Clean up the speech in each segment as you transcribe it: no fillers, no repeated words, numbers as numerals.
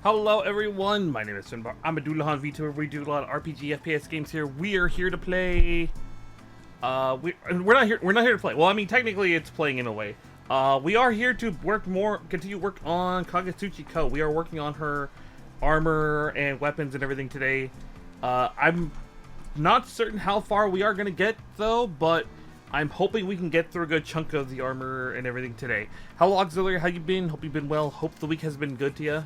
Hello everyone, my name is Finbar. I'm a Dullahan VTuber. We do a lot of RPG FPS games here. We are here to play. We're not here. We're not here to play. Well, I mean, technically, it's playing in a way. We are here to continue work on Kagutsuchi-Kou. We are working on her armor and weapons and everything today. I'm not certain how far we are gonna get though, but I'm hoping we can get through a good chunk of the armor and everything today. Hello Auxiliary, how you been? Hope you've been well. Hope the week has been good to you.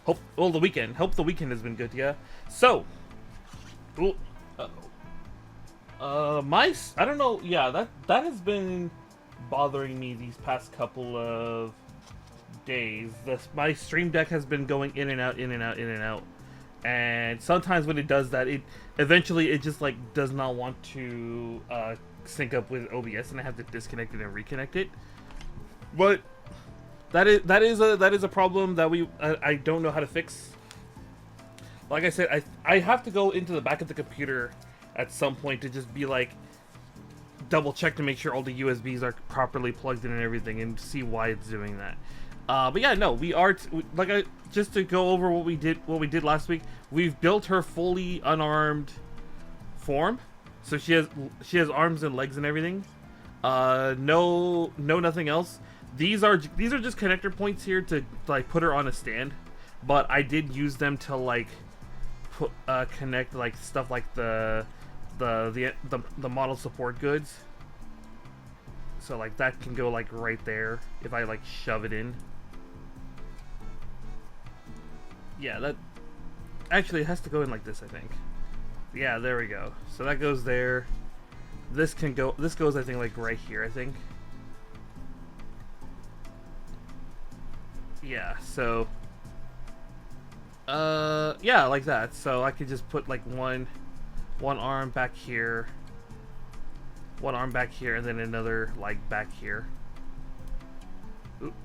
Hope the weekend has been good to you. So, I don't know. Yeah, that has been bothering me these past couple of days. My stream deck has been going in and out, in and out, in and out. And sometimes when it does that, eventually it just like does not want to sync up with OBS, and I have to disconnect it and reconnect it. But that is a problem that I don't know how to fix. Like I said, I have to go into the back of the computer at some point to just be like double check to make sure all the USBs are properly plugged in and everything, and see why it's doing that. But yeah, no, we are just to go over what we did last week. We've built her fully unarmed form, so she has arms and legs and everything. No, nothing else. These are just connector points here to like put her on a stand, but I did use them to like connect like stuff like the model support goods. So like that can go like right there if I like shove it in. Yeah, that actually it has to go in like this, I think. Yeah, there we go. So that goes there. This goes I think like right here, I think. Yeah, so yeah, like that. So I could just put like one arm back here, one arm back here, and then another leg back here. Oop.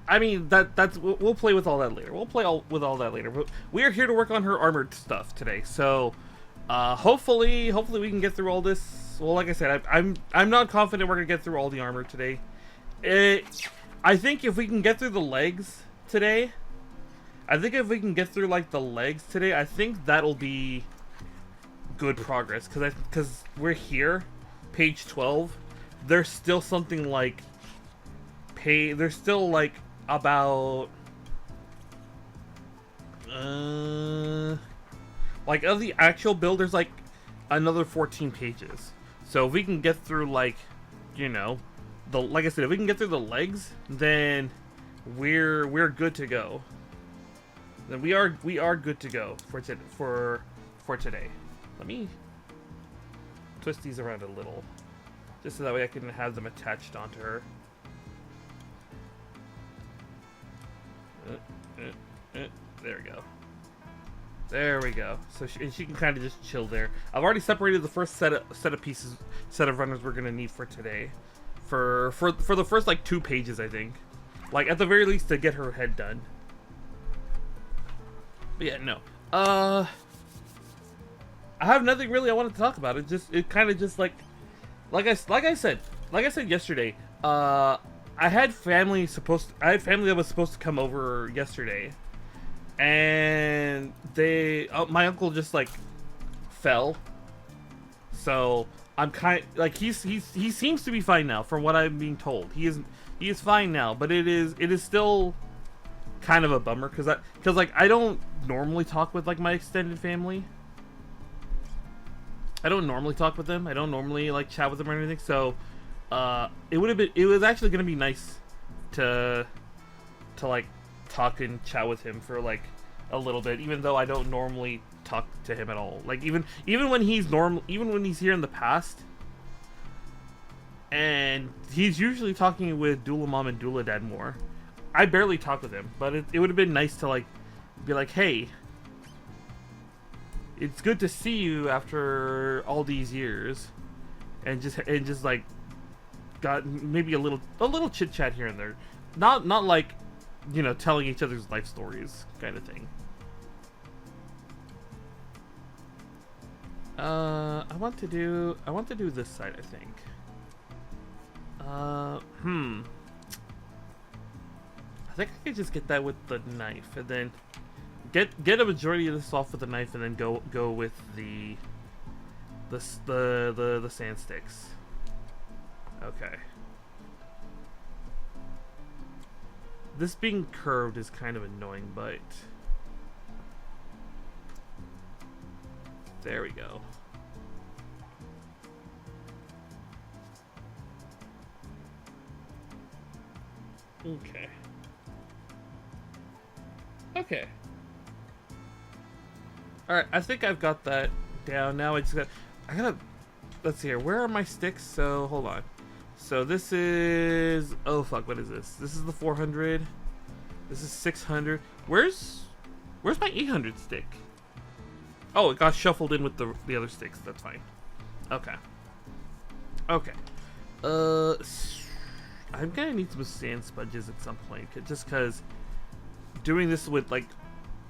I mean, we'll play with all that later. We'll play with all that later. But we are here to work on her armored stuff today. So hopefully we can get through all this. Well, like I said, I'm not confident we're gonna get through all the armor today. I think if we can get through the legs today, I think that'll be good progress. Because we're here, page 12. There's still something like there's still like about like of the actual build, there's like another 14 pages. So if we can get through like, you know, like I said, if we can get through the legs, then we're good to go. Then we are good to go for today. Let me twist these around a little, just so that way I can have them attached onto her. There we go. There we go. So she can kind of just chill there. I've already separated the first set of runners we're gonna need for today. For the first like 2 pages, I think. Like at the very least to get her head done. But yeah, no. I have nothing really I wanted to talk about. It kind of just like I said yesterday. I had family that was supposed to come over yesterday, and my uncle just like fell. So I'm kind like he seems to be fine now, from what I'm being told. He is fine now, but it is still kind of a bummer because like I don't normally talk with like my extended family. I don't normally talk with them. I don't normally like chat with them or anything. So it was actually gonna be nice to like talk and chat with him for like a little bit, even though I don't normally talk to him at all. Like even when he's here in the past, and he's usually talking with Dula Mom and Dula Dad more. I barely talk with him, but it would have been nice to like be like, hey, it's good to see you after all these years, and just like got maybe a little chit chat here and there, not like, you know, telling each other's life stories kind of thing. I want to do this side, I think. I think I could just get that with the knife, and then get a majority of this off with the knife, and then go with the sand sticks. Okay. This being curved is kind of annoying, but there we go. Okay. Okay. Alright, I think I've got that down. Now I gotta, let's see here. Where are my sticks? So, hold on. So this is, oh fuck, what is this? This is the 400. This is 600. Where's my 800 stick? Oh, it got shuffled in with the other sticks. That's fine. Okay. Okay. I'm gonna need some sand sponges at some point, just because doing this with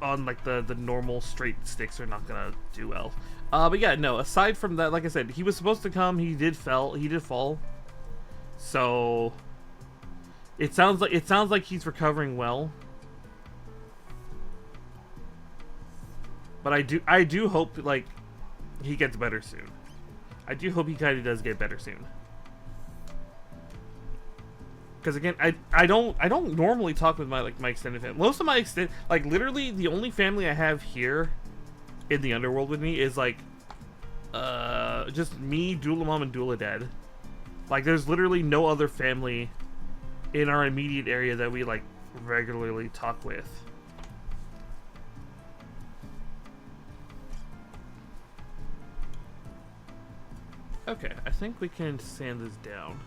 on the normal straight sticks are not gonna do well. But yeah, no. Aside from that, like I said, he was supposed to come. He did fall. So it sounds like he's recovering well. But I do hope he gets better soon. I do hope he kind of does get better soon. Because again, I don't normally talk with my extended family. Most of my literally the only family I have here in the underworld with me is just me, Dula Mom, and Dula Dad. There's literally no other family in our immediate area that we regularly talk with. Okay, I think we can sand this down.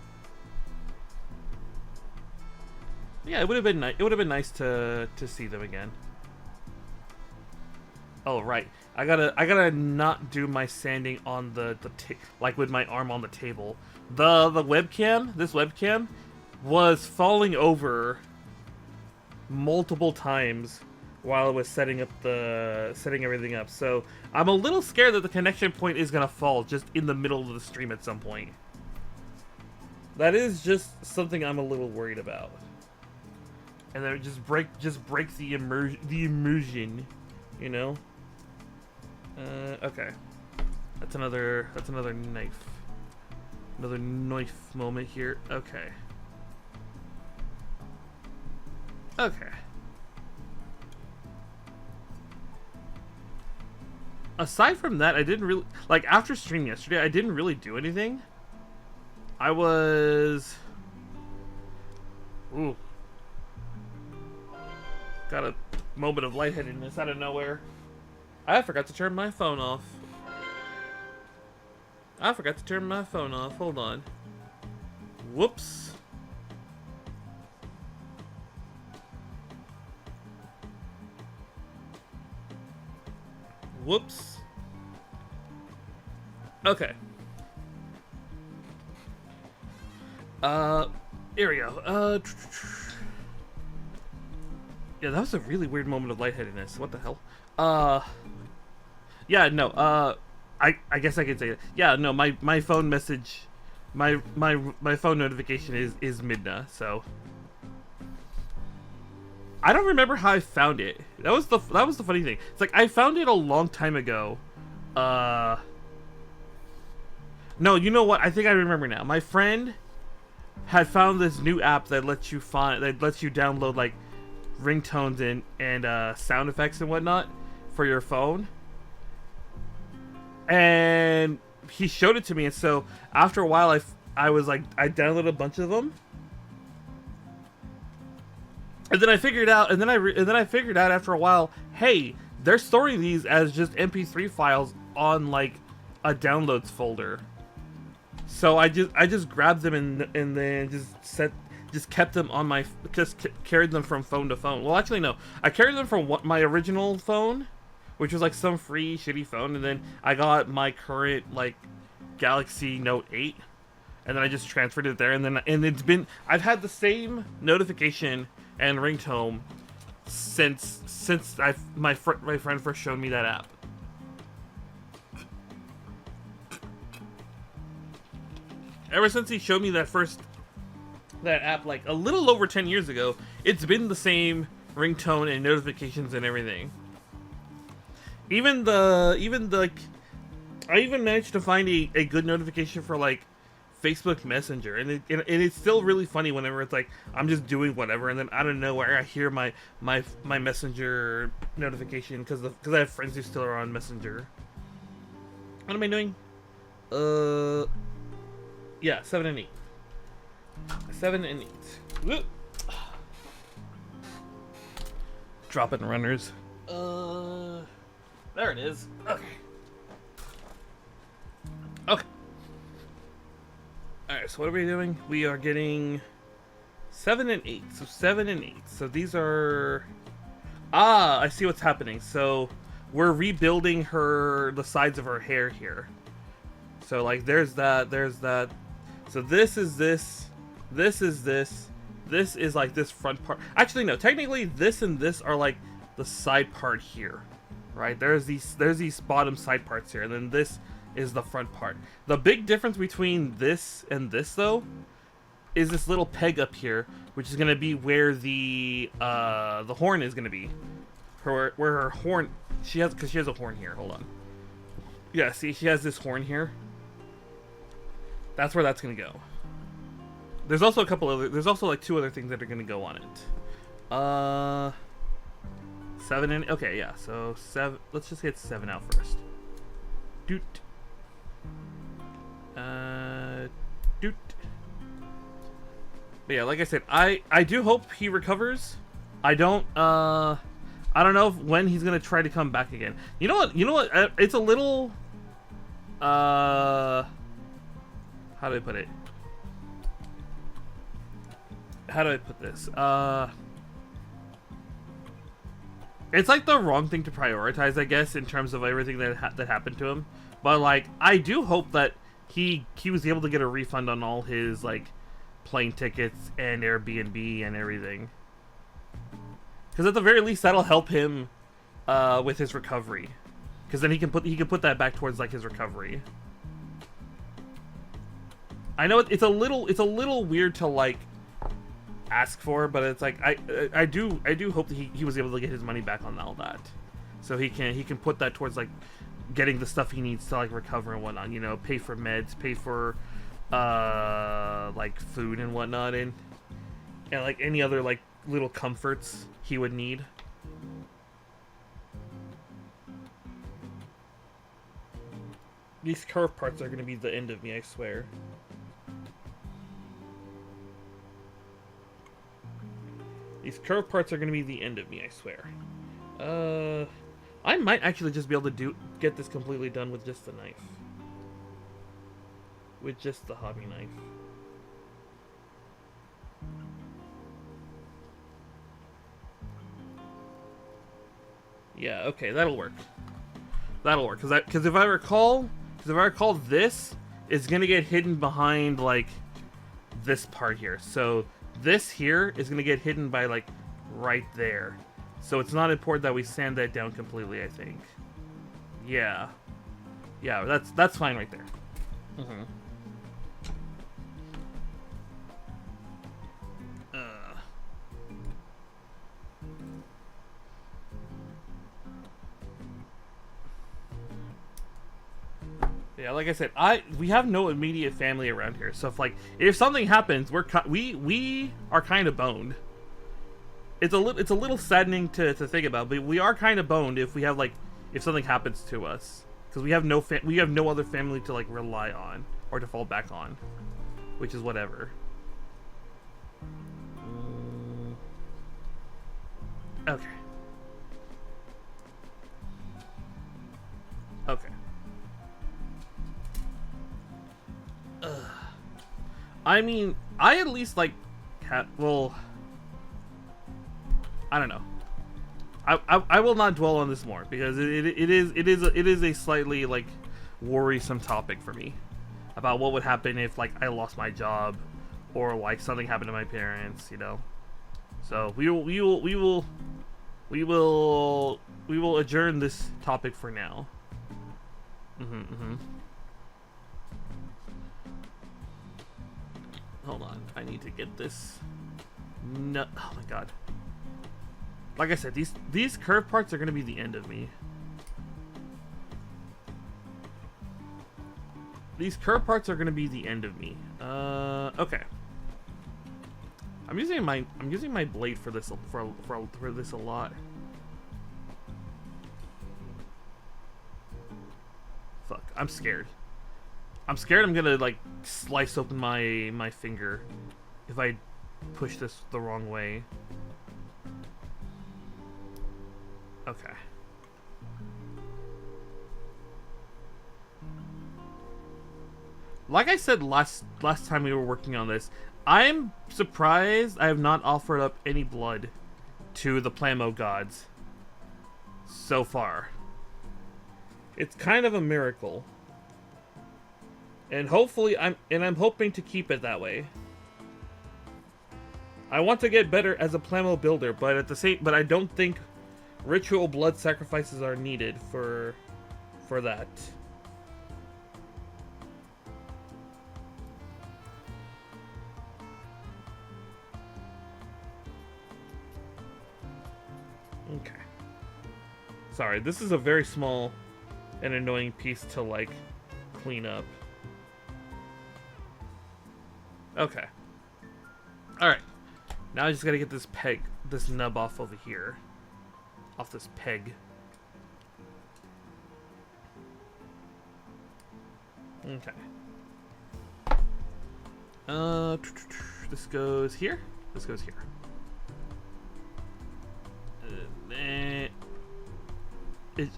Yeah, it would have been nice. It would have been nice to see them again. Oh right, I gotta not do my sanding on with my arm on the table. The webcam, this webcam, was falling over multiple times while I was setting everything up. So I'm a little scared that the connection point is gonna fall just in the middle of the stream at some point. That is just something I'm a little worried about. And then it just break the immersion, you know. Okay, that's another knife moment here. Okay. Aside from that, I didn't really after stream yesterday. I didn't really do anything. I was got a moment of lightheadedness out of nowhere. I forgot to turn my phone off. Hold on. Whoops. Okay. Here we go. Yeah, that was a really weird moment of lightheadedness. What the hell? Yeah, no, I guess I could say it. Yeah, no, my phone message, my phone notification is Midna, so I don't remember how I found it. That was the funny thing. It's I found it a long time ago. No, you know what? I think I remember now. My friend had found this new app that lets you download ringtones and sound effects and whatnot for your phone, and he showed it to me. And so after a while, I was I downloaded a bunch of them, and then I figured out, after a while, hey, they're storing these as just MP3 files on a downloads folder. So I just grabbed them and then just kept them on carried them from phone to phone. Well, actually, no. I carried them from my original phone, which was some free shitty phone, and then I got my current Galaxy Note 8, and then I just transferred it there, and I've had the same notification and ringtone since my friend first showed me that app. Ever since he showed me that first that app like a little over 10 years ago, it's been the same ringtone and notifications and everything. Even the I even managed to find a good notification for like Facebook Messenger, and it's still really funny whenever it's like I'm just doing whatever, and then out of nowhere I hear my Messenger notification because I have friends who still are on Messenger. What am I doing? Yeah, 7 and 8. 7 and 8. Whoop. Dropping runners. There it is. Okay. Okay. Alright, so what are we doing? We are getting 7 and 8. So 7 and 8. So these are... Ah, I see what's happening. So we're rebuilding the sides of her hair here. So like there's that. So this is this. This is this. This is like this front part. Actually, no. Technically, this and this are like the side part here. Right? There's these bottom side parts here. And then this is the front part. The big difference between this and this, though, is this little peg up here, which is going to be where the horn is going to be. Where her horn... Because she has a horn here. Hold on. Yeah, see? She has this horn here. That's where that's going to go. There's also a couple other... There's also like 2 other things that are going to go on it. 7 and... Okay, yeah. So 7... Let's just get 7 out first. Doot. Doot. But yeah, like I said, I do hope he recovers. I don't know when he's gonna try to come back again. You know what? It's a little... How do I put it? How do I put this? It's like the wrong thing to prioritize, I guess, in terms of everything that happened to him. But like, I do hope that he was able to get a refund on all his like plane tickets and Airbnb and everything. Because at the very least, that'll help him with his recovery. Because then he can put that back towards like his recovery. I know it's a little weird to like ask for, but it's like I do hope that he was able to get his money back on all that, so he can put that towards like getting the stuff he needs to like recover and whatnot. You know, pay for meds, pay for like food and whatnot, and like any other like little comforts he would need. These curved parts are going to be the end of me, I swear. These curved parts are going to be the end of me, I swear. I might actually just be able to get this completely done with just the knife. With just the hobby knife. Yeah, okay, that'll work. That'll work, because if I recall, this is going to get hidden behind, like, this part here. So this here is going to get hidden by, like, right there. So it's not important that we sand that down completely, I think. Yeah. Yeah, that's fine right there. Mm-hmm. Yeah, like I said, we have no immediate family around here, so if something happens, we are kind of boned. It's a little saddening to think about, but we are kind of boned if something happens to us, because we have no other family to like rely on or to fall back on, which is whatever. Okay. Okay. I mean, I at least like well, I don't know. I will not dwell on this more because it is a slightly like worrisome topic for me about what would happen if like I lost my job or like something happened to my parents, you know. So we will adjourn this topic for now. Hold on. I need to get this. No. Oh my god. Like I said, these curved parts are gonna be the end of me. These curved parts are gonna be the end of me. Okay. I'm using my blade for this for this a lot. Fuck. I'm scared. I'm scared I'm gonna like slice open my finger if I push this the wrong way. Okay. Like I said last time we were working on this, I'm surprised I have not offered up any blood to the Plamo gods so far. It's kind of a miracle. And hopefully I'm hoping to keep it that way. I want to get better as a Plamo builder, but I don't think ritual blood sacrifices are needed for that. Okay. Sorry, this is a very small and annoying piece to like clean up. Okay. Alright. Now I just gotta get this this nub off over here. Off this peg. Okay. This goes here. This goes here.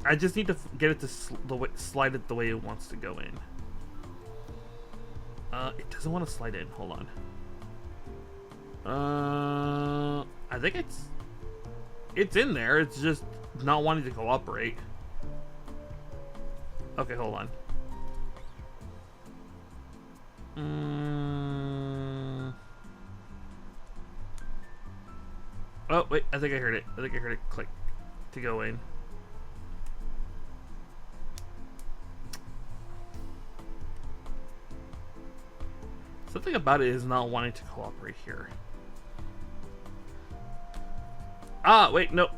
I just need to get it to slide it the way it wants to go in. It doesn't want to slide in. Hold on. I think it's in there. It's just not wanting to cooperate. Okay, hold on. Oh wait, I think I heard it. I think I heard it click to go in. Something about it is not wanting to cooperate here. Ah, wait, no.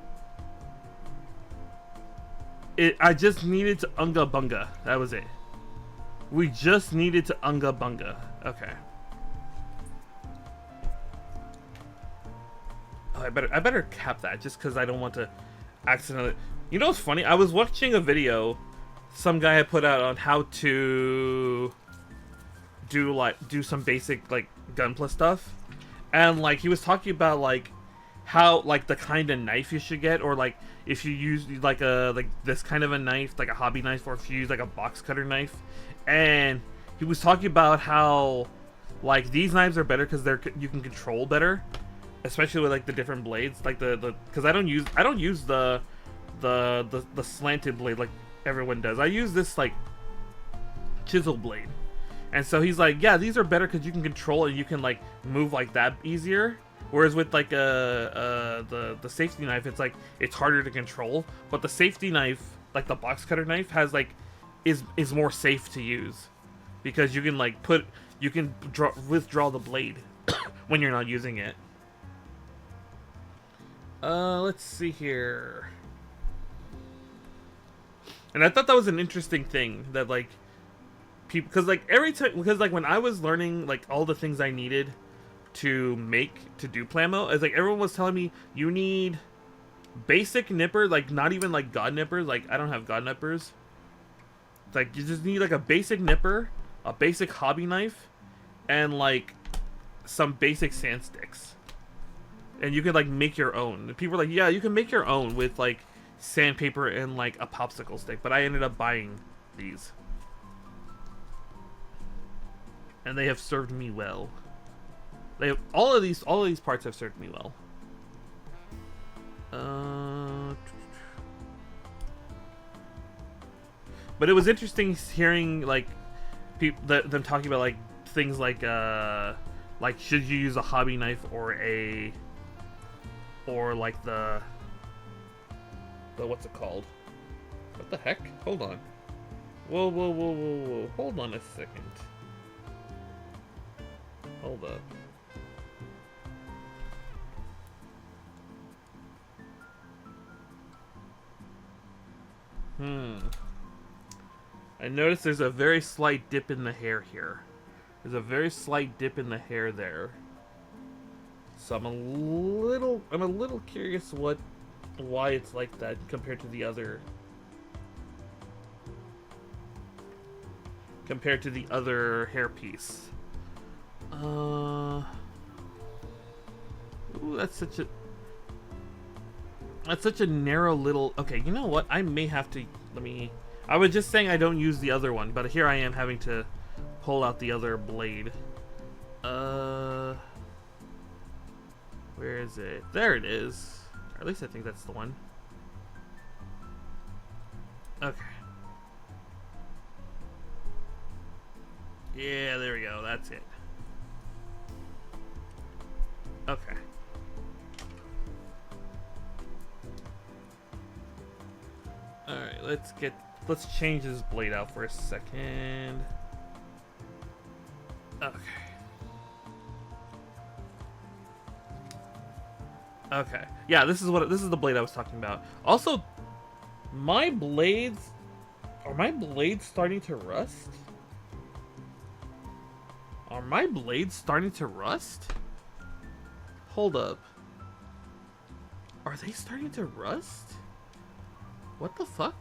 I just needed to unga bunga. That was it. We just needed to unga bunga. Okay. Oh, I better cap that just because I don't want to accidentally. You know what's funny? I was watching a video some guy had put out on how to do some basic like Gunpla stuff, and like he was talking about like how like the kind of knife you should get, or like if you use like this kind of a knife, like a hobby knife, or if you use like a box cutter knife. And he was talking about how like these knives are better because you can control better, especially with like the different blades, like the because I don't use the slanted blade like everyone does. I use this like chisel blade. And so he's like, yeah, these are better because you can control it, and you can like move like that easier. Whereas with like the safety knife, it's like it's harder to control. But the safety knife, like the box cutter knife, has like is more safe to use because you can like withdraw the blade when you're not using it. Let's see here. And I thought that was an interesting thing that like people, because like when I was learning like all the things I needed to do Plamo, it's like everyone was telling me you need basic nipper, like not even like god nippers. Like I don't have god nippers. It's like you just need like a basic nipper, a basic hobby knife, and like some basic sand sticks. And you can like make your own. And people are like, yeah, you can make your own with like sandpaper and like a popsicle stick. But I ended up buying these, and they have served me well. They have, all of these parts have served me well. But it was interesting hearing like them talking about like things like should you use a hobby knife or like the what's it called? What the heck? Hold on. Whoa. Hold on a second. Hold up. I noticed there's a very slight dip in the hair here. There's a very slight dip in the hair there. So I'm a little curious why it's like that compared to the other hairpiece. Ooh, that's such a narrow little. Okay, you know what? I may have to I was just saying I don't use the other one, but here I am having to pull out the other blade. Where is it? There it is. Or at least I think that's the one. Okay. Yeah, there we go. That's it. Okay. Alright, let's change this blade out for a second. Okay. Okay. Yeah, this is the blade I was talking about. Also, are my blades starting to rust? Are my blades starting to rust? Hold up. Are they starting to rust? What the fuck?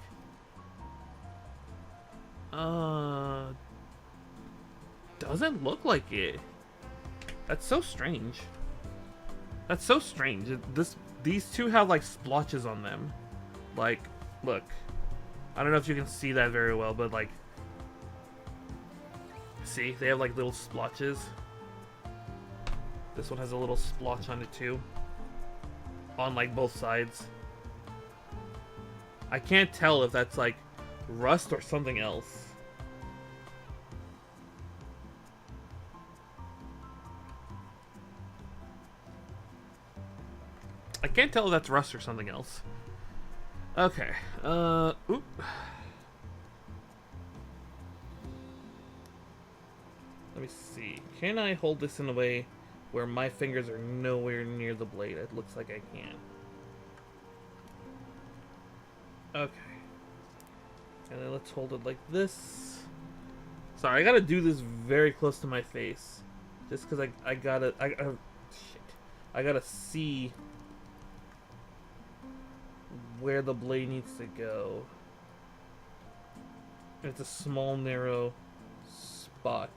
Doesn't look like it. That's so strange. That's so strange. These two have like splotches on them. Like, look. I don't know if you can see that very well, but like, see, they have like little splotches. This one has a little splotch on it too. On like both sides. I can't tell if that's like rust or something else. I can't tell if that's rust or something else. Okay. Oop. Let me see. Can I hold this in a way where my fingers are nowhere near the blade? It looks like I can. Okay. And then let's hold it like this. Sorry, I gotta do this very close to my face. Just because I gotta see where the blade needs to go. It's a small, narrow spot.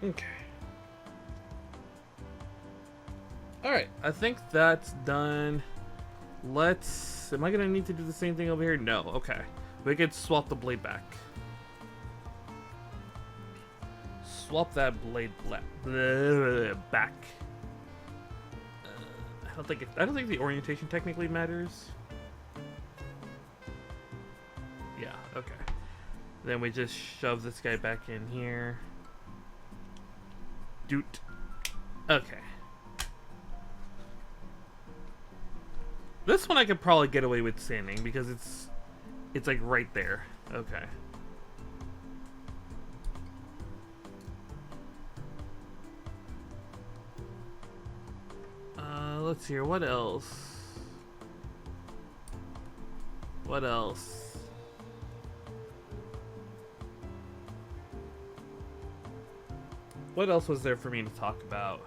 Okay. Alright, I think that's done. Am I gonna need to do the same thing over here? No, okay. We could swap the blade back. Swap that blade back. I don't think the orientation technically matters. Yeah, okay. Then we just shove this guy back in here. Doot. Okay. This one I could probably get away with sanding because it's like right there. Okay. Let's see here. What else? What else? What else was there for me to talk about?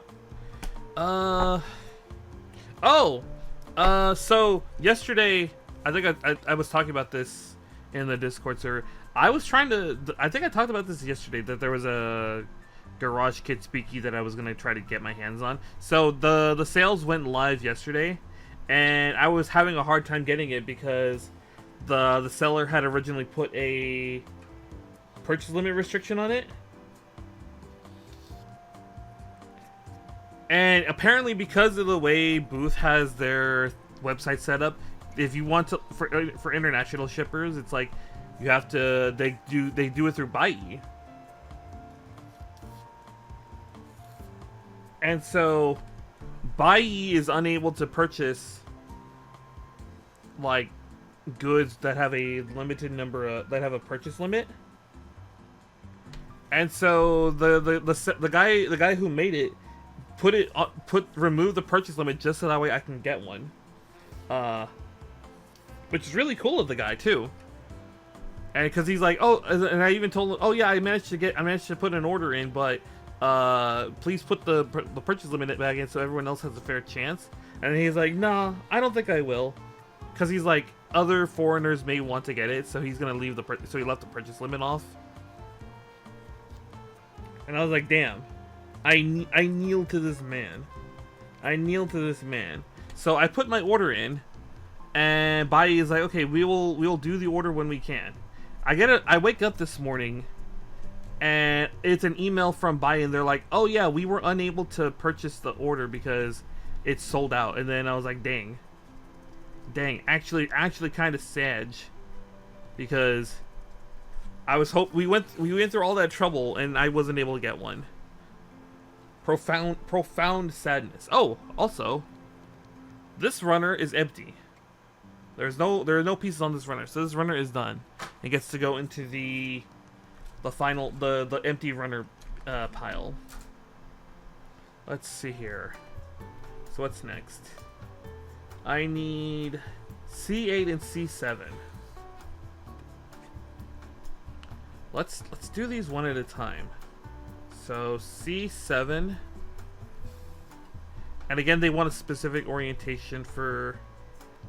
So yesterday, I think I was talking about this in the Discord server. I think I talked about this yesterday, that there was a Garage Kit Speaky that I was gonna try to get my hands on. So the sales went live yesterday, and I was having a hard time getting it because the seller had originally put a purchase limit restriction on it. And apparently, because of the way Booth has their website set up, if you want to for international shippers, it's like you have to they do it through Buyee. And so Bai is unable to purchase like goods that have a limited number of, that have a purchase limit. And so the guy who made it remove the purchase limit just so that way I can get one. Which is really cool of the guy too. And because he's like, oh, and I even told him, oh yeah, I managed to put an order in, but please put the purchase limit back in so everyone else has a fair chance. And he's like, nah, I don't think I will, because he's like, other foreigners may want to get it, so he's gonna leave so he left the purchase limit off. And I was like, damn, I kneel to this man. I kneel to this man. So I put my order in, and Bai is like, okay, we'll do the order when we can. I wake up this morning, and it's an email from Bai, and they're like, oh yeah, we were unable to purchase the order because it's sold out. And then I was like, dang, actually kind of sad, because we went through all that trouble and I wasn't able to get one. Profound sadness. Oh, also, this runner is empty. There are no pieces on this runner, so this runner is done. It gets to go into the final the empty runner pile. Let's see here. So what's next? I need C8 and C7. Let's do these one at a time. So C7, and again they want a specific orientation for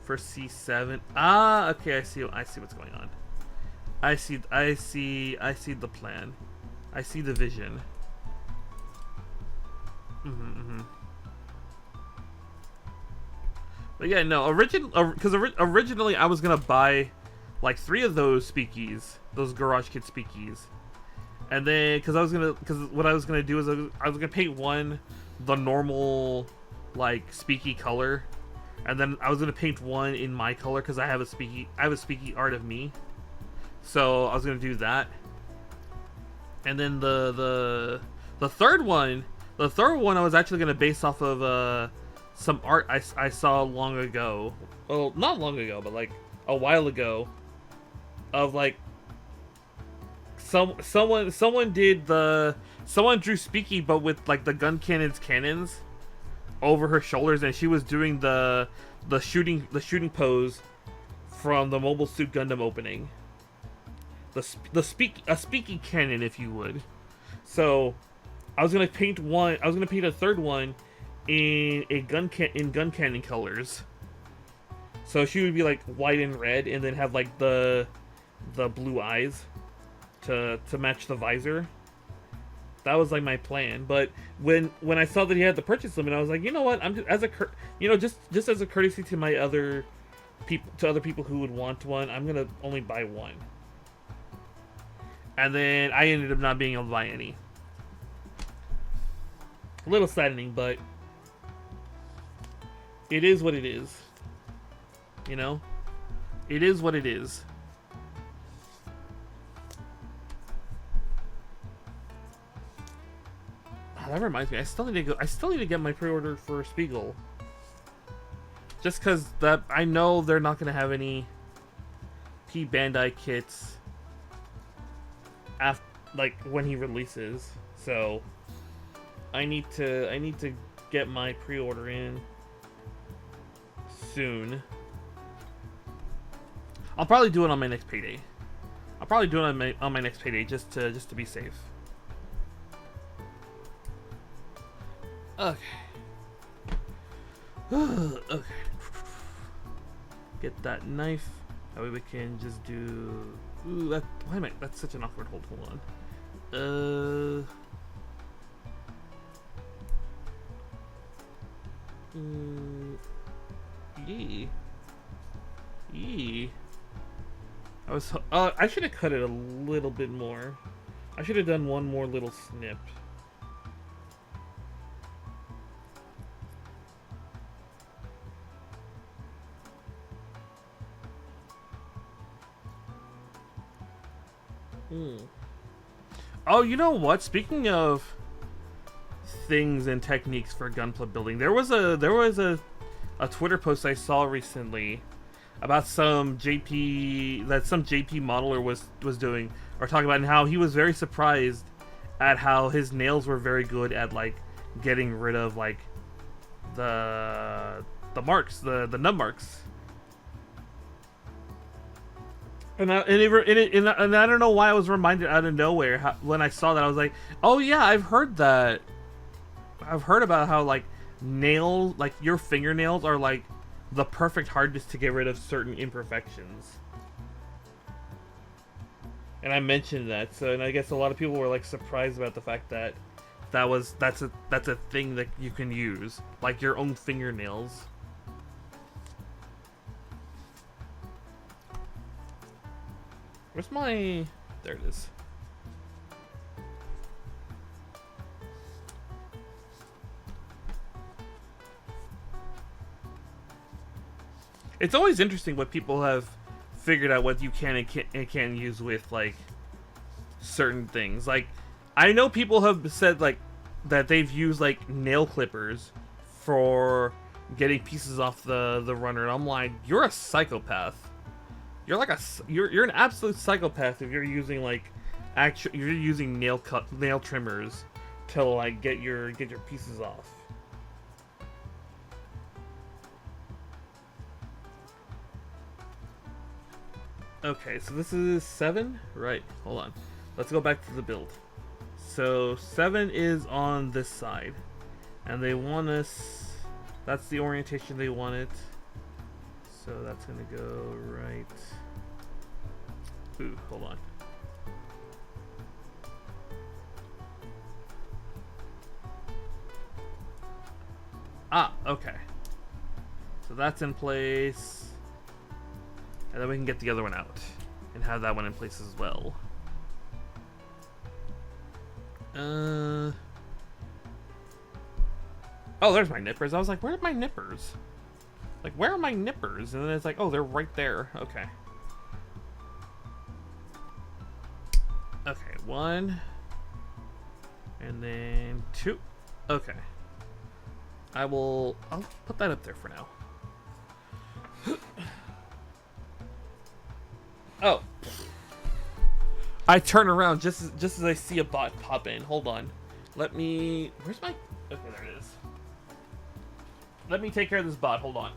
C7. Ah, okay, I see what's going on. I see the plan. I see the vision. But yeah, no, because originally I was gonna buy like 3 of those speakies, those Garage Kit speakies, and then because what I was gonna do is I was gonna paint one the normal like speaky color, and then I was gonna paint one in my color because I have a speaky art of me, so I was gonna do that, and then the third one I was actually gonna base off of some art I saw long ago. Well, not long ago, but like a while ago, of like someone drew Speaky but with like the gun cannons over her shoulders, and she was doing the shooting pose from the Mobile Suit Gundam opening. A Speaky cannon, if you would. So I was gonna paint a third one in gun cannon colors. So she would be like white and red, and then have like the blue eyes to match the visor. That was like my plan. But when I saw that he had the purchase limit, I was like, you know what? I'm just just as a courtesy to my other people who would want one, I'm gonna only buy one. And then I ended up not being able to buy any. A little saddening, but it is what it is. You know? It is what it is. That reminds me, I still need to get my pre-order for Spiegel. Just because I know they're not gonna have any P Bandai kits after, like, when he releases. So I need to get my pre-order in soon. I'll probably do it on my next payday. On my next payday just to be safe. Okay. Okay. Get that knife. That way we can just do. Ooh, that's such an awkward hold. Hold on. Yee. I should have cut it a little bit more. I should have done one more little snip. Oh, you know what? Speaking of things and techniques for Gunpla building. There was a Twitter post I saw recently about some JP modeler was doing, or talking about, and how he was very surprised at how his nails were very good at like getting rid of like the marks, the nub marks. And I don't know why I was reminded out of nowhere when I saw that. I was like, oh yeah, I've heard that. I've heard about how like nails, like your fingernails are like the perfect hardness to get rid of certain imperfections. And I mentioned that, so, and I guess a lot of people were like surprised about the fact that that's a thing that you can use, like your own fingernails. Where's my... There it is. It's always interesting what people have figured out what you can and can't use with, like, certain things. Like, I know people have said, like, that they've used, like, nail clippers for getting pieces off the runner, and I'm like, you're a psychopath. You're an absolute psychopath if you're using like you're using nail trimmers to like get your pieces off. Okay, so this is 7, right? Hold on, let's go back to the build. So 7 is on this side, and they want us. That's the orientation they want it. So that's gonna go right. Ooh, hold on. Ah, okay. So that's in place. And then we can get the other one out and have that one in place as well. Oh, there's my nippers. I was like, where are my nippers? Like, where are my nippers? And then it's like, oh, they're right there. Okay. Okay, 1. And then 2. Okay. I'll put that up there for now. Oh. I turn around just as I see a bot pop in. Hold on. Let me... Where's my... Okay, there it is. Let me take care of this bot. Hold on.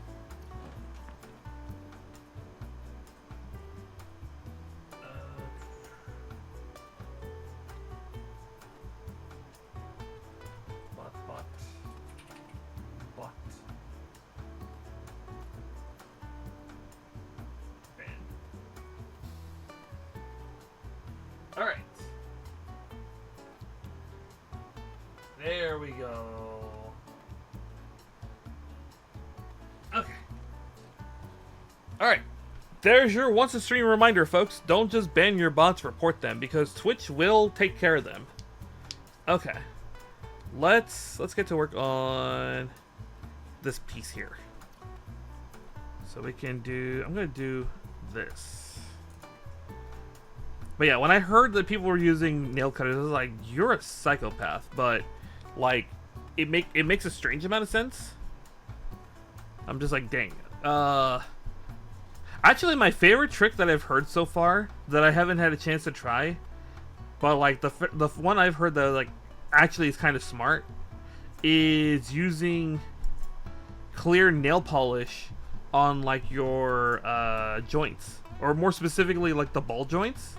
Alright. There we go. Okay. Alright. There's your once a stream reminder, folks. Don't just ban your bots, report them, because Twitch will take care of them. Okay. Let's get to work on this piece here. So we can do... I'm gonna do this. But yeah, when I heard that people were using nail cutters, I was like, you're a psychopath. But, like, it makes a strange amount of sense. I'm just like, dang. Actually, my favorite trick that I've heard so far, that I haven't had a chance to try, but, like, the one I've heard that, like, actually is kind of smart, is using clear nail polish on, like, your joints. Or more specifically, like, the ball joints.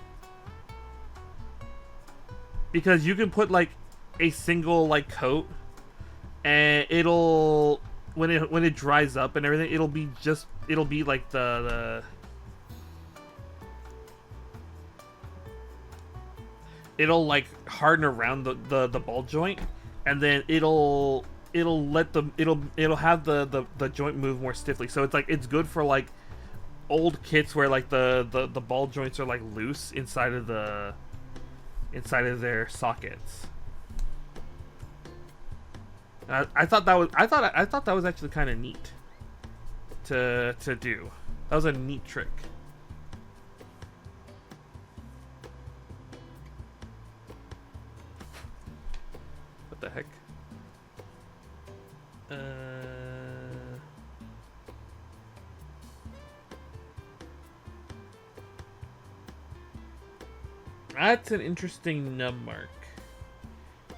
Because you can put like a single like coat, and it'll when it dries up and everything, it'll be like the it'll like harden around the ball joint, and then it'll have the joint move more stiffly. So it's like it's good for like old kits where like the ball joints are like loose inside of their sockets. I thought that was actually kind of neat to do. That was a neat trick. What the heck? That's an interesting nub mark.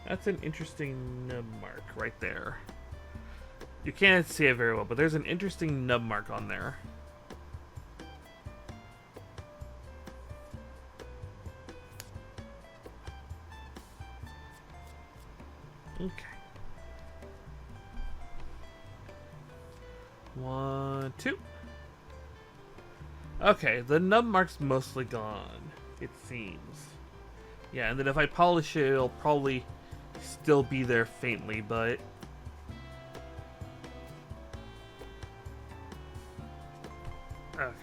That's an interesting nub mark right there. You can't see it very well, but there's an interesting nub mark on there. Okay. 1, 2. Okay, the nub mark's mostly gone, it seems. Yeah, and then if I polish it, it'll probably still be there faintly, but... Okay.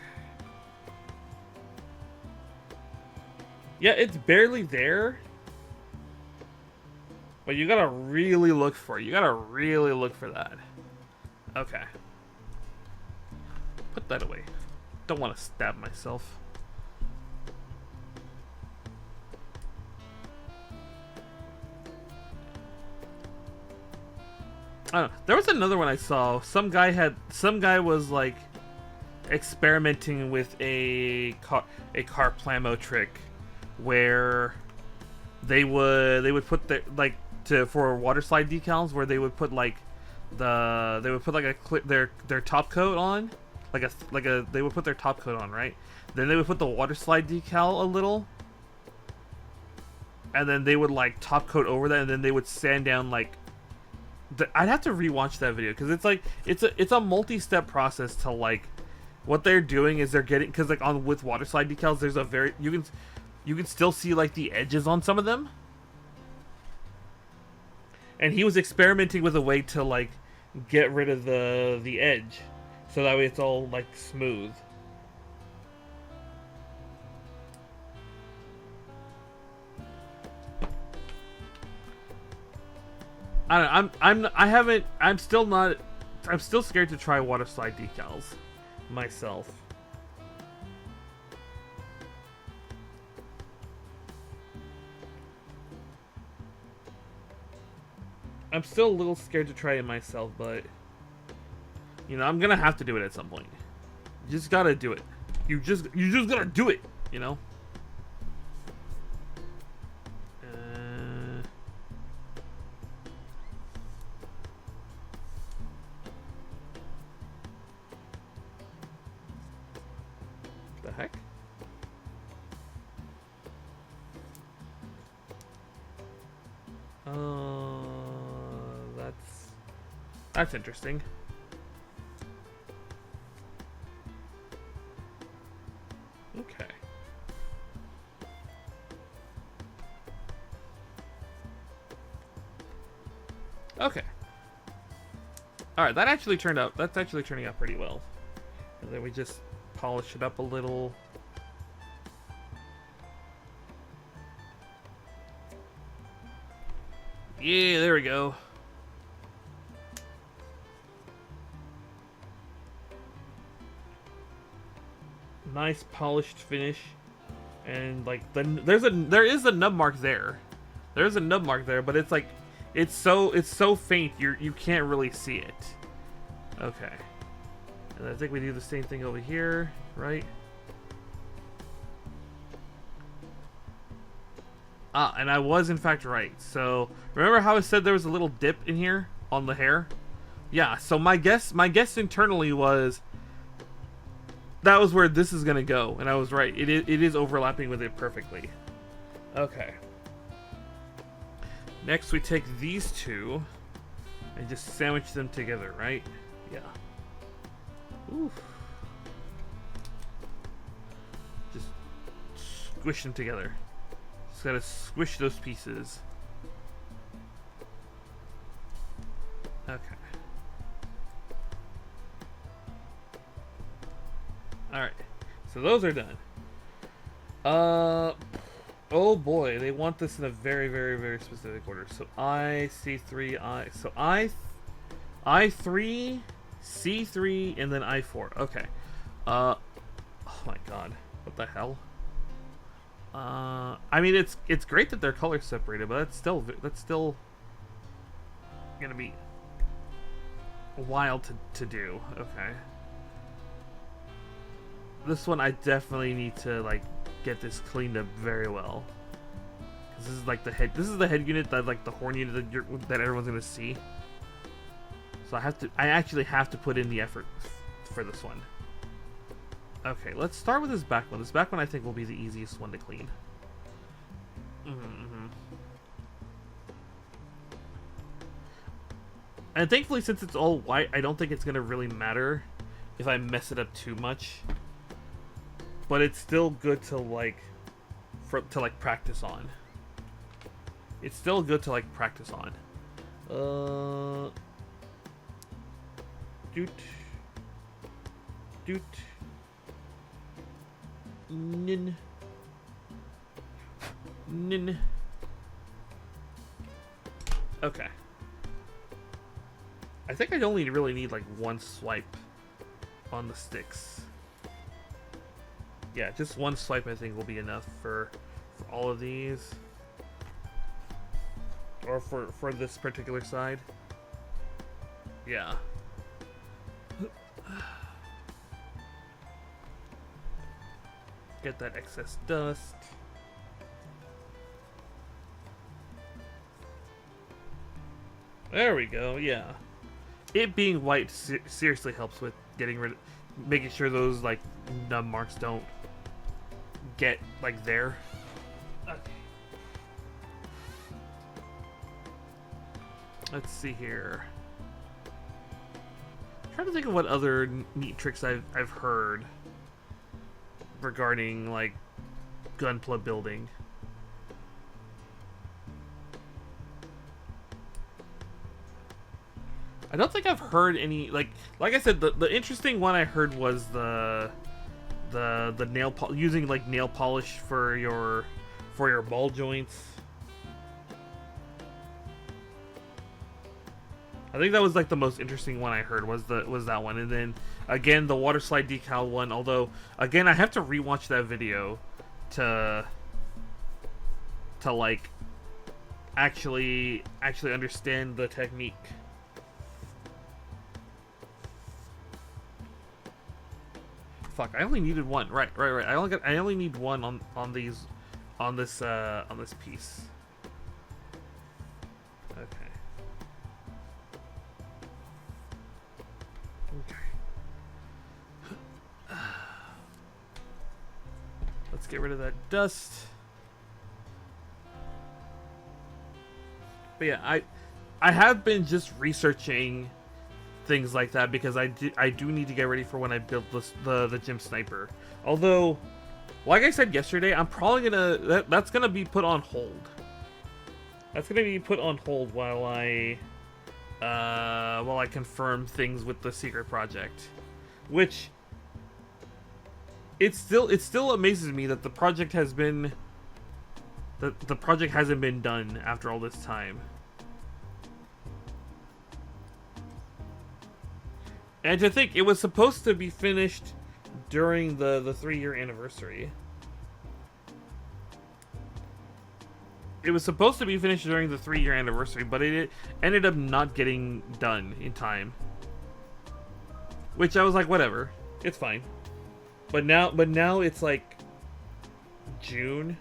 Yeah, it's barely there. But you gotta really look for it. You gotta really look for that. Okay. Put that away. Don't want to stab myself. I don't know. There was another one I saw. Some guy was like experimenting with a car Plamo trick where they would put their like for water slide decals where they would put like their top coat on they would put their top coat on, right? Then they would put the water slide decal a little, and then they would like top coat over that, and then they would sand down like I'd have to rewatch that video because it's like it's a multi-step process to like what they're doing is they're getting, because like on with water slide decals there's a very you can still see like the edges on some of them, and he was experimenting with a way to like get rid of the edge so that way it's all like smooth. I don't know, I'm still scared to try water slide decals myself. I'm still a little scared to try it myself, but you know, I'm gonna have to do it at some point. You just gotta do it. You just gotta do it, you know? The heck? That's interesting. Okay. Okay. Alright, that's actually turning out pretty well. And then we just polish it up a little. Yeah, there we go. Nice polished finish, and like there is a nub mark there. There's a nub mark there, but it's like it's so faint you can't really see it. Okay, and I think we do the same thing over here, right? Ah, and I was in fact right. So remember how I said there was a little dip in here on the hair? Yeah. So my guess internally was that was where this is gonna go, and I was right. It is overlapping with it perfectly. Okay. Next, we take these two and just sandwich them together, right? Yeah. Oof. Just squish them together. Just gotta squish those pieces. Okay. Alright, so those are done. Oh boy, they want this in a very, very, very specific order. So I3, so I3, C3, and then I4. Okay. Oh my god, what the hell? I mean, it's great that they're color separated, but that's still gonna be wild to do. Okay. This one I definitely need to like get this cleaned up very well. This is like the head. This is the head unit that like the horn unit that everyone's gonna see. So I actually have to put in the effort for this one. Okay, let's start with this back one. This back one I think will be the easiest one to clean. And thankfully, since it's all white, I don't think it's gonna really matter if I mess it up too much. But it's still good to like practice on. It's still good to like practice on. Doot. Doot. Nin. Nin. Okay. I think I only really need like one swipe on the sticks. Yeah, just one swipe I think will be enough for all of these. Or for this particular side. Yeah. Get that excess dust. There we go, yeah. It being white seriously helps with getting rid of, making sure those like nub marks don't get like there. Okay. Let's see here. I'm trying to think of what other neat tricks I've heard regarding like Gunpla building. I don't think I've heard any like I said, the interesting one I heard was the using like nail polish for your ball joints. I think that was like the most interesting one I heard was that one. And then again the water slide decal one, although again I have to rewatch that video to like actually understand the technique. Fuck, I only needed one. Right. I only need one on this piece. Okay. Let's get rid of that dust. But yeah, I have been just researching things like that because I do need to get ready for when I build the gym sniper. Although, like I said yesterday, I'm probably gonna that's gonna be put on hold. That's gonna be put on hold while I confirm things with the secret project, which it still amazes me that the project hasn't been done after all this time. And to think, it was supposed to be finished during the 3-year anniversary. It was supposed to be finished during the 3-year anniversary, but it ended up not getting done in time. Which I was like, whatever, it's fine. But now it's like June,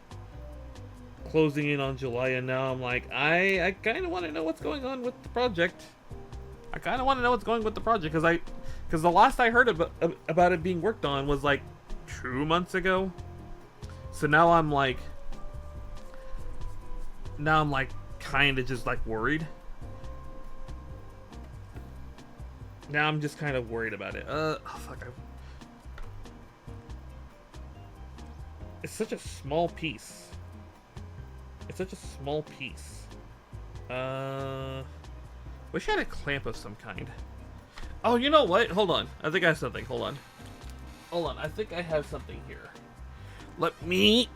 closing in on July, and now I'm like, I kind of want to know what's going on with the project. I kind of want to know what's going with the project because the last I heard about it being worked on was like 2 months ago. So now I'm like kind of just like worried. Now I'm just kind of worried about it. Oh fuck! It's such a small piece. It's such a small piece. Wish I had a clamp of some kind. Oh, you know what? Hold on. I think I have something. Hold on. I think I have something here. Let me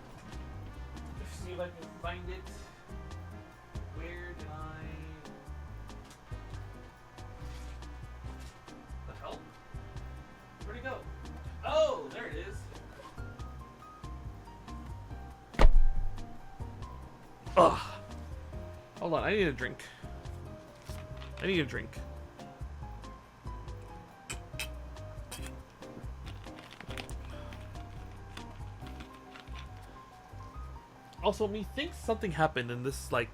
see if I can find it. Where did the hell? Where'd it go? Oh, there it is. Ugh. Hold on. I need a drink. Also, methinks something happened in this, like...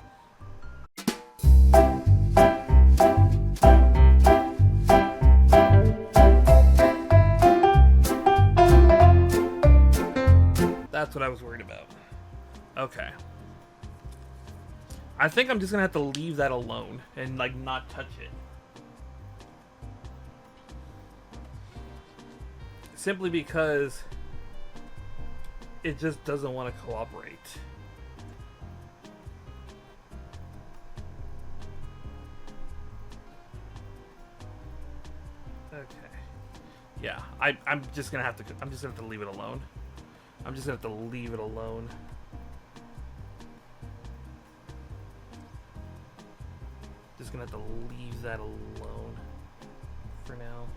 That's what I was worried about. Okay. I think I'm just gonna have to leave that alone and, like, not touch it. Simply because it just doesn't want to cooperate. Okay. Yeah, I'm just gonna have to leave it alone. I'm just gonna have to leave it alone. Just gonna have to leave that alone for now.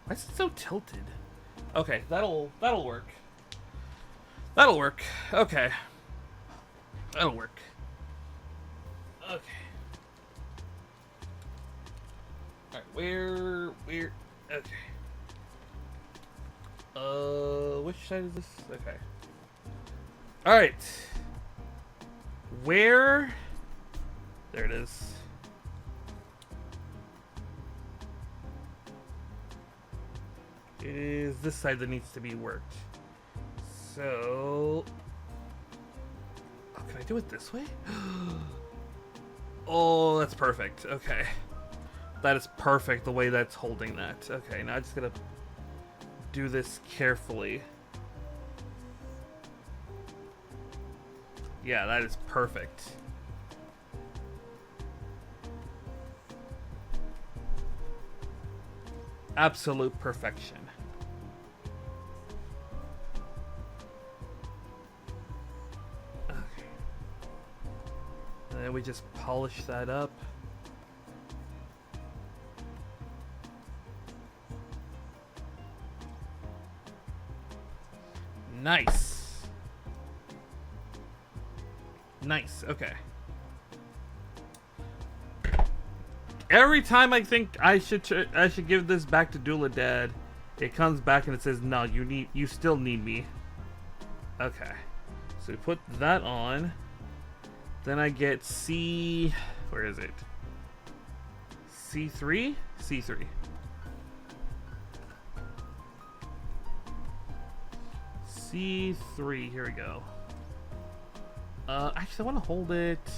Why is it so tilted? Okay, that'll work. That'll work. Okay. That'll work. Okay. Alright, where okay. Which side is this? Okay. Alright. Where? There it is. It is this side that needs to be worked. So... Oh, can I do it this way? Oh, that's perfect. Okay. That is perfect, the way that's holding that. Okay, now I'm just gonna do this carefully. Yeah, that is perfect. Absolute perfection. Okay. And then we just polish that up. Nice. Nice, okay. Every time I think I should give this back to Dullahan Dad, it comes back and it says, "No, you still need me." Okay. So we put that on. Then I get C, where is it? C3? C3. C3, here we go. Actually, I want to hold it.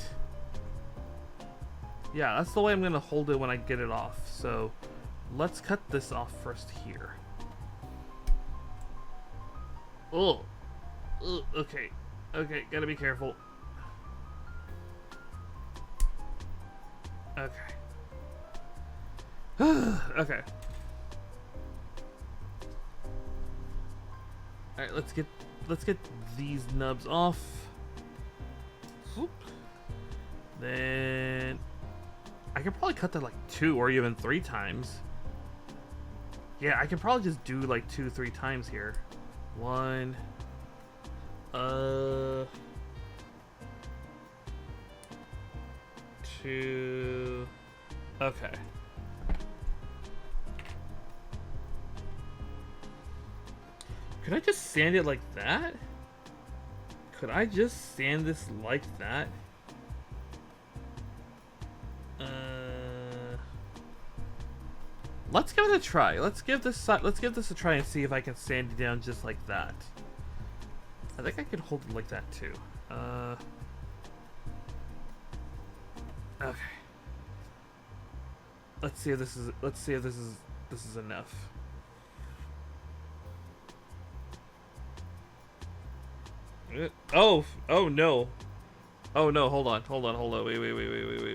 Yeah, that's the way I'm going to hold it when I get it off. So, let's cut this off first here. Oh. Okay. Okay, gotta be careful. Okay. Okay. Alright, let's get these nubs off. Whoop. Then I could probably cut that like 2 or even 3 times. Yeah, I can probably just do like 2-3 times here. 1. 2. Okay. Could I just sand it like that? Could I just sand this like that? Let's give it a try. Let's give this a try and see if I can sand it down just like that. I think I can hold it like that too. Okay. Let's see if this is enough. Oh no. Oh no, hold on.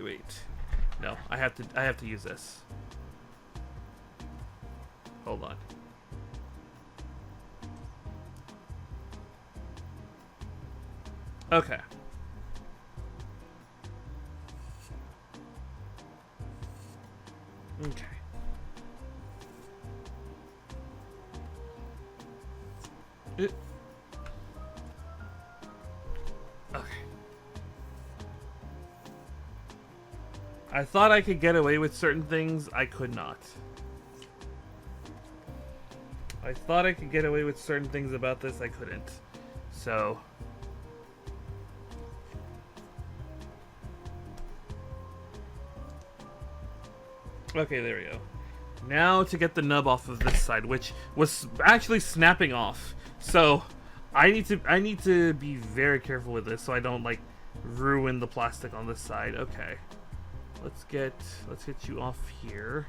Wait. No, I have to use this. Hold on. Okay. Okay. Okay. I thought I could get away with certain things. I could not. I thought I could get away with certain things about this. I couldn't. So okay, there we go. Now to get the nub off of this side, which was actually snapping off. So I need to be very careful with this so I don't like ruin the plastic on this side. Okay. Let's get you off here.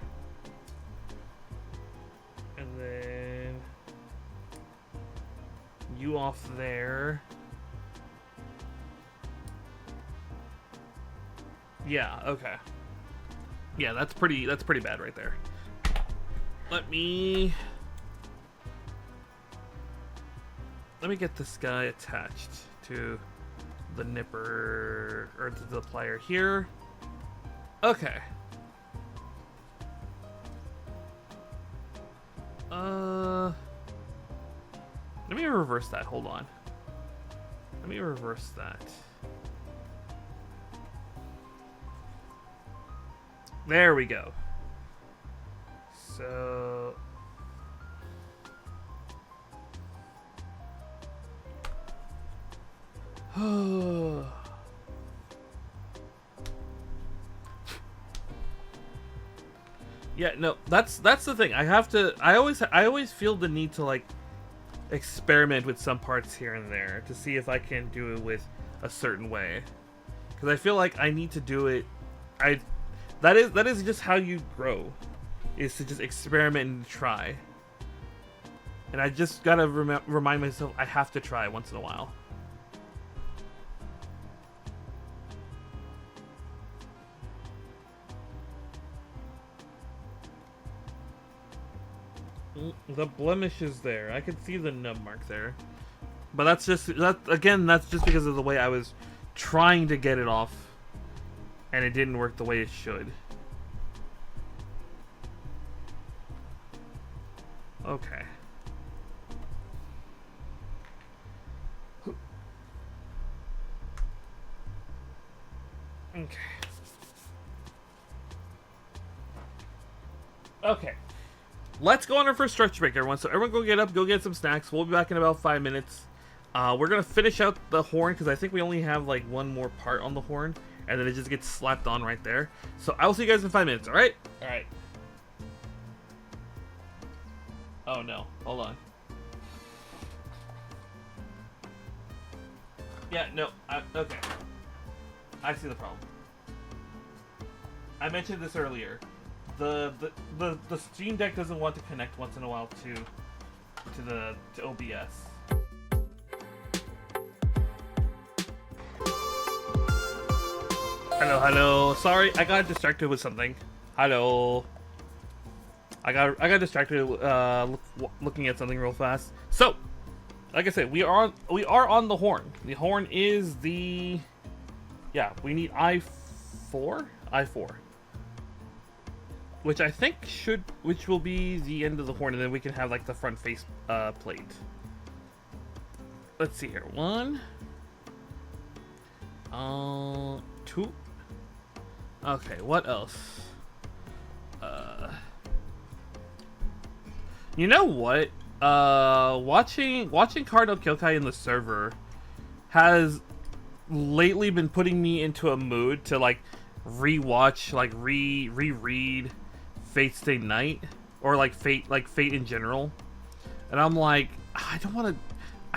And then you off there. Yeah, okay. Yeah, that's pretty bad right there. Let me get this guy attached to the nipper or to the plier here. Okay. Let me reverse that. Hold on. Let me reverse that. There we go. So yeah, no, that's the thing. I always feel the need to like experiment with some parts here and there to see if I can do it with a certain way, because I feel like I need to do it. That is just how you grow, is to just experiment and try. And I just gotta remind myself I have to try once in a while. The blemish is there. I can see the nub mark there. But that's just because of the way I was trying to get it off, and it didn't work the way it should. Okay. Okay. Okay. Let's go on our first stretch break, everyone. So everyone go get up, go get some snacks. We'll be back in about 5 minutes. We're going to finish out the horn, because I think we only have like one more part on the horn, and then it just gets slapped on right there. So I will see you guys in 5 minutes, alright? Alright. Oh no, hold on. Yeah, no, okay. I see the problem. I mentioned this earlier. The Steam Deck doesn't want to connect once in a while to OBS. Hello. Sorry, I got distracted with something. Hello. I got distracted looking at something real fast. So, like I said, we are on the horn. The horn is the, we need I4, which I think which will be the end of the horn, and then we can have like the front face plate. Let's see here. 1, 2. Okay, what else? You know what? Watching Cardinal Kyokai in the server has lately been putting me into a mood to like rewatch, like reread Fate Stay Night, or like Fate in general. And I'm like, I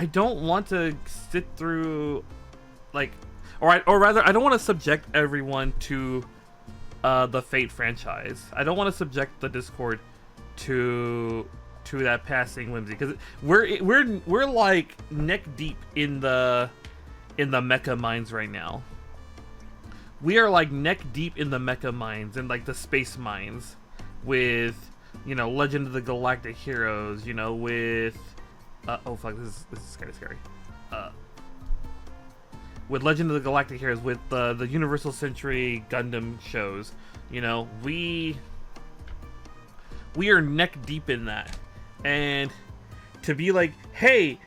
don't want to sit through like, or rather, I don't want to subject everyone to the Fate franchise. I don't want to subject the Discord to that passing whimsy, because we're like neck deep in the mecha mines right now. We are like neck deep in the mecha mines and like the space mines with, you know, Legend of the Galactic Heroes, you know, with oh fuck, this is kind of scary. With Legend of the Galactic Heroes, with the Universal Century Gundam shows, you know, we are neck deep in that. And to be like, hey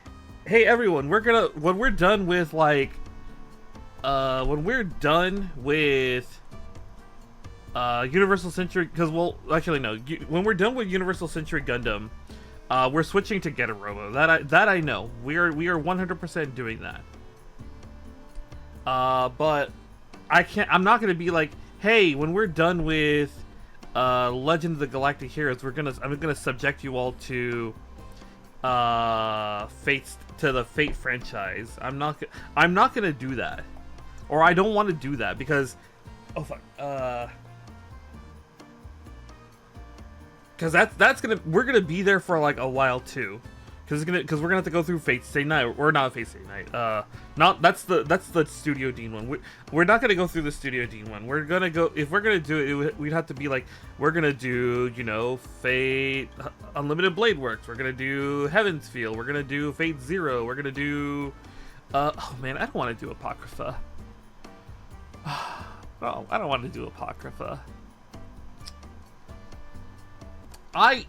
everyone, when we're done with Universal Century, because, well, actually no, when we're done with Universal Century Gundam, We're switching to Get a Robo. That I know. We are 100% doing that. But I'm not gonna be like, hey, when we're done with Legend of the Galactic Heroes, I'm gonna subject you all to the Fate franchise. I'm not gonna do that, or I don't want to do that because, oh fuck, because we're gonna be there for like a while too, because we're gonna have to go through Fate Stay Night, or not Fate Stay Night. That's the Studio Dean one. We're not gonna go through the Studio Dean one. We're gonna go, if we're gonna do it, we'd have to be like, we're gonna do, you know, Fate Unlimited Blade Works. We're gonna do Heaven's Feel. We're gonna do Fate Zero. We're gonna do, oh man, I don't want to do Apocrypha. Oh, I don't want to do Apocrypha. I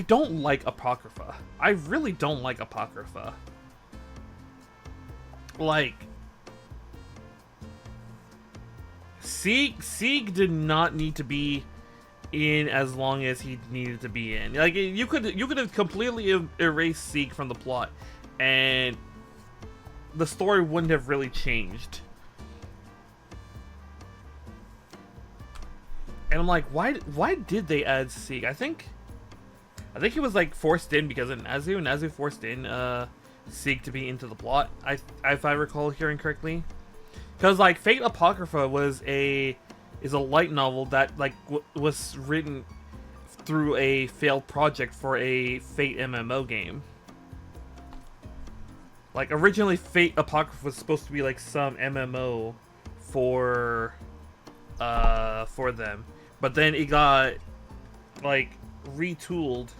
don't like Apocrypha. I really don't like Apocrypha. Like, Sieg did not need to be in as long as he needed to be in. Like, you could have completely erased Sieg from the plot, and the story wouldn't have really changed. And I'm like, why did they add Sieg? I think he was like forced in because of Nazu forced in Sieg to be into the plot. If I recall hearing correctly, because like Fate Apocrypha is a light novel that like was written through a failed project for a Fate MMO game. Like originally Fate Apocrypha was supposed to be like some MMO for them, but then it got like retooled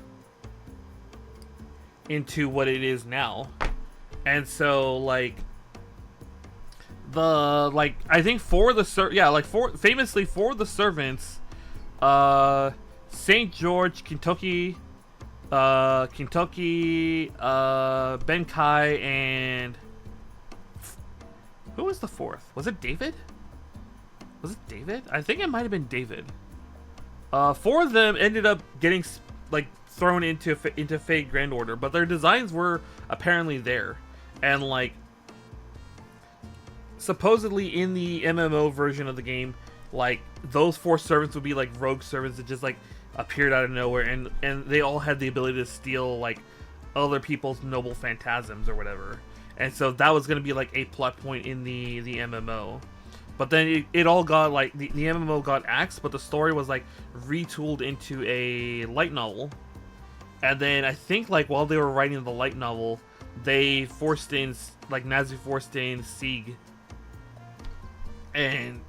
into what it is now. And so like I think famously for the servants, St. George, Kentucky, Benkai, and who was the fourth? Was it David? I think it might have been David. Four of them ended up getting like thrown into Fate Grand Order, but their designs were apparently there, and like supposedly in the MMO version of the game, like those four servants would be like rogue servants that just like appeared out of nowhere, and they all had the ability to steal like other people's noble phantasms or whatever, and so that was going to be like a plot point in the MMO. But then it all got like the MMO got axed, but the story was like retooled into a light novel. And then I think like while they were writing the light novel, they forced in like Nazu forced in Sieg. And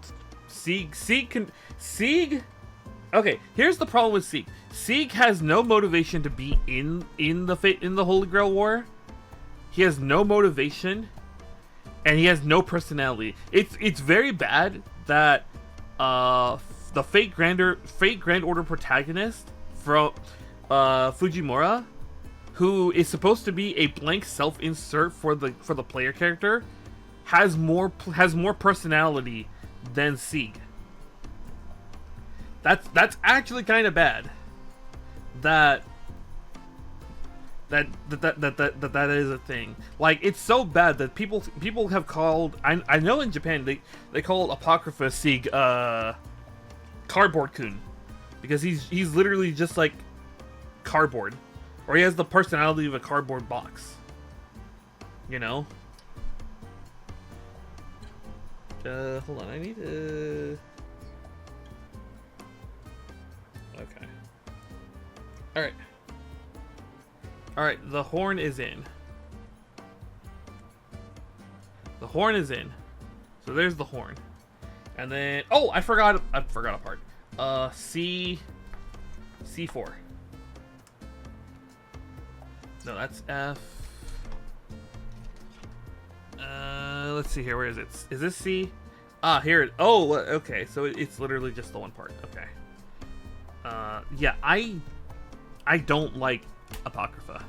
Sieg. Okay, here's the problem with Sieg. Sieg has no motivation to be in the Holy Grail War. He has no motivation. And he has no personality. It's very bad that the Fate Grand Order protagonist from Fujimura, who is supposed to be a blank self-insert for the player character, has more personality than Sieg. That's actually kind of bad. That is a thing. Like, it's so bad that people have called, I know in Japan they call Apocrypha Sieg Cardboard Kun, because he's literally just like cardboard, or he has the personality of a cardboard box, you know. Hold on, I need to. Okay. Alright, the horn is in. The horn is in. So there's the horn. And then, oh, I forgot a part. C4. No, that's F. Let's see here. Where is it? Is this C? Ah, here it. Oh, okay. So it's literally just the one part. Okay. Yeah, I don't like Apocrypha.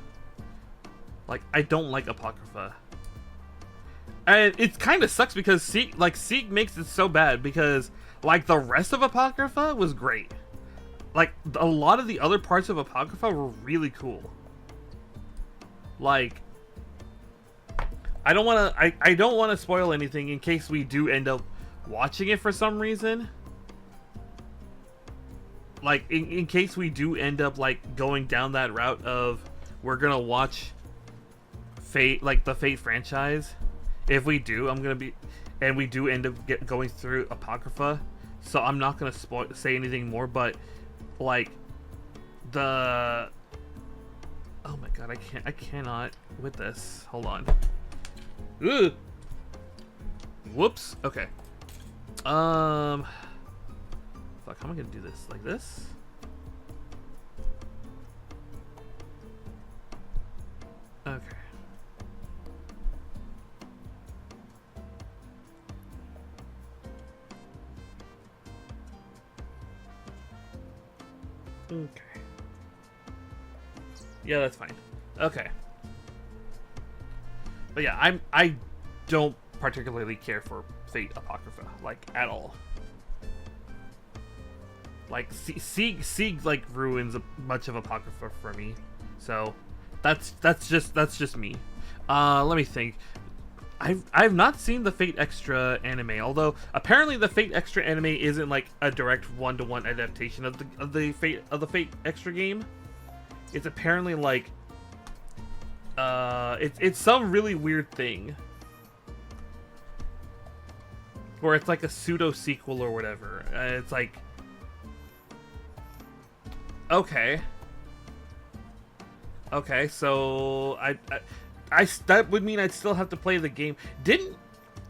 Like, I don't like Apocrypha. And it kind of sucks because Sieg makes it so bad because, like, the rest of Apocrypha was great. Like, a lot of the other parts of Apocrypha were really cool. Like, I don't want to. I don't want to spoil anything in case we do end up watching it for some reason. Like, in case we do end up like going down that route of we're gonna watch Fate, like the Fate franchise. If we do, I'm gonna be, and we do end up going through Apocrypha. So I'm not gonna say anything more. But like the, oh my god, I cannot with this. Hold on. Ugh. Whoops. Okay. Fuck, how am I gonna do this? Like this? Okay. Okay. Yeah, that's fine. Okay. But yeah, I don't particularly care for Fate Apocrypha, like, at all. Like, Sieg like ruins much of Apocrypha for me. So that's just me. Let me think. I've not seen the Fate Extra anime, although apparently the Fate Extra anime isn't like a direct one-to-one adaptation of the Fate Extra game. It's apparently like it's some really weird thing where it's like a pseudo sequel or whatever. It's like, okay, so I that would mean I'd still have to play the game.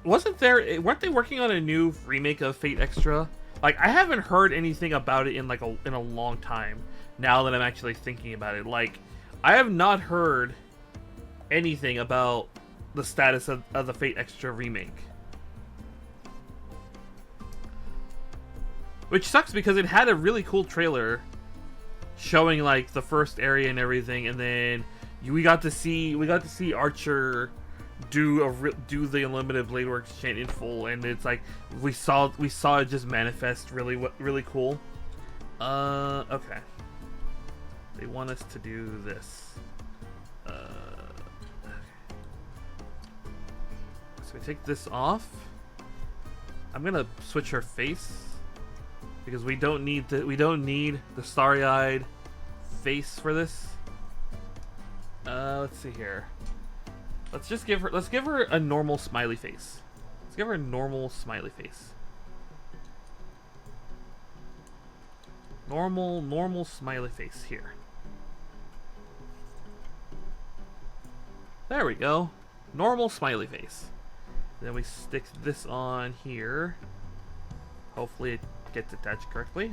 Weren't they working on a new remake of Fate Extra? Like, I haven't heard anything about it in like in a long time. Now that I'm actually thinking about it, like, I have not heard anything about the status of the Fate Extra remake. Which sucks because it had a really cool trailer showing like the first area and everything, and then we got to see Archer do the Unlimited Blade Works chant in full, and it's like we saw it just manifest really cool. Okay. They want us to do this. Okay. So we take this off. I'm gonna switch her face because we don't need the starry-eyed face for this. Let's see here. Let's give her a normal smiley face. Let's give her a normal smiley face. Normal smiley face here. There we go. Normal smiley face. Then we stick this on here. Hopefully it gets attached correctly.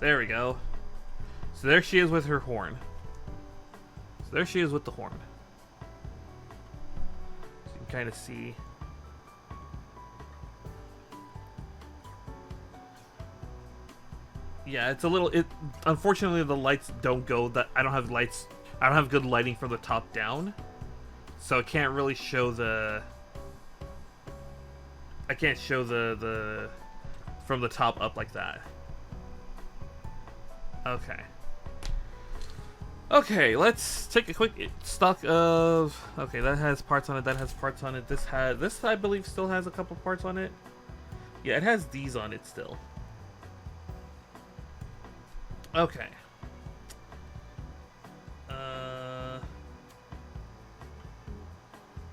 There we go. So there she is with her horn. So there she is with the horn. So you can kind of see. Yeah, it's a little. Unfortunately, the lights don't go. That I don't have lights. I don't have good lighting from the top down, so I can't really show the. I can't show the from the top up like that. Okay. Okay, let's take a quick stock of. Okay, that has parts on it. That has parts on it. This I believe still has a couple parts on it. Yeah, it has these on it still. Okay.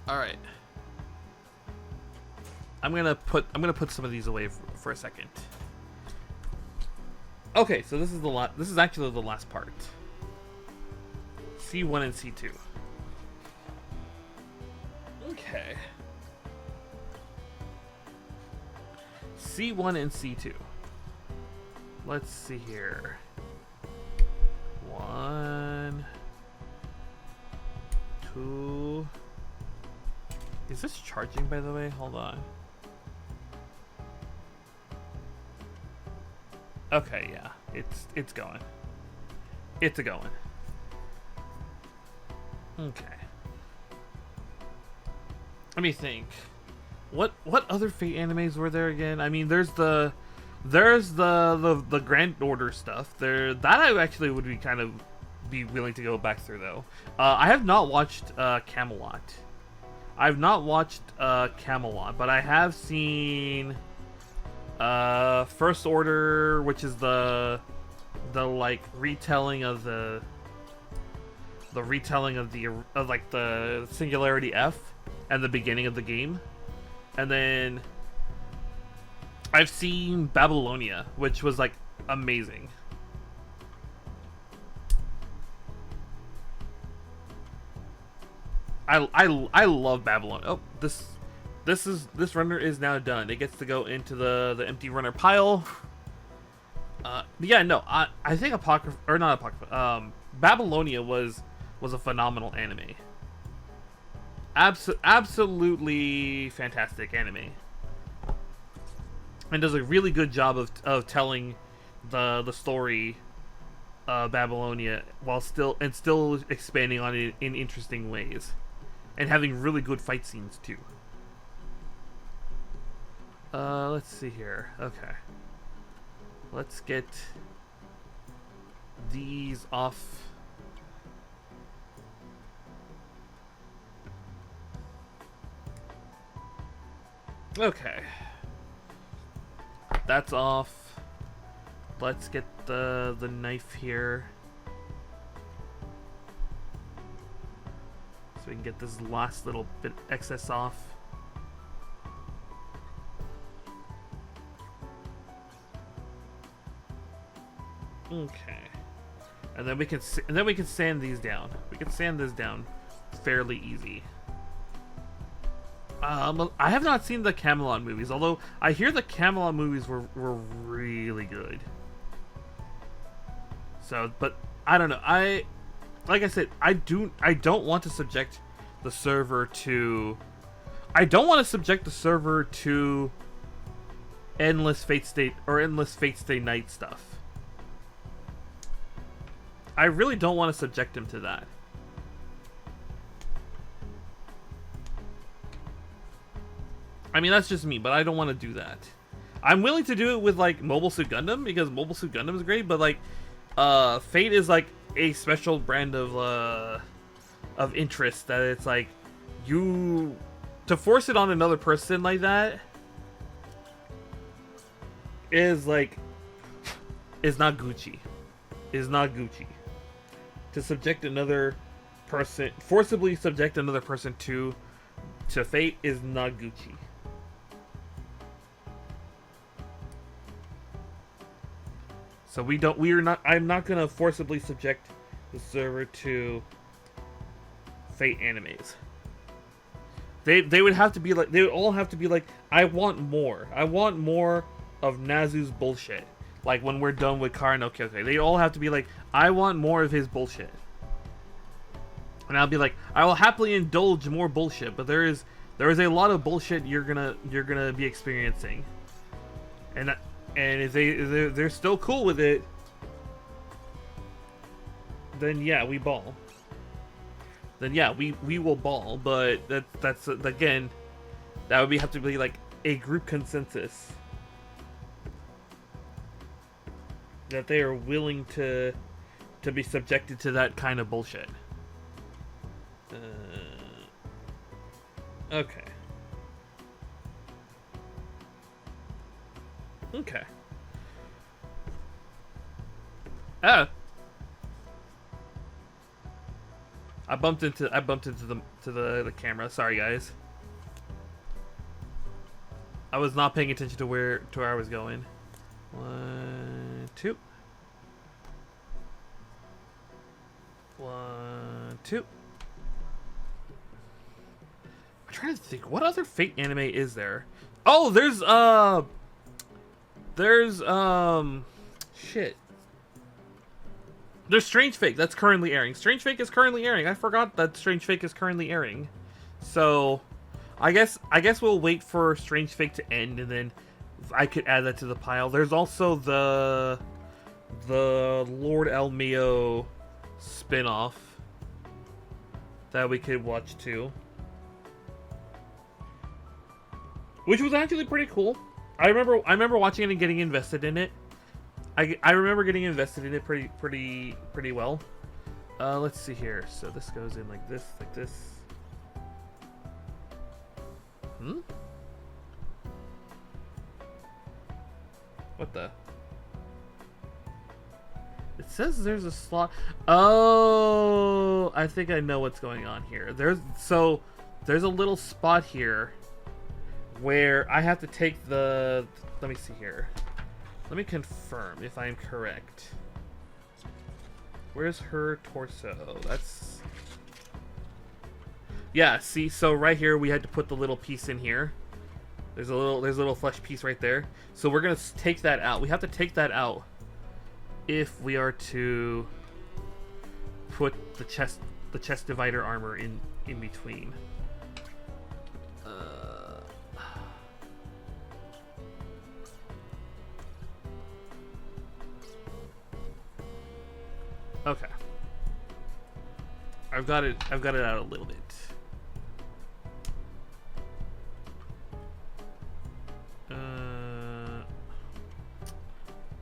All right. I'm gonna put some of these away for a second. Okay, so this is actually the last part. C1 and C2. Okay. C1 and C2. Let's see here. 1, 2. Is this charging, by the way? Hold on. Okay, yeah, it's going. It's going. Okay. Let me think. What other Fate animes were there again? I mean, there's the there's the Grand Order stuff. There that I actually would be willing to go back through though. I have not watched Camelot. I've not watched Camelot, but I have seen First Order, which is the like retelling of the like the Singularity F and the beginning of the game. And then I've seen Babylonia, which was like amazing. I love Babylon. Oh, this runner is now done. It gets to go into the empty runner pile. Yeah, no, I think Apocrypha, or not Apocrypha, Babylonia was a phenomenal anime. Absolutely fantastic anime, and does a really good job of telling the story of Babylonia while still expanding on it in interesting ways, and having really good fight scenes too. Let's see here. Okay, let's get these off. Okay, that's off. Let's get the knife here, so we can get this last little bit excess off. Okay, and then we can sand these down. We can sand this down fairly easy. I have not seen the Camelot movies, although I hear the Camelot movies were really good. So, but I don't know. Like I said, I don't want to subject the server to. I don't want to subject the server to endless Fate Stay Night stuff. I really don't want to subject him to that. I mean, that's just me, but I don't want to do that. I'm willing to do it with like Mobile Suit Gundam, because Mobile Suit Gundam is great, but like Fate is like a special brand of interest that it's like to force it on another person like that is not Gucci. Is not Gucci. To subject another person, forcibly subject another person to Fate is not Gucci. So I'm not gonna forcibly subject the server to Fate animes. They would have to be like, they would all have to be like, I want more. I want more of Nazu's bullshit. Like when we're done with Kara, okay. They all have to be like, I want more of his bullshit. And I'll be like, I will happily indulge more bullshit, but there is a lot of bullshit you're gonna be experiencing. And if they're still cool with it, then yeah, we ball. Then yeah, we will ball. But that's again, that would have to be like a group consensus that they are willing to be subjected to that kind of bullshit. Okay. Okay. Oh. I bumped into the camera. Sorry, guys. I was not paying attention to where I was going. 1, 2. 1, 2. I'm trying to think, what other Fate anime is there? Oh, there's shit. There's Strange Fake that's currently airing. Strange Fake is currently airing. I forgot that Strange Fake is currently airing. So, I guess we'll wait for Strange Fake to end, and then I could add that to the pile. There's also the Lord El Mio spin-off that we could watch too, which was actually pretty cool. I remember watching it and getting invested in it. I remember getting invested in it pretty well. Let's see here. So this goes in like this, like this. Hmm? What the? It says there's a slot. Oh, I think I know what's going on here. There's a little spot here where I have to take the. Let me see here. Let me confirm if I am correct. Where's her torso? That's. Yeah. See, so right here we had to put the little piece in here. There's a little flesh piece right there. So we're gonna take that out. We have to take that out if we are to put the chest divider armor in between. Okay. I've got it out a little bit.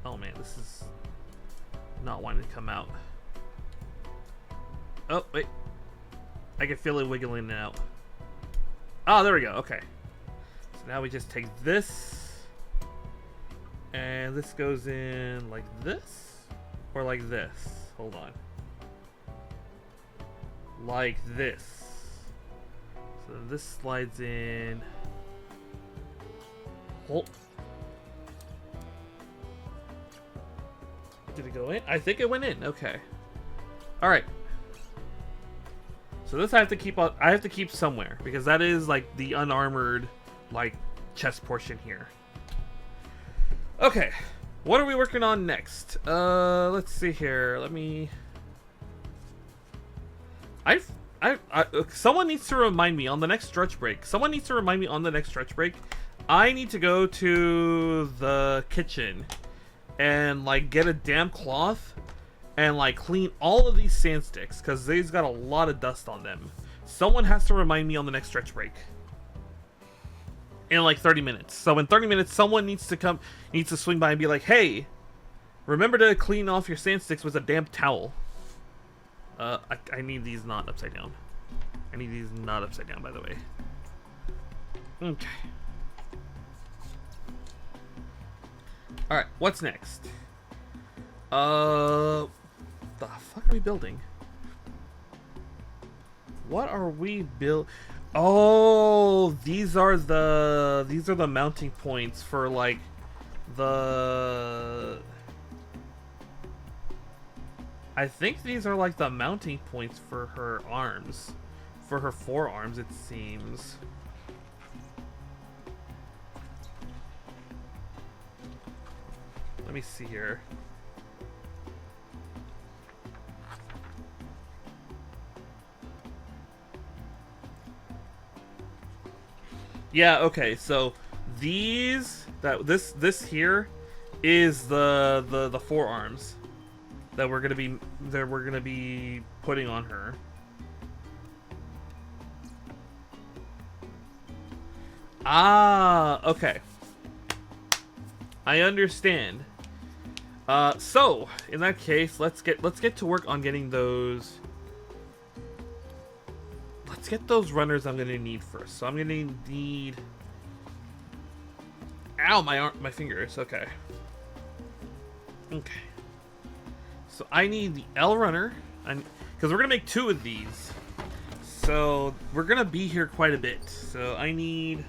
Oh man, this is not wanting to come out. Oh, wait. I can feel it wiggling out. Oh, there we go. Okay. So now we just take this. And this goes in like this. Or like this. Hold on. Like this. So this slides in. Hold. Did it go in? I think it went in. Okay. All right. So this I have to keep. I have to keep somewhere because that is like the unarmored, like chest portion here. Okay. What are we working on next? Let's see here. Let me. Someone needs to remind me on the next stretch break. Someone needs to remind me on the next stretch break. I need to go to the kitchen and like get a damp cloth and like clean all of these sand sticks because they've got a lot of dust on them. Someone has to remind me on the next stretch break in like 30 minutes. So in 30 minutes, someone needs to swing by and be like, hey, remember to clean off your sand sticks with a damp towel. I need these not upside down. I need these not upside down, by the way. Okay. Alright, what's next? The fuck are we building? What are we build? Oh, these are the mounting points for like the. I think these are like the mounting points for her arms, for her forearms. It seems. Let me see here. Yeah, okay, so this here is the forearms that we're gonna be putting on her. Ah, okay. I understand. So in that case, let's get to work on getting those. Let's get those runners I'm gonna need first. So I'm gonna need. Ow, my fingers. Okay. Okay. So I need the L runner, because we're gonna make 2 of these. So we're gonna be here quite a bit. So I need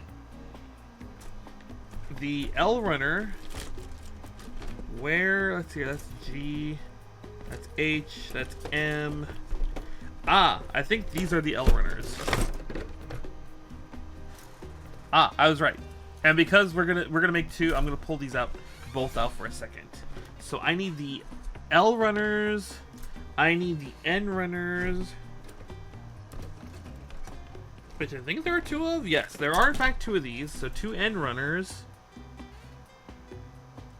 the L runner. Where? Let's see. That's G. That's H. That's M. Ah, I think these are the L runners. Ah, I was right. And because we're gonna make 2, I'm gonna pull these out both out for a second. So I need the L runners. I need the N runners. Which I think there are 2 of. Yes, there are in fact 2 of these. So 2 N runners.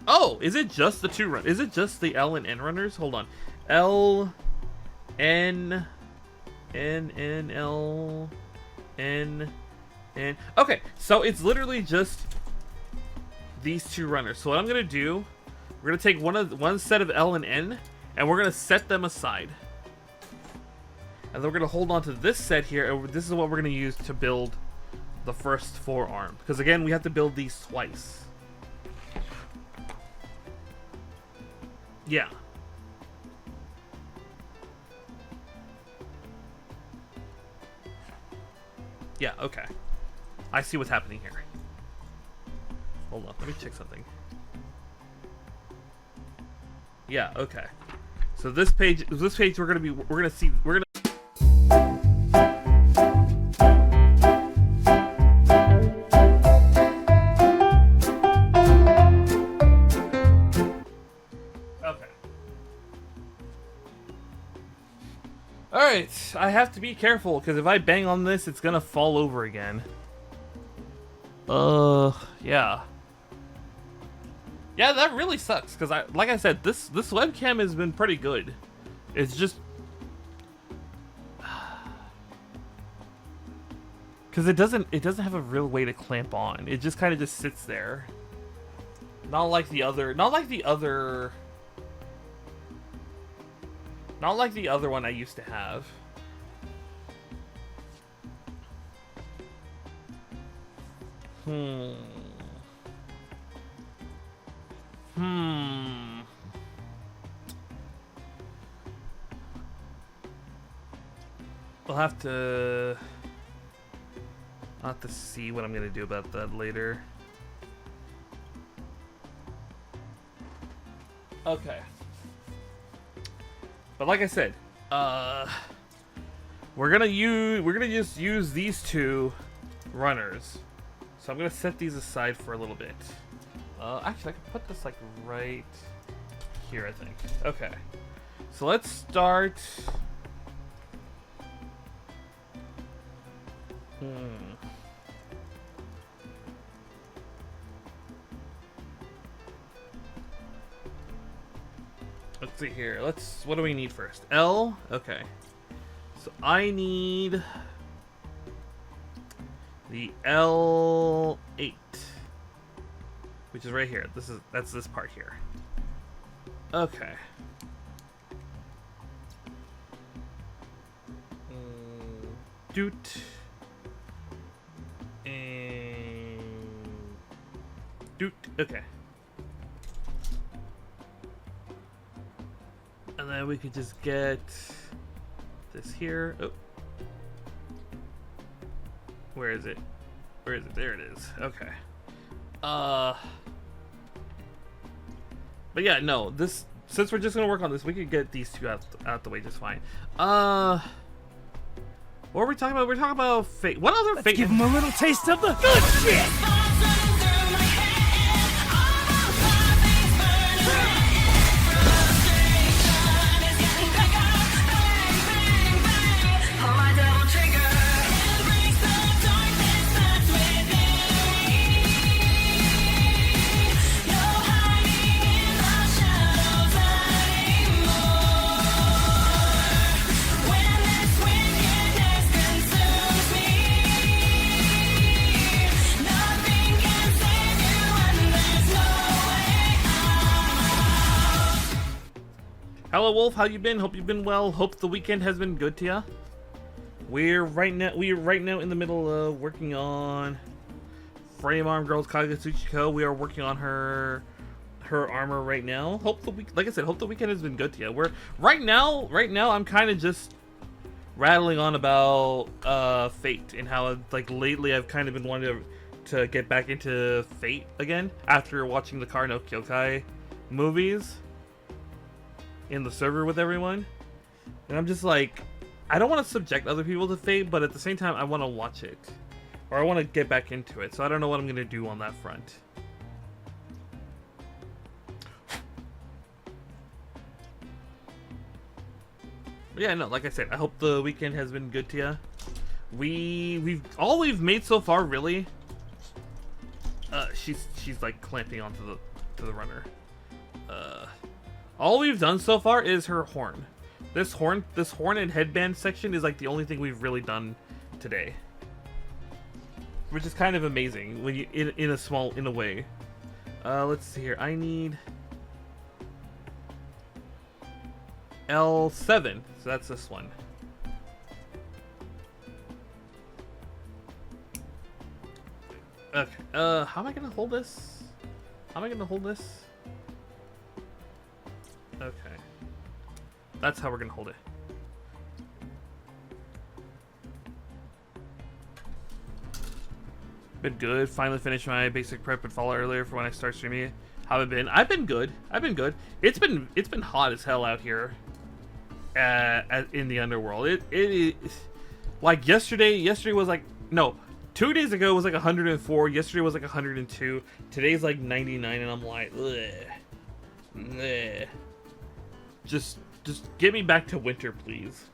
Oh, is it just the 2 run? Is it just the L and N runners? Hold on. L, N, N, L, N, N. Okay, so it's literally just these two runners. So what I'm gonna do, we're gonna take one set of L and N, and we're gonna set them aside. And then we're gonna hold on to this set here, and this is what we're gonna use to build the first forearm. Because again, we have to build these twice. Yeah. Yeah, okay. I see what's happening here. Hold on, let me check something. Yeah, okay. So this page we're gonna see. Alright, I have to be careful, because if I bang on this, it's gonna fall over again. Yeah. Yeah, that really sucks, because like I said, this webcam has been pretty good. It's just... because it doesn't have a real way to clamp on. It just kind of just sits there. Not like the other one I used to have. I'll have to see what I'm gonna do about that later. Okay. But like I said, we're gonna just use these two runners. So I'm gonna set these aside for a little bit. Actually, I can put this like right here, I think. Okay. So let's start. Let's see here. What do we need first? L? Okay. So I need the L8, which is right here. That's this part here. Okay. Doot. And doot. Okay. And then we could just get this here. Oh. Where is it? Where is it? There it is. Okay. But yeah, no. Since we're just gonna work on this, we could get these two out the way just fine. What were we talking about? We're talking about fate. What other fate? Give them a little taste of the good shit. Hello, Wolf. How you been? Hope you've been well. Hope the weekend has been good to ya. We're right now in the middle of working on Frame Arm Girl's Kagutsuchi-Kou. We are working on her armor right now. Like I said, hope the weekend has been good to ya. We're right now. I'm kind of just rattling on about Fate and how like lately I've kind of been wanting to get back into Fate again after watching the Kar no Kyokai movies in the server with everyone, and I'm just like, I don't want to subject other people to Fate, but at the same time I want to watch it, or I want to get back into it, so I don't know what I'm gonna do on that front. But yeah, no, like I said, I hope the weekend has been good to ya. We've made so far really. She's like clamping onto the runner. All we've done so far is her horn. This horn and headband section is like the only thing we've really done today, which is kind of amazing when you in a way. Let's see here. I need L7. So that's this one. Okay. How am I gonna hold this? How am I gonna hold this? Okay. That's how we're gonna hold it. Been good. Finally finished my basic prep and Fallout earlier for when I start streaming it. How have I been? I've been good. I've been good. It's been hot as hell out here. In the underworld. It is like yesterday was like, no, 2 days ago was like 104. Yesterday was like 102. Today's like 99, and I'm like, ugh. Just get me back to winter, please.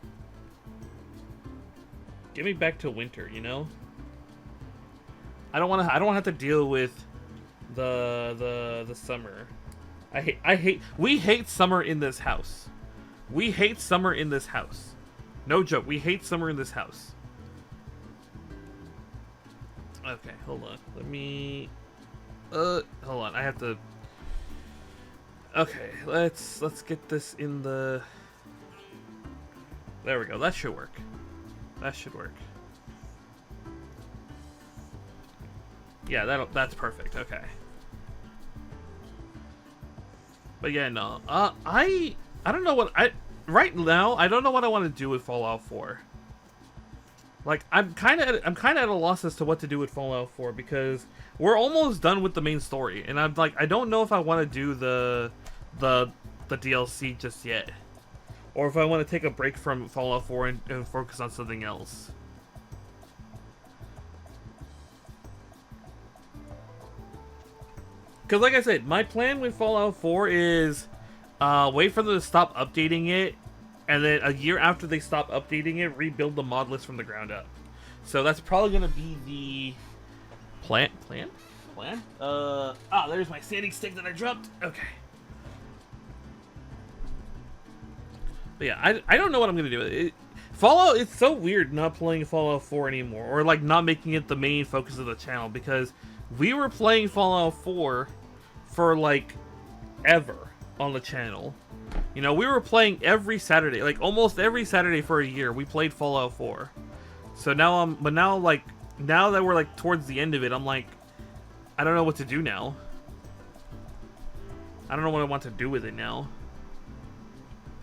Get me back to winter, you know? I don't want to have to deal with the summer. We hate summer in this house. We hate summer in this house. No joke. We hate summer in this house. Okay, hold on. Let me hold on. I have to. Okay, let's get this in the. There we go. That should work. That should work. Yeah, that's perfect. Okay. But yeah, no. I don't know what right now. I don't know what I want to do with Fallout 4. Like I'm kind of at a loss as to what to do with Fallout 4 because we're almost done with the main story, and I'm like I don't know if I want to do the DLC just yet, or if I want to take a break from Fallout 4 and focus on something else. Because like I said, my plan with Fallout 4 is wait for them to stop updating it, and then a year after they stop updating it, rebuild the mod list from the ground up. So that's probably going to be the plan? There's my standing stick that I dropped. Okay. But yeah, I don't know what I'm going to do with it. Fallout, it's so weird not playing Fallout 4 anymore, or like not making it the main focus of the channel, because we were playing Fallout 4 for like ever on the channel. You know, we were playing every Saturday, like almost every Saturday for a year. We played Fallout 4. So now now that we're like towards the end of it, I'm like, I don't know what to do now. I don't know what I want to do with it now.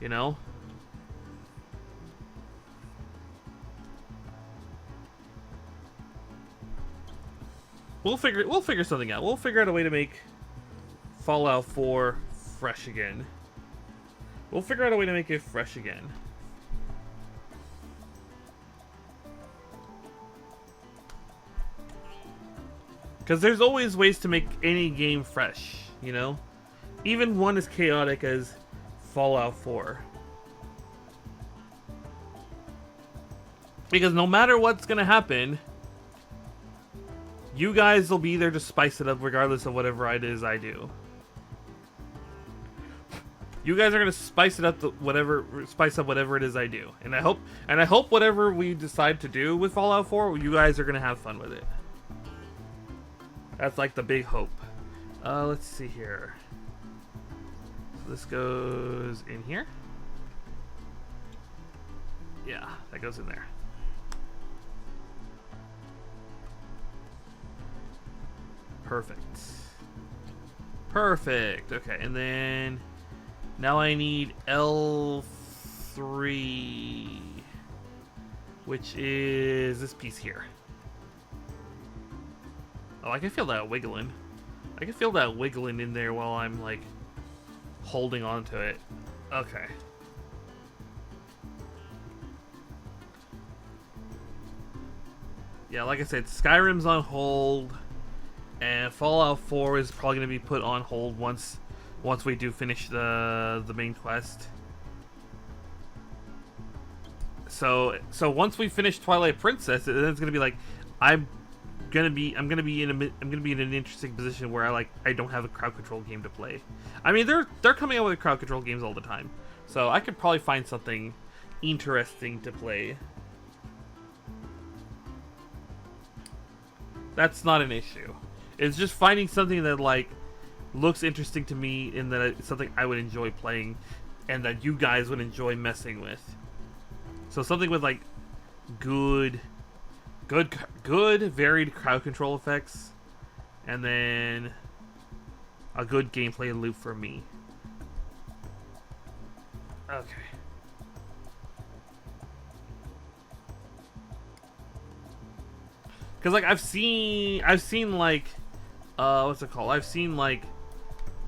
You know? We'll figure something out. We'll figure out a way to make Fallout 4 fresh again. We'll figure out a way to make it fresh again. Because there's always ways to make any game fresh, you know? Even one as chaotic as Fallout 4. Because no matter what's gonna happen, you guys will be there to spice it up regardless of whatever it is I do. You guys are gonna spice it up whatever it is I do. And I hope whatever we decide to do with Fallout 4, you guys are gonna have fun with it. That's like the big hope. Let's see here. So this goes in here. Yeah, that goes in there. Perfect. Perfect. Okay, and then now I need L3, which is this piece here. Oh, I can feel that wiggling. I can feel that wiggling in there while I'm like holding on to it. Okay. Yeah, like I said, Skyrim's on hold. And Fallout 4 is probably going to be put on hold once we do finish the main quest. So once we finish Twilight Princess, then it's going to be like I'm going to be in an interesting position where I don't have a crowd control game to play. I mean, they're coming out with crowd control games all the time. So I could probably find something interesting to play. That's not an issue. It's just finding something that like looks interesting to me, in that it's something I would enjoy playing, and that you guys would enjoy messing with. So something with like good varied crowd control effects, and then a good gameplay loop for me. Okay. Cause like I've seen like what's it called? I've seen like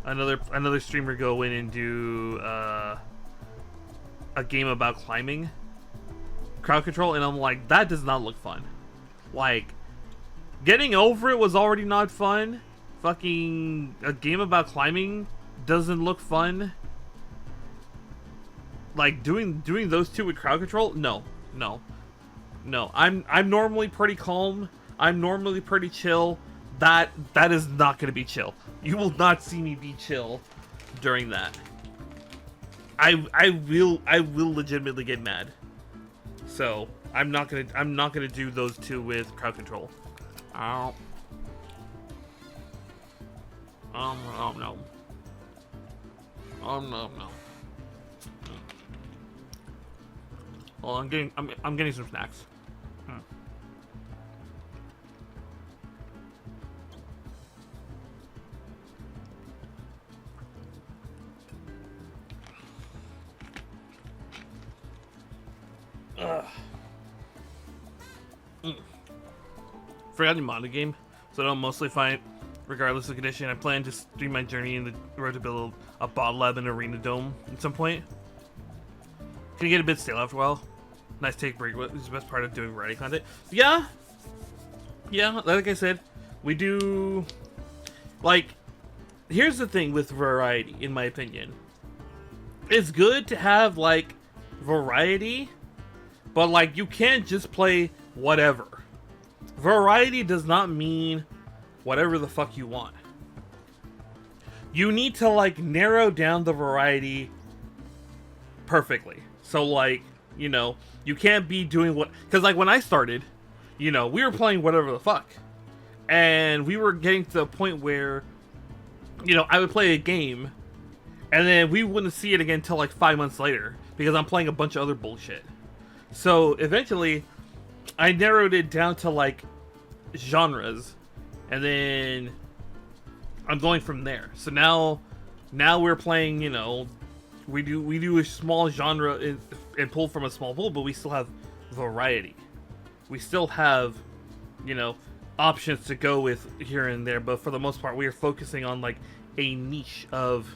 another streamer go in and do a game about climbing crowd control, and I'm like, that does not look fun. Like, getting over it was already not fun. Fucking a game about climbing doesn't look fun. Like doing those two with crowd control, no. I'm normally pretty calm. I'm normally pretty chill. That is not gonna be chill. You will not see me be chill during that. I will legitimately get mad. So I'm not gonna do those two with crowd control. Oh no. Well, I'm getting some snacks. Forgot to mod the game, so I don't mostly find it regardless of condition. I plan to stream my journey in the road to build a bot lab and arena dome at some point. Can you get a bit stale after a while? Nice take break. What is the best part of doing variety content? Yeah, like I said, we do. Like, here's the thing with variety, in my opinion. It's good to have like variety, but like you can't just play whatever. Variety does not mean whatever the fuck you want. You need to like narrow down the variety perfectly. So like, you know, you can't be doing what, because like when I started, you know, we were playing whatever the fuck, and we were getting to the point where, you know, I would play a game and then we wouldn't see it again until like 5 months later because I'm playing a bunch of other bullshit. So eventually I narrowed it down to like genres, and then I'm going from there. So now we're playing, you know, we do a small genre and pull from a small pool, but we still have variety. We still have, you know, options to go with here and there, but for the most part we are focusing on like a niche of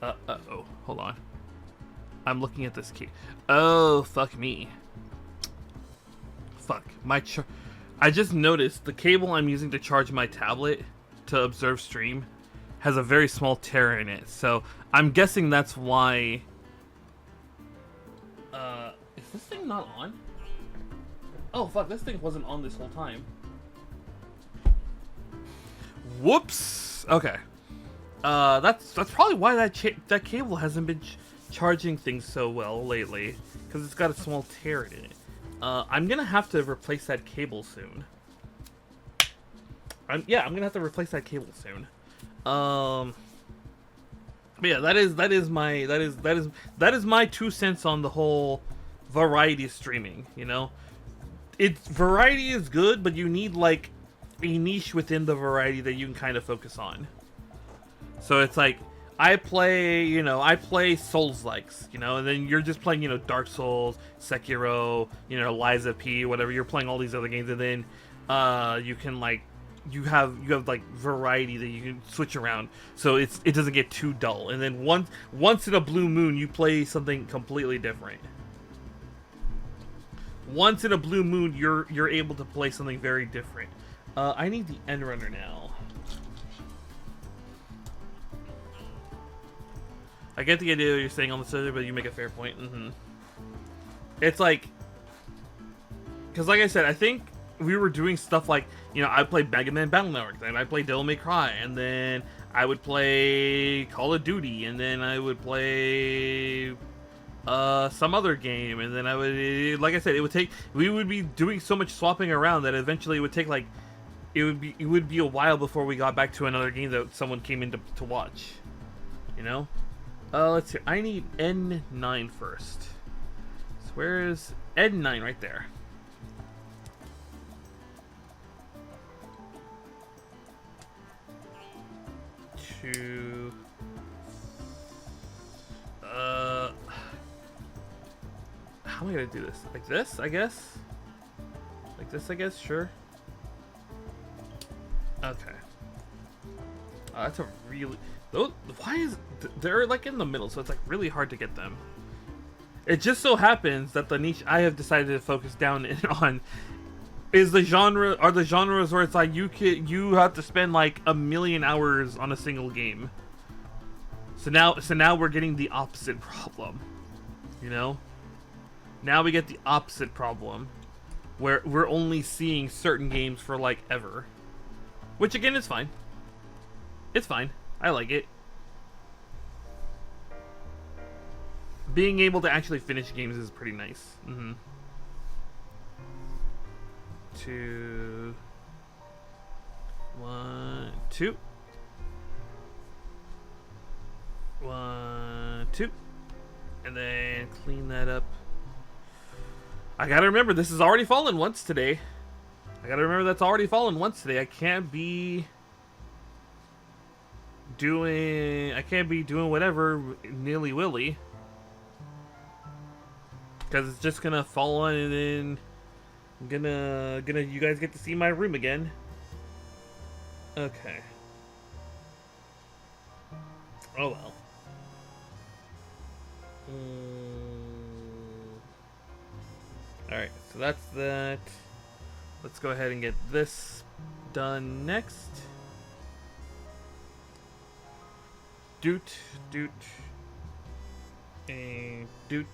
oh, hold on. I'm looking at this key. Oh, fuck me. Fuck. I just noticed the cable I'm using to charge my tablet to observe stream has a very small tear in it. So I'm guessing that's why. Is this thing not on? Oh, fuck. This thing wasn't on this whole time. Whoops. Okay. That's probably why that cable hasn't been charging things so well lately, because it's got a small tear in it. I'm gonna have to replace that cable soon. I'm gonna have to replace that cable soon. But yeah, that is my 2 cents on the whole variety streaming. You know, variety is good, but you need like a niche within the variety that you can kind of focus on. So it's like, I play Souls-likes, you know, and then you're just playing, you know, Dark Souls, Sekiro, you know, Liza P, whatever. You're playing all these other games, and then you can like you have like variety that you can switch around, so it doesn't get too dull. And then once in a blue moon, you play something completely different. Once in a blue moon, you're able to play something very different. I need the end runner now. I get the idea you're saying on the subject, but you make a fair point. It's like, because like I said, I think we were doing stuff like, you know, I played Mega Man Battle Network, then I played Devil May Cry, and then I would play Call of Duty, and then I would play some other game, and then I would, like I said, we would be doing so much swapping around that eventually it would take like it would be a while before we got back to another game that someone came in to watch. You know? Let's see. I need N9 first. So where is N9 right there? To how am I gonna do this? Like this, I guess? Like this, I guess? Sure. Okay. That's a really... Those, why is... They're like in the middle, so it's like really hard to get them. It just so happens that the niche I have decided to focus down in on is the genre... Are the genres where it's like you have to spend like 1 million hours on a single game. So now we're getting the opposite problem. You know? Now we get the opposite problem. Where we're only seeing certain games for like ever. Which again is fine. It's fine. I like it. Being able to actually finish games is pretty nice. 2 1 2 1 2 and then clean that up. I gotta remember, this has already fallen once today. I gotta remember that's already fallen once today. I can't be doing whatever nilly-willy. Because it's just gonna fall on, and then I'm gonna you guys get to see my room again. Okay. Oh well. Alright, so that's that. Let's go ahead and get this done next. Doot, and doot.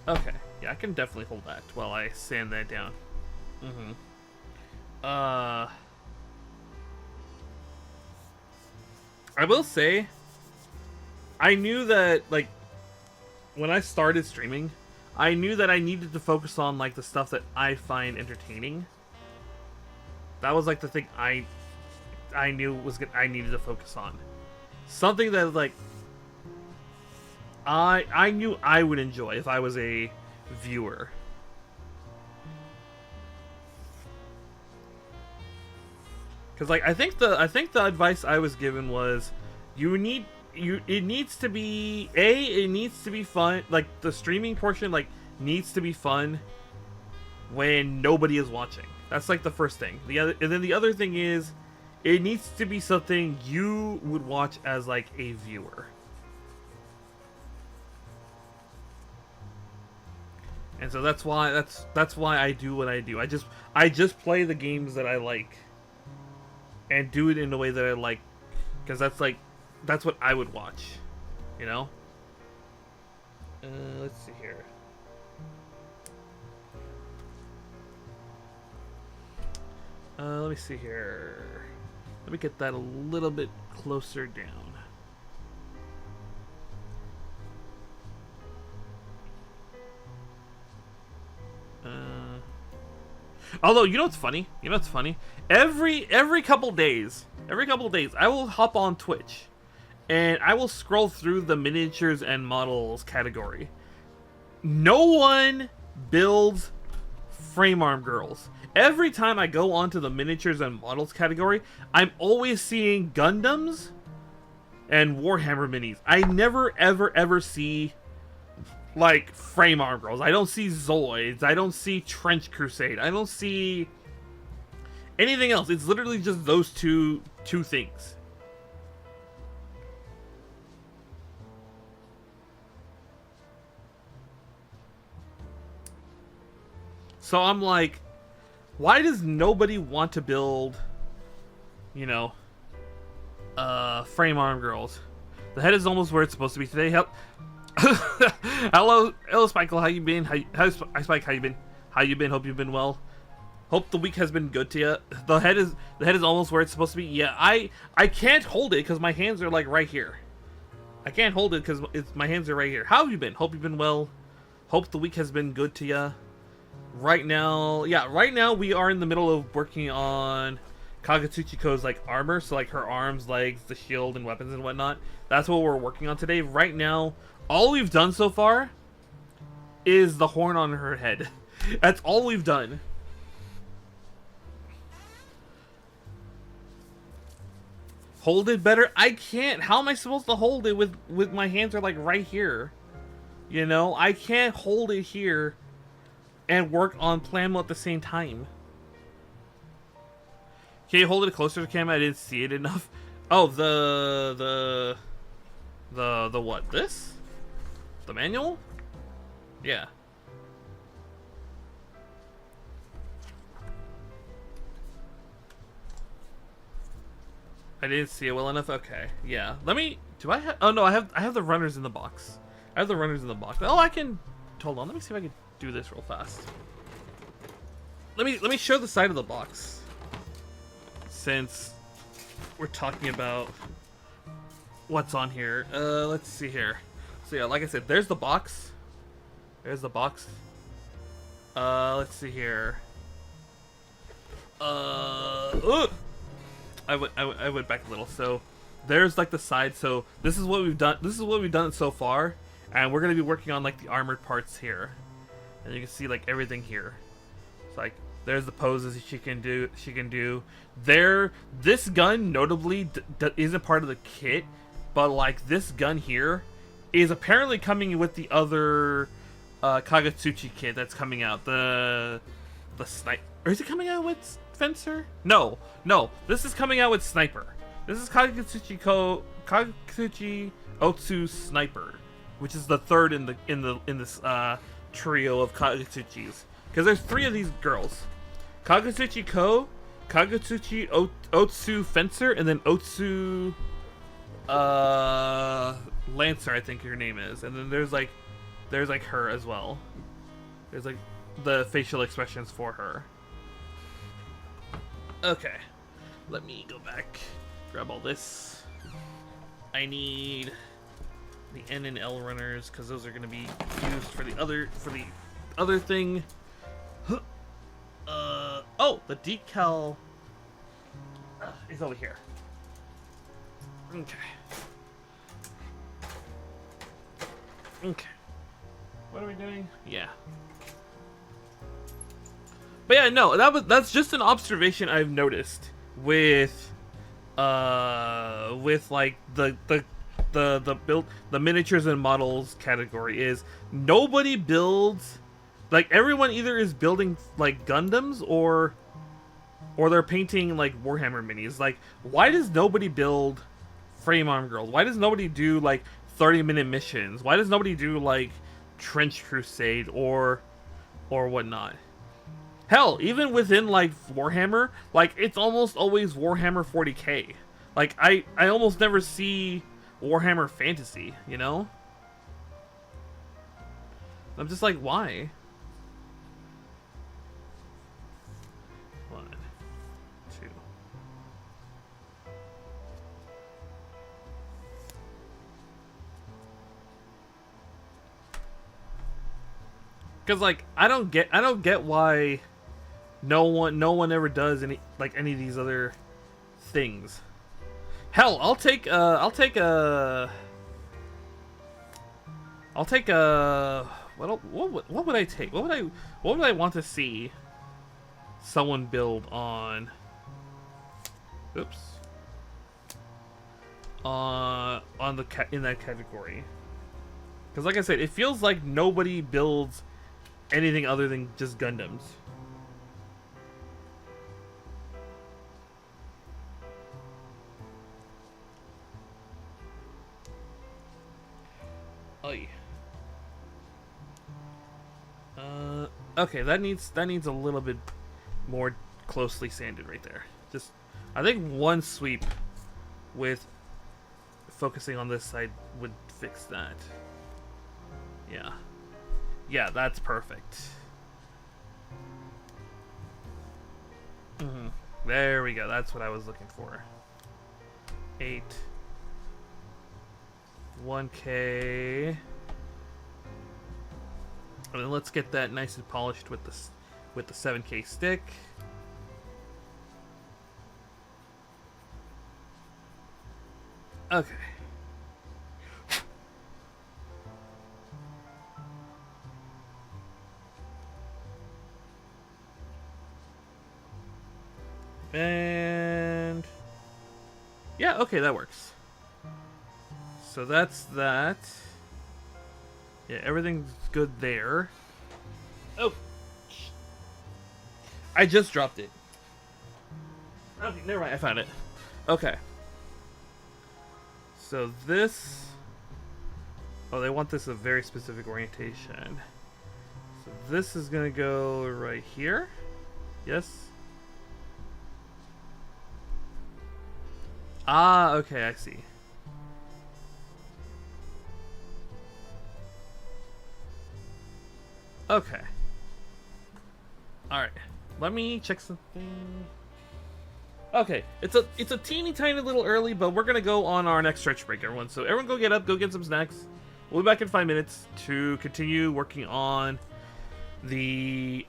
Okay, yeah, I can definitely hold that while I sand that down. I will say, I knew that, like, when I started streaming, I knew that I needed to focus on, like, the stuff that I find entertaining. That was, like, the thing I knew I needed to focus on. Something that, like, I knew I would enjoy if I was a viewer. Because, like, I think the advice I was given was, it needs to be fun. Like, the streaming portion, like, needs to be fun when nobody is watching. That's like the first thing. And then the other thing is, it needs to be something you would watch as like a viewer. And so that's why I do what I do. I just play the games that I like and do it in a way that I like, because that's what I would watch, you know? Let's see here. Let me see here. Let me get that a little bit closer down. Although, you know what's funny? Every couple days, I will hop on Twitch, and I will scroll through the miniatures and models category. No one builds frame arm girls. Every time I go onto the miniatures and models category, I'm always seeing Gundams and Warhammer minis. I never, ever see, like, frame arm girls. I don't see Zoids. I don't see Trench Crusade. I don't see anything else. It's literally just those two things. So I'm like, why does nobody want to build, you know, frame arm girls? The head is almost where it's supposed to be today. Hello, Spike. How you been? Spike, how you been? How you been? Hope you've been well. Hope the week has been good to you. The head is almost where it's supposed to be. Yeah, I can't hold it because my hands are like right here. I can't hold it because my hands are right here. How have you been? Hope you've been well. Hope the week has been good to you. right now, yeah, right now we are in the middle of working on Kagutsuchi-Kou's like armor, so like her arms, legs, the shield, and weapons and whatnot. That's what we're working on today. Right now, all we've done so far is the horn on her head. That's all we've done. Hold it better? I can't. How am I supposed to hold it with my hands are like right here? You know, I can't hold it here and work on Plamo at the same time. Can you hold it closer to the camera? I didn't see it enough. Oh, the what? This? The manual? Yeah. I didn't see it well enough. Okay, yeah. Let me. Do I have? Oh no, I have the runners in the box. I have the runners in the box. Oh, I can. Hold on. Let me see if I can do this real fast. Let me show the side of the box. Since we're talking about what's on here. Let's see here. So yeah, like I said, there's the box. There's the box. Let's see here. I went back a little. So there's like the side. So this is what we've done. This is what we've done so far, and we're gonna be working on like the armored parts here, and you can see like everything here. It's like there's the poses she can do. This gun notably isn't part of the kit, but like this gun here is apparently coming with the other Kagutsuchi kit that's coming out. The sniper. Or is it coming out with Fencer? No. This is coming out with Sniper. This is Kagutsuchi-Kou, Kagutsuchi-Otsu Sniper, which is the third in this trio of Kagutsuchis. Because there's 3 of these girls: Kagutsuchi-Kou, Kagutsuchi-Otsu Fencer, and then Otsu Lancer, I think her name is. And then there's like her as well. There's like the facial expressions for her. Okay, let me go back, grab all this. I need the N and L runners because those are going to be used for the other thing. Oh, the decal is over here. Okay. What are we doing? Yeah. But yeah, no, that's just an observation I've noticed with like the miniatures and models category is nobody builds, like everyone either is building like Gundams or they're painting like Warhammer minis. Like, why does nobody build frame arm girls? Why does nobody do like 30-minute missions? Why does nobody do like Trench Crusade or whatnot? Hell, even within like Warhammer, like it's almost always Warhammer 40k. Like I almost never see Warhammer Fantasy, you know? I'm just like, why? 1, 2. Cause like I don't get why no one ever does any of these other things. Hell, I'll take what would I take? What would I want to see someone build on? Oops. In that category. Because like I said, it feels like nobody builds anything other than just Gundams. Oy. Okay, that needs a little bit more closely sanded right there. Just, I think one sweep with focusing on this side would fix that. Yeah. Yeah, that's perfect. There we go. That's what I was looking for. 8. 1K. And then let's get that nice and polished with this with the 7K stick. Okay. And yeah, okay, that works. So that's that. Yeah, everything's good there. Oh, I just dropped it. Okay, never mind, I found it. Okay. So this... Oh, they want this a very specific orientation. So this is gonna go right here. Yes? Ah, okay, I see. Okay. Alright. Let me check something. Okay, it's a teeny tiny little early, but we're gonna go on our next stretch break, everyone. So everyone go get up, go get some snacks. We'll be back in 5 minutes to continue working on the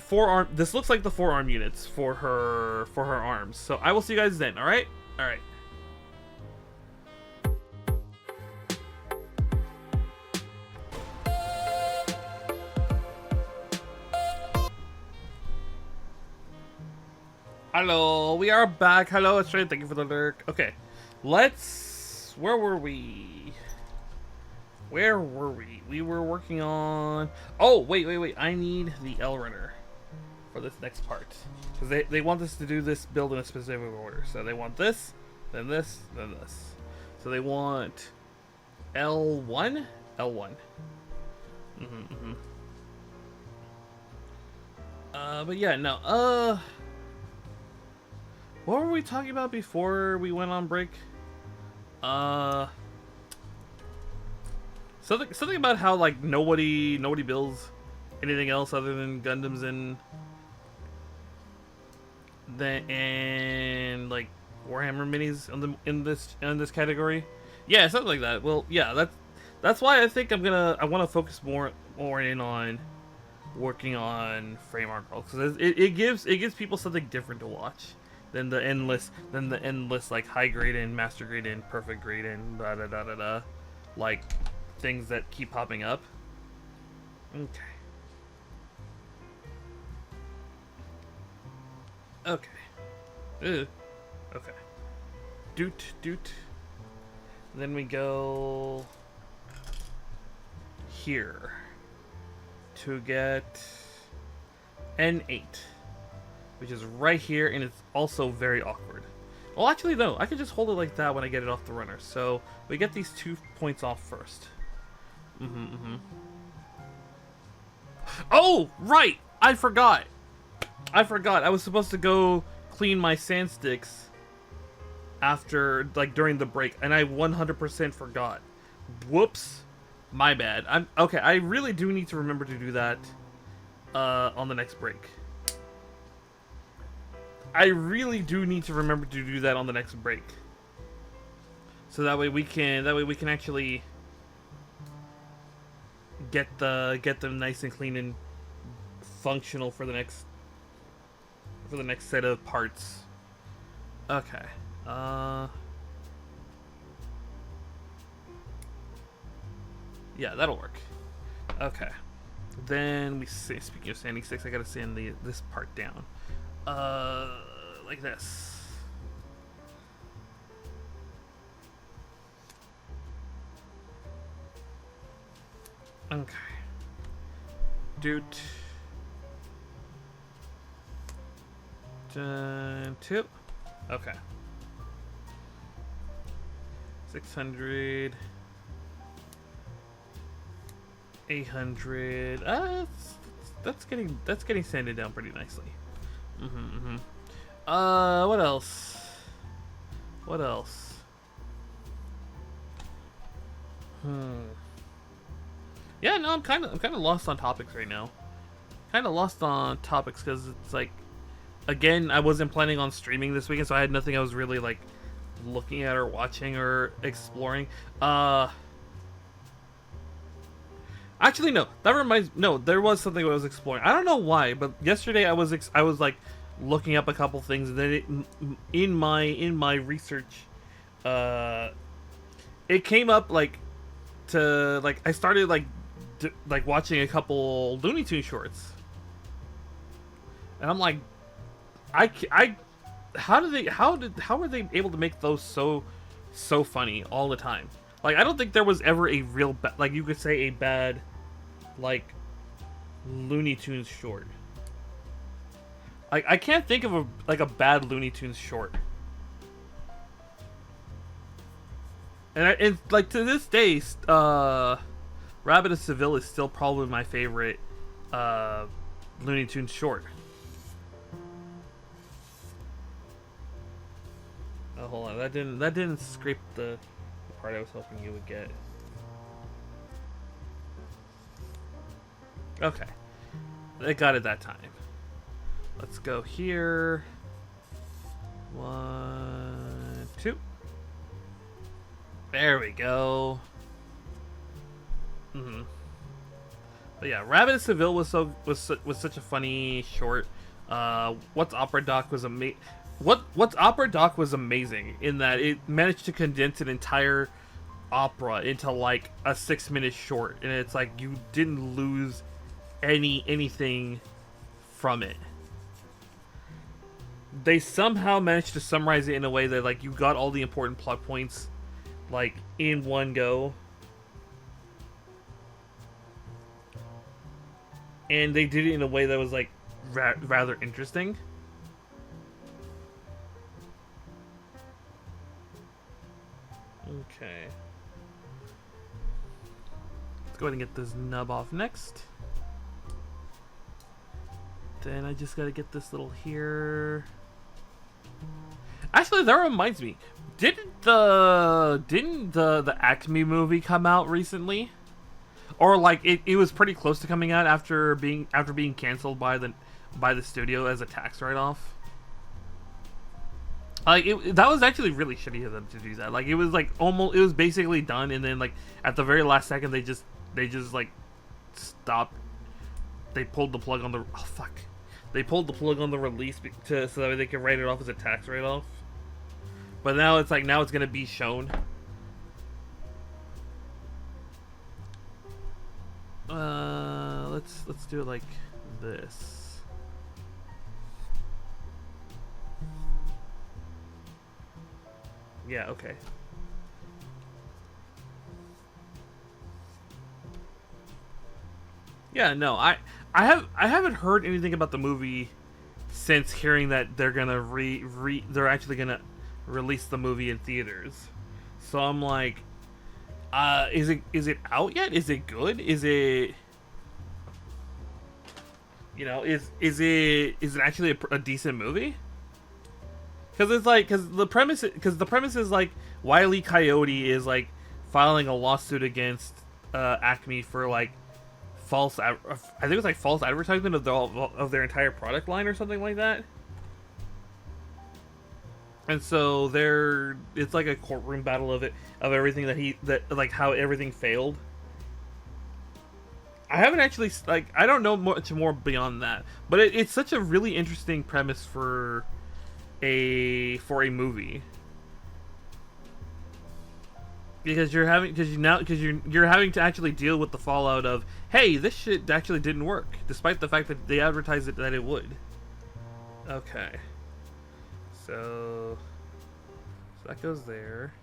forearm. This looks like the forearm units for her arms. So I will see you guys then, alright? Alright. Hello, we are back. Hello, it's Trey. Thank you for the lurk. Okay, let's... Where were we? Where were we? We were working on... Oh, wait. I need the L runner for this next part. Because they want us to do this build in a specific order. So they want this, then this, then this. So they want L1? L1. But yeah, no, what were we talking about before we went on break? Something about how like nobody builds anything else other than Gundams and like Warhammer minis in this category. Yeah, something like that. Well, yeah, that's why I think I want to focus more in on working on Frame Art Girl, because it gives people something different to watch than the endless like high grade and master grade and perfect grade and da da da da da, like things that keep popping up. Okay. Okay. Okay. Doot. Then we go here to get N8, which is right here, and it's also very awkward. Well, actually, no. I can just hold it like that when I get it off the runner. So we get these 2 points off first. Oh, right! I forgot. I was supposed to go clean my sand sticks after, like, during the break, and I 100% forgot. Whoops. My bad. Okay, I really do need to remember to do that on the next break. I really do need to remember to do that on the next break. So that way we can actually get them nice and clean and functional for the next set of parts. Okay. Yeah, that'll work. Okay. Then we say, speaking of sanding sticks, I gotta sand this part down. Like this. Okay. Doot. 2. Okay. 600. 800. That's getting sanded down pretty nicely. What else? Yeah, no, I'm kind of lost on topics right now. Because it's like, again, I wasn't planning on streaming this weekend, so I had nothing I was really like looking at or watching or exploring. Actually, no. That reminds. No, there was something I was exploring. I don't know why, but yesterday I was like looking up a couple things, and then in my research, uh, it came up like to like I started like like watching a couple Looney Tunes shorts, and I'm like, I how did they how were they able to make those so funny all the time? Like I don't think there was ever a real like you could say a bad like Looney Tunes short. Like I can't think of a bad Looney Tunes short. And like to this day, Rabbit of Seville is still probably my favorite Looney Tunes short. Oh, hold on, that didn't scrape the part I was hoping you would get. Okay, I got it that time. Let's go here. 1, 2. There we go. But yeah, Rabbit of Seville was such a funny short. What's Opera Doc was amazing. What's Opera Doc was amazing in that it managed to condense an entire opera into like a 6-minute short, and it's like you didn't lose anything from it. They somehow managed to summarize it in a way that like you got all the important plot points like in one go, and they did it in a way that was like rather interesting. Okay, let's go ahead and get this nub off next. Then I just gotta get this little here. Actually, that reminds me. Didn't the Acme movie come out recently? Or like it was pretty close to coming out after being canceled by the studio as a tax write-off. Like that was actually really shitty of them to do that. Like it was like almost, it was basically done, and then like at the very last second they just like stopped. They pulled the plug on the They pulled the plug on the release so that they could write it off as a tax write-off. But now it's like it's gonna be shown. Let's do it like this. Yeah, okay. Yeah, no, I haven't heard anything about the movie since hearing that they're gonna they're actually gonna release the movie in theaters. So I'm like, is it out yet? Is it good? Is it, is it actually a decent movie? Because it's like, because the premise is like Wile E. Coyote is like filing a lawsuit against Acme for like I think it was like false advertisement of their entire product line or something like that. And so it's like a courtroom battle of everything that how everything failed. I haven't actually I don't know much more beyond that, but it's such a really interesting premise for a movie. Because you're having to actually deal with the fallout of, hey, this shit actually didn't work, despite the fact that they advertised it that it would. Okay, so that goes there.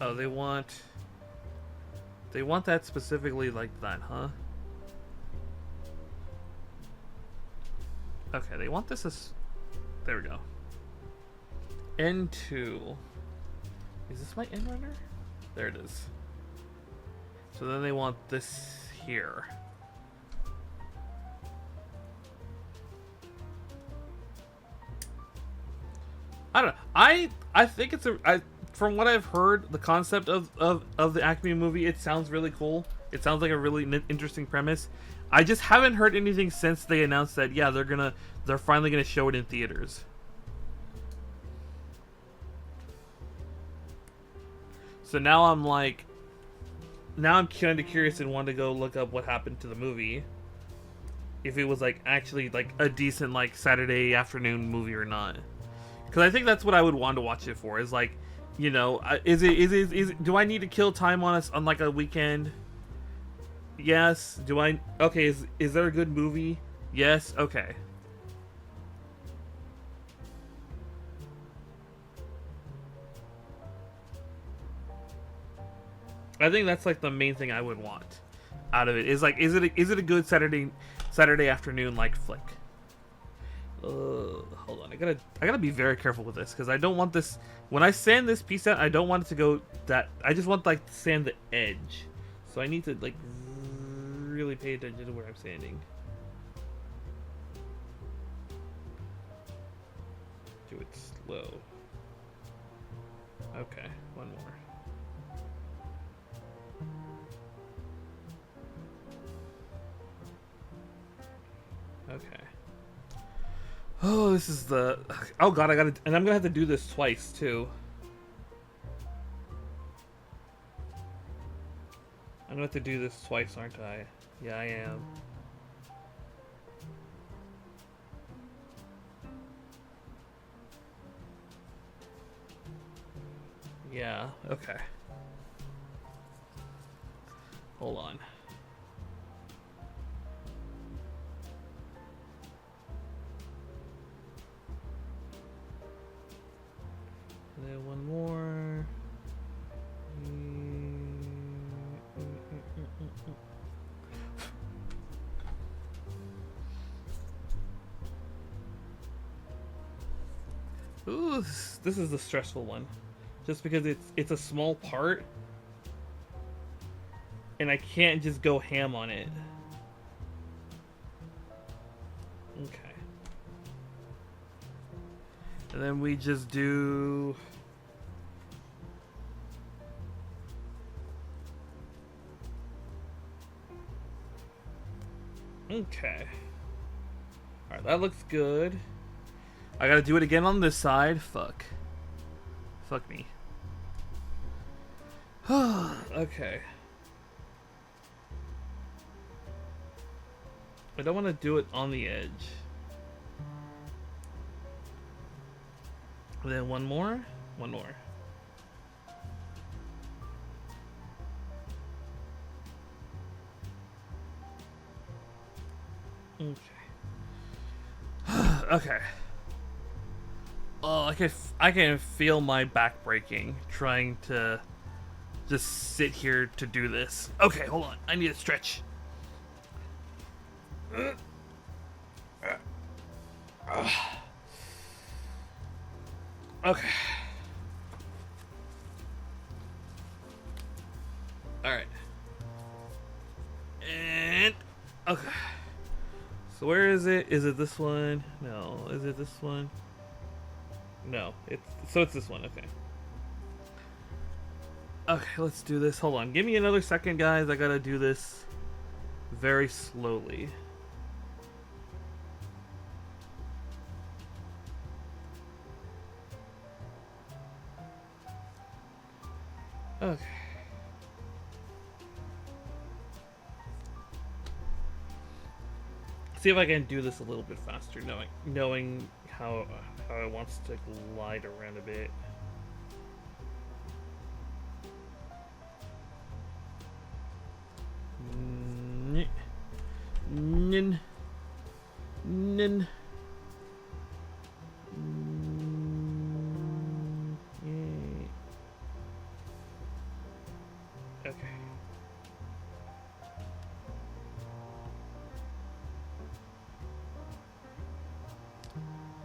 Oh, they want that specifically like that, huh? Okay, they want this as, there we go. N2. Is this my end runner? There it is. So then they want this here. I don't know. I think it's from what I've heard, the concept of the Acme movie, it sounds really cool. It sounds like a really interesting premise. I just haven't heard anything since they announced that they're finally gonna show it in theaters. So now I'm like, now I'm kind of curious and want to go look up what happened to the movie. If it was like actually like a decent like Saturday afternoon movie or not. Because I think that's what I would want to watch it for. Is like, you know, is it? Do I need to kill time on like a weekend? Yes. Do I? Okay. Is there a good movie? Yes. Okay. I think that's like the main thing I would want out of it. Is like, is it a good Saturday afternoon like flick? Hold on. I gotta be very careful with this because I don't want this. When I sand this piece out, I don't want it to go that. I just want like to sand the edge. So I need to like really pay attention to where I'm sanding. Do it slow. Okay, one more. Okay. Oh, this is the... Oh god, I gotta... And I'm gonna have to do this twice, too. I'm gonna have to do this twice, aren't I? Yeah, I am. Yeah, okay. Hold on. And then one more. Ooh, this is the stressful one. Just because it's a small part. And I can't just go ham on it. Okay. And then we just do... Okay. Alright, that looks good. I gotta do it again on this side. Fuck. Fuck me. Okay. I don't want to do it on the edge. And then one more. One more. Okay. Okay. Oh, I can feel my back breaking trying to just sit here to do this. Okay, hold on. I need to stretch. Okay. Alright. And... Okay. So where is it? Is it this one? No. Is it this one? No. It's this one. Okay. Okay, let's do this. Hold on. Give me another second, guys. I gotta do this very slowly. Okay. See if I can do this a little bit faster, knowing how it wants to glide around a bit. Nin. Nin. Okay.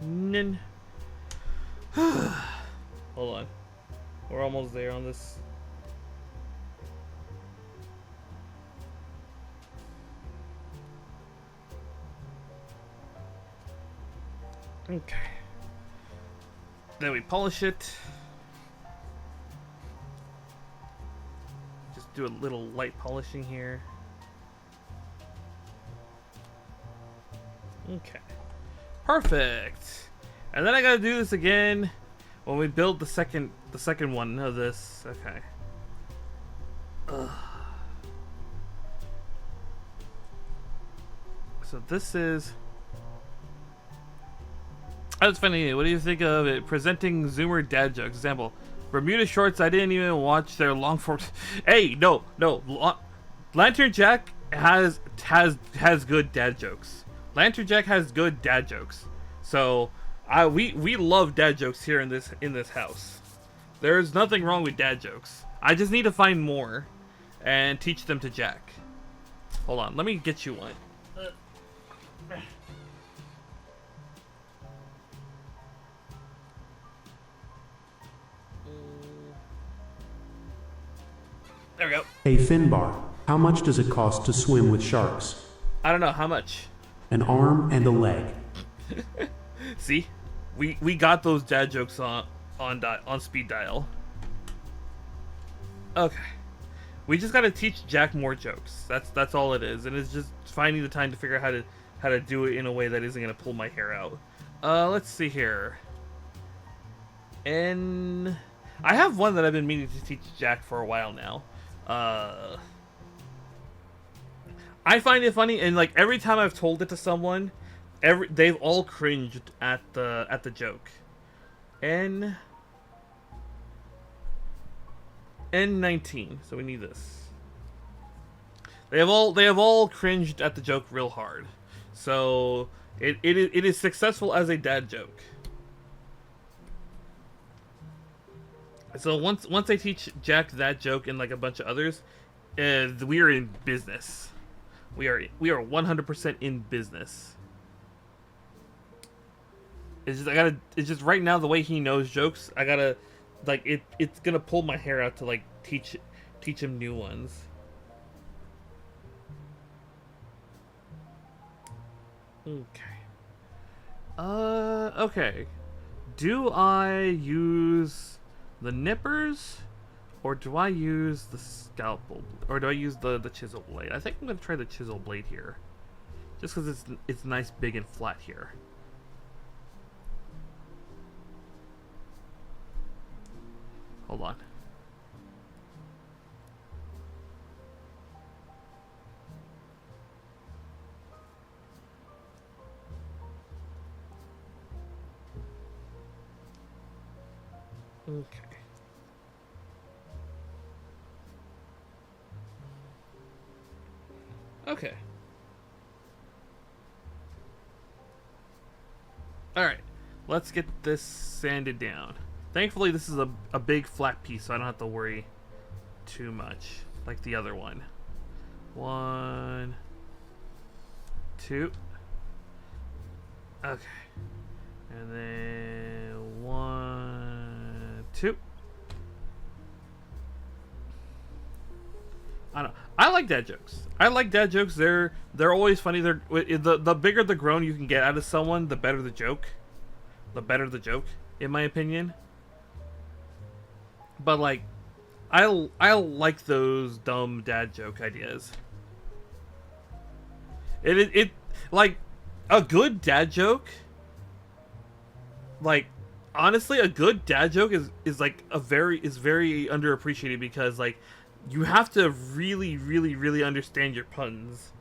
Nin. Hold on. We're almost there on this. Okay. Then we polish it. Just do a little light polishing here. Okay. Perfect. And then I gotta do this again when we build the second one of this. Okay. Ugh. So this is. That's funny. What do you think of it? Presenting Zoomer dad jokes. Example: Bermuda shorts. I didn't even watch their long forks. Hey, no. Lantern Jack has good dad jokes. Lantern Jack has good dad jokes. So, we love dad jokes here in this house. There's nothing wrong with dad jokes. I just need to find more and teach them to Jack. Hold on, let me get you one. There we go. Hey Finbar, how much does it cost to swim with sharks? I don't know, how much? An arm and a leg. See? We got those dad jokes on speed dial. Okay. We just gotta teach Jack more jokes. That's all it is. And it's just finding the time to figure out how to do it in a way that isn't gonna pull my hair out. Let's see here. I have one that I've been meaning to teach Jack for a while now. I find it funny, and like every time I've told it to someone, they've all cringed at the joke. N19. So we need this. They have all cringed at the joke real hard. So it is successful as a dad joke. So once I teach Jack that joke and like a bunch of others, we are in business. We are 100% in business. It's just right now the way he knows jokes, I gotta like it's gonna pull my hair out to like teach him new ones. Okay. Okay. Do I use the nippers, or do I use the scalpel, or do I use the chisel blade? I think I'm gonna try the chisel blade here, just because it's nice, big, and flat here. Hold on. Okay. Okay. Alright. Let's get this sanded down. Thankfully, this is a big flat piece, so I don't have to worry too much, like the other one. 1, 2. Okay. And then 1, 2. I don't know. I like dad jokes. They're always funny. The bigger the groan you can get out of someone, the better the joke. In my opinion. But like, I like those dumb dad joke ideas. It like a good dad joke. Like, honestly, a good dad joke is very underappreciated, because like you have to really understand your puns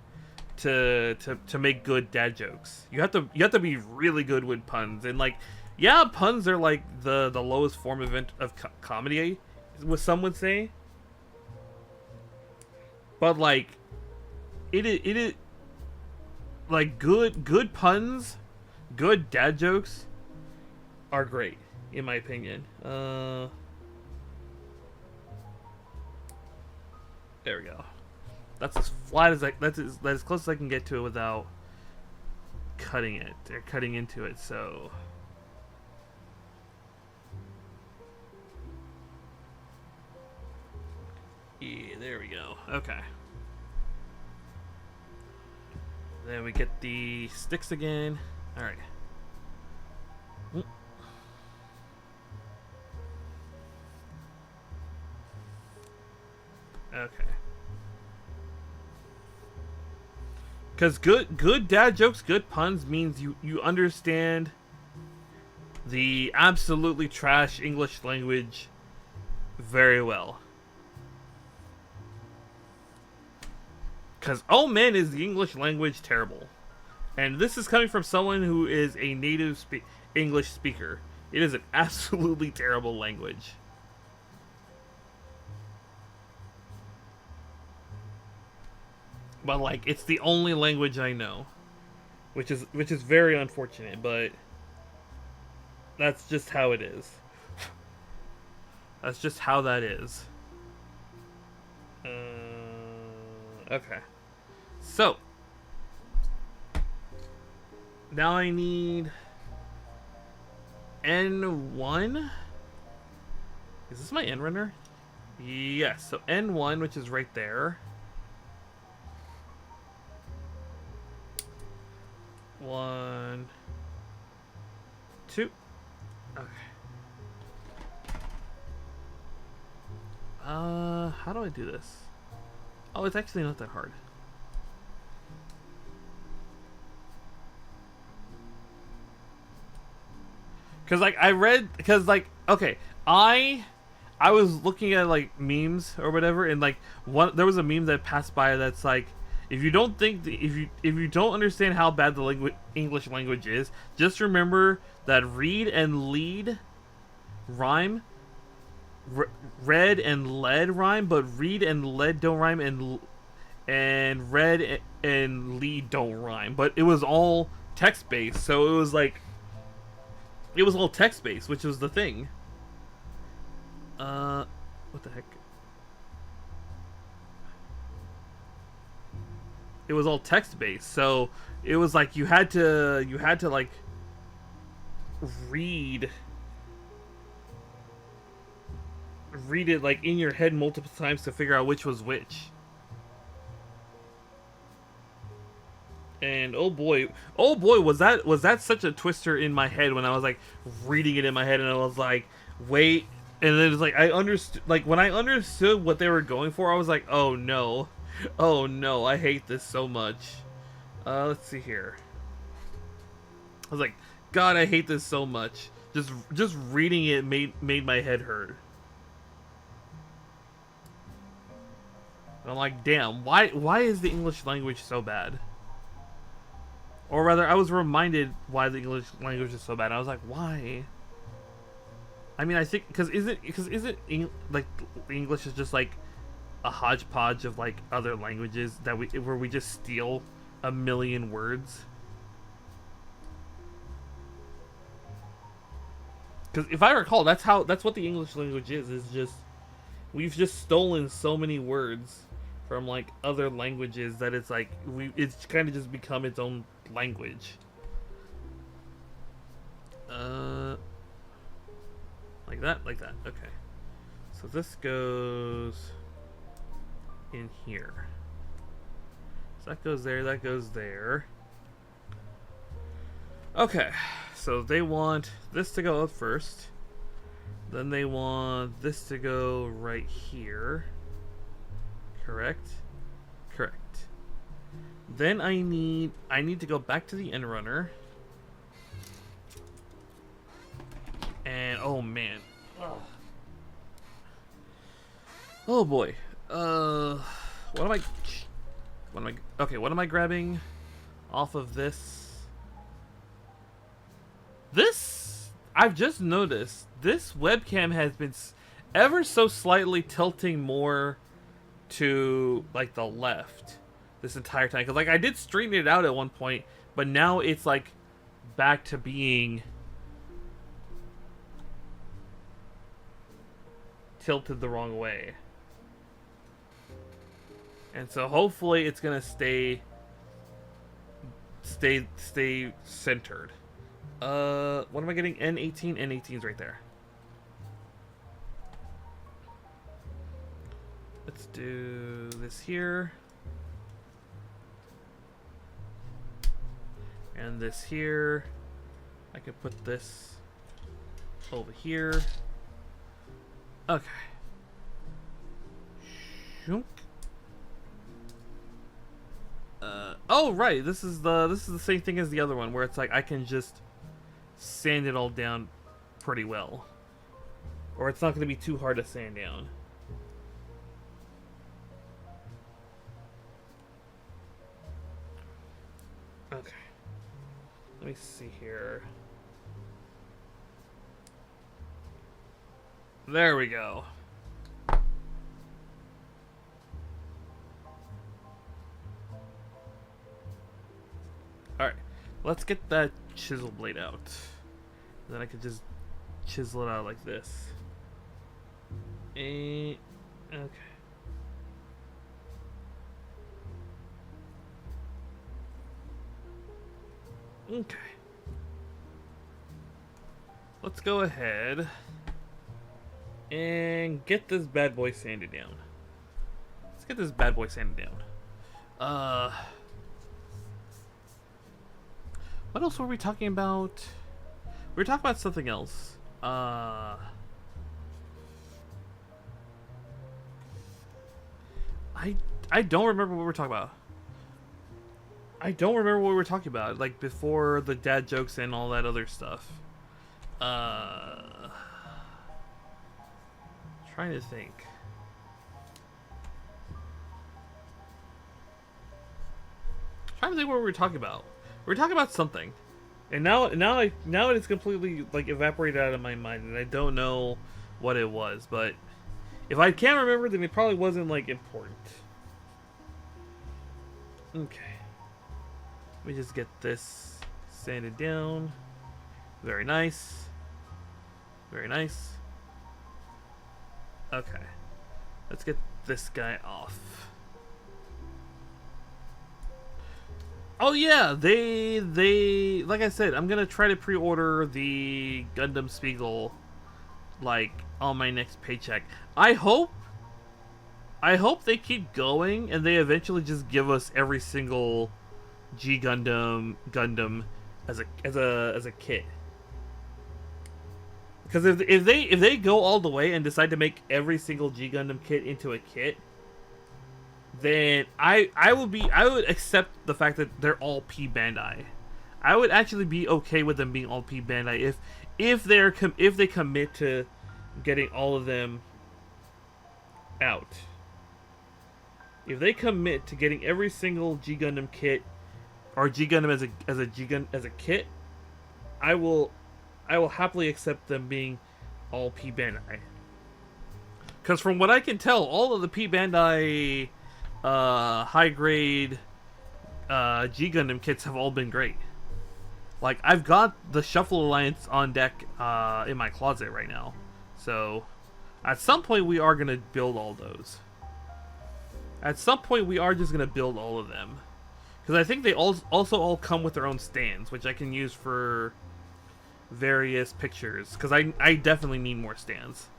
to make good dad jokes. You have to be really good with puns, and like, yeah, puns are like the lowest form of comedy, what some would say. But like, it is like good puns, good dad jokes are great, in my opinion. There we go. That's as flat as that's as close as I can get to it without cutting it or cutting into it. So yeah, there we go. Okay. Then we get the sticks again. All right. Okay. Because good dad jokes, good puns means you understand the absolutely trash English language very well. Because, oh man, is the English language terrible. And this is coming from someone who is a native English speaker. It is an absolutely terrible language. But like, it's the only language I know, which is very unfortunate. But that's just how it is. That's just how that is. Okay. So now I need N1. Is this my N runner? Yes. So N1, which is right there. 1, 2. Okay. How do I do this? Oh, it's actually not that hard. Cause like okay, I was looking at like memes or whatever, and like there was a meme that passed by that's like, if you don't think if you don't understand how bad the English language is, just remember that read and lead rhyme. Red and lead rhyme, but read and lead don't rhyme, and red and lead don't rhyme. But it was all text based, so it was like it was all text based, which was the thing. What the heck? It was all text based, so it was like you had to like read it like in your head multiple times to figure out which was which. And oh boy, was that such a twister in my head when I was like reading it in my head, and I was like, wait, and then it's like I understood, like when I understood what they were going for, I was like, oh no, I hate this so much. Let's see here. I was like, God, I hate this so much. Just reading it made my head hurt. And I'm like, damn, why is the English language so bad? Or rather, I was reminded why the English language is so bad. I was like, why? I mean, I think because isn't like English is just like a hodgepodge of like other languages that where we just steal a million words. Because if I recall, that's what the English language is. Is just we've just stolen so many words from like other languages that it's like it's kind of just become its own language. Like that. Okay. So this goes in here. So that goes there. That goes there. Okay. So they want this to go up first. Then they want this to go right here. Correct? Correct. Then I need to go back to the end runner. And oh man. Ugh. Oh boy. What am I grabbing off of this? I've just noticed this webcam has been ever so slightly tilting more to like the left this entire time, because like I did straighten it out at one point, but now it's like back to being tilted the wrong way. And so hopefully it's gonna stay centered. What am I getting? N18. N18's right there. Let's do this here. And this here. I could put this over here. Okay. Shunk. Oh right, this is the same thing as the other one, where it's like I can just sand it all down pretty well, or it's not going to be too hard to sand down. Okay. Let me see here. There we go. Alright, let's get that chisel blade out. Then I could just chisel it out like this. And, okay. Okay. Let's go ahead and get this bad boy sanded down. Let's get this bad boy sanded down. What else were we talking about? We were talking about something else. I don't remember what we were talking about. I don't remember what we were talking about, like before the dad jokes and all that other stuff. Trying to think. Trying to think what we were talking about. We were talking about something, and now it's completely like evaporated out of my mind, and I don't know what it was. But if I can't remember, then it probably wasn't like important. Okay. Let me just get this sanded down. Very nice. Very nice. Okay. Let's get this guy off. Oh yeah, they like I said, I'm gonna try to pre-order the Gundam Spiegel like on my next paycheck. I hope they keep going and they eventually just give us every single G Gundam as a kit. Because if they go all the way and decide to make every single G Gundam kit into a kit, then I would accept the fact that they're all P Bandai. I would actually be okay with them being all P Bandai if they commit to getting all of them out. If they commit to getting every single G Gundam kit or G Gundam as a kit, I will happily accept them being all P Bandai. Because from what I can tell, all of the P Bandai high grade G Gundam kits have all been great. Like, I've got the Shuffle Alliance on deck in my closet right now. So at some point we are gonna build all those. At some point we are just gonna build all of them. Because I think they also all come with their own stands, which I can use for various pictures. Because I definitely need more stands.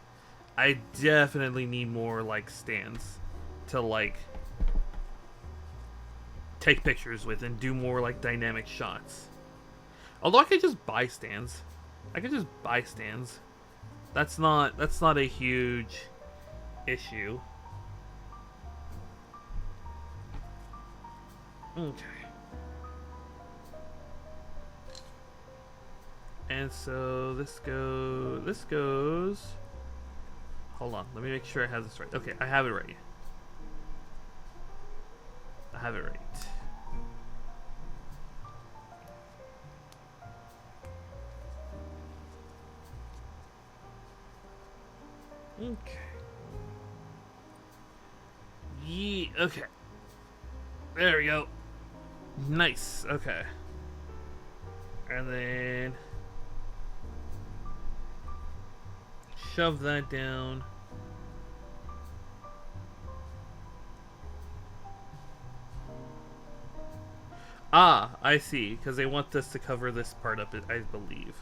I definitely need more, like, stands to, like, take pictures with and do more, like, dynamic shots. Although I could just buy stands. I could just buy stands. That's not a huge issue. Okay. And so this goes. Hold on, let me make sure I have this right. Okay, I have it right. I have it right. Okay. Yeah, okay. There we go. Nice, okay. And then shove that down. Ah, I see, because they want this to cover this part up, I believe.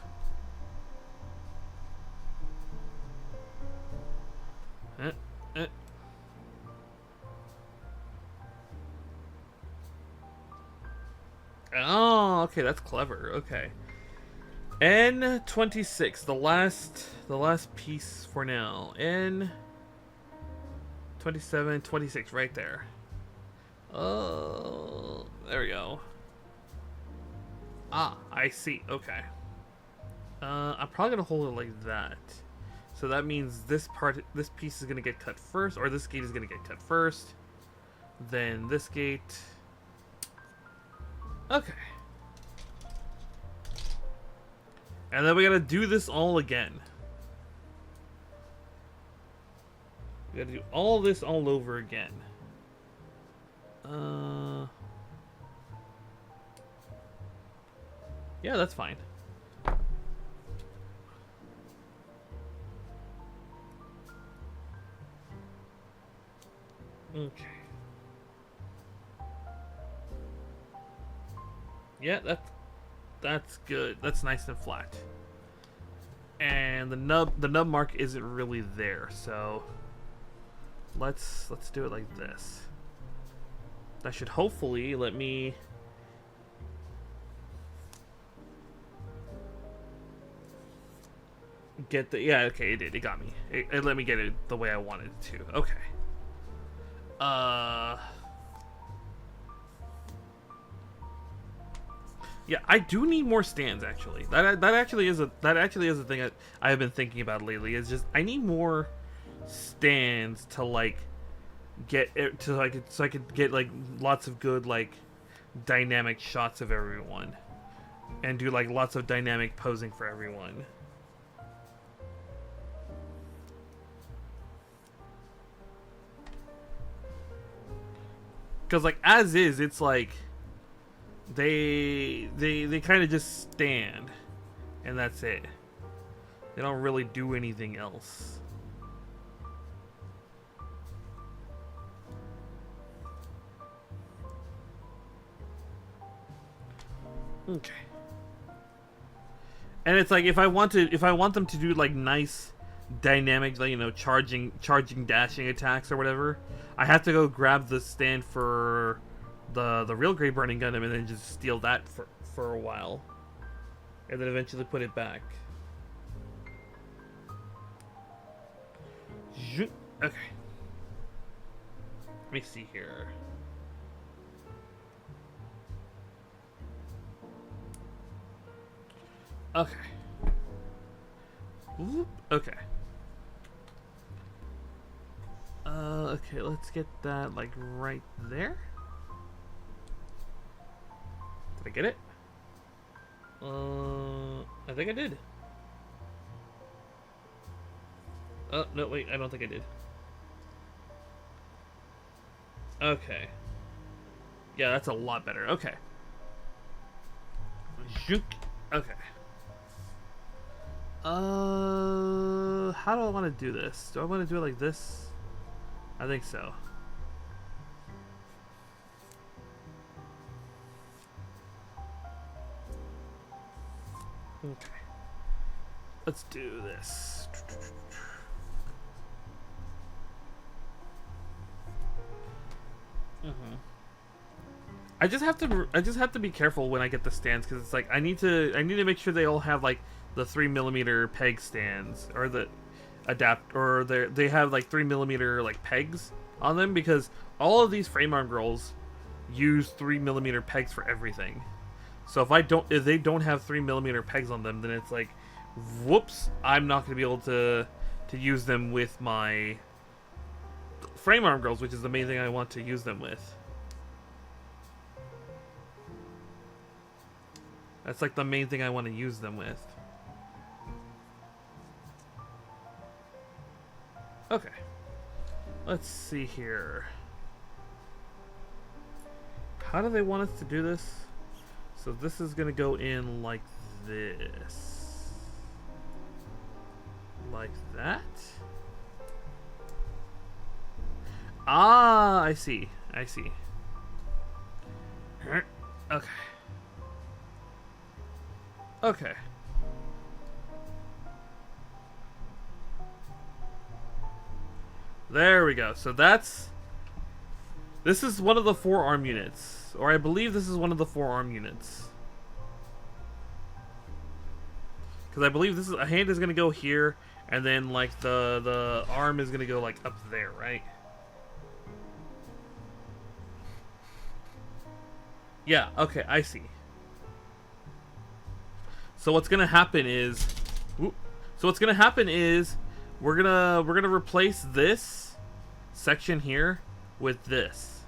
Oh, okay, that's clever. Okay. N26, the last piece for now. N27, 26, right there. Oh, there we go. Ah, I see. Okay. I'm probably gonna hold it like that. So that means this piece is gonna get cut first, or this gate is gonna get cut first. Then this gate. Okay. And then we gotta do this all again. We gotta do all this all over again. Yeah, that's fine. Okay. Yeah, that's good. That's nice and flat. And the nub mark isn't really there, so let's do it like this. That should hopefully let me get the, yeah, okay, it did. It got me. It let me get it the way I wanted it to. Okay. Yeah, I do need more stands actually. That actually is a thing that I have been thinking about lately. Is just I need more stands to like get it to like so I could get like lots of good like dynamic shots of everyone and do like lots of dynamic posing for everyone. Because like as is, it's like they kind of just stand, and that's it. They don't really do anything else. Okay. And it's like if I want them to do like nice dynamic, like, you know, charging dashing attacks or whatever, I have to go grab the stand for the real Grey Burning Gundam and then just steal that for a while, and then eventually put it back. Okay. Let me see here. Okay. Whoop. Okay. Okay, let's get that like right there. Did I get it? I think I did. Oh, no, wait, I don't think I did. Okay. Yeah, that's a lot better. Okay. Zook. Okay. How do I want to do this? Do I want to do it like this? I think so. Okay. Let's do this. I just have to be careful when I get the stands, because it's like I need to make sure they all have like the 3mm peg stands, or the they have like 3mm like pegs on them, because all of these frame arm girls use 3mm pegs for everything. So if they don't have 3mm pegs on them, then it's like, whoops, I'm not going to be able to use them with my frame arm girls, which is the main thing I want to use them with. That's like the main thing I want to use them with. Okay. Let's see here. How do they want us to do this? So this is going to go in like this. Like that? Ah, I see. I see. Okay. Okay. There we go. So this is one of the 4-arm units, or I believe this is one of the 4-arm units, because I believe this is a hand is gonna go here, and then like the arm is gonna go like up there, right? Yeah. Okay, I see. So what's gonna happen is, we're gonna replace this section here with this.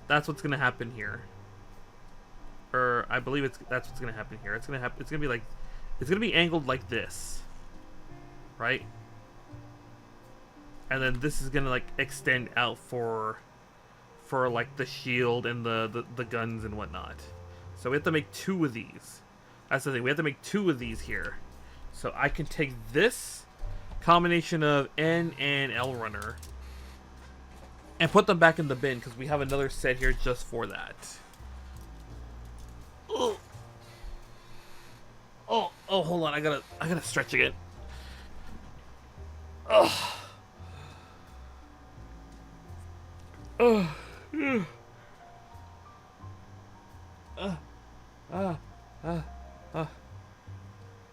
That's what's gonna happen here. Or I believe that's what's gonna happen here. It's gonna be like it's gonna be angled like this, right? And then this is gonna like extend out for like the shield and the guns and whatnot. So we have to make 2 of these. That's the thing. We have to make 2 of these here. So I can take this combination of N and L runner and put them back in the bin because we have another set here just for that. Oh, hold on. I gotta stretch again. Oh. Oh.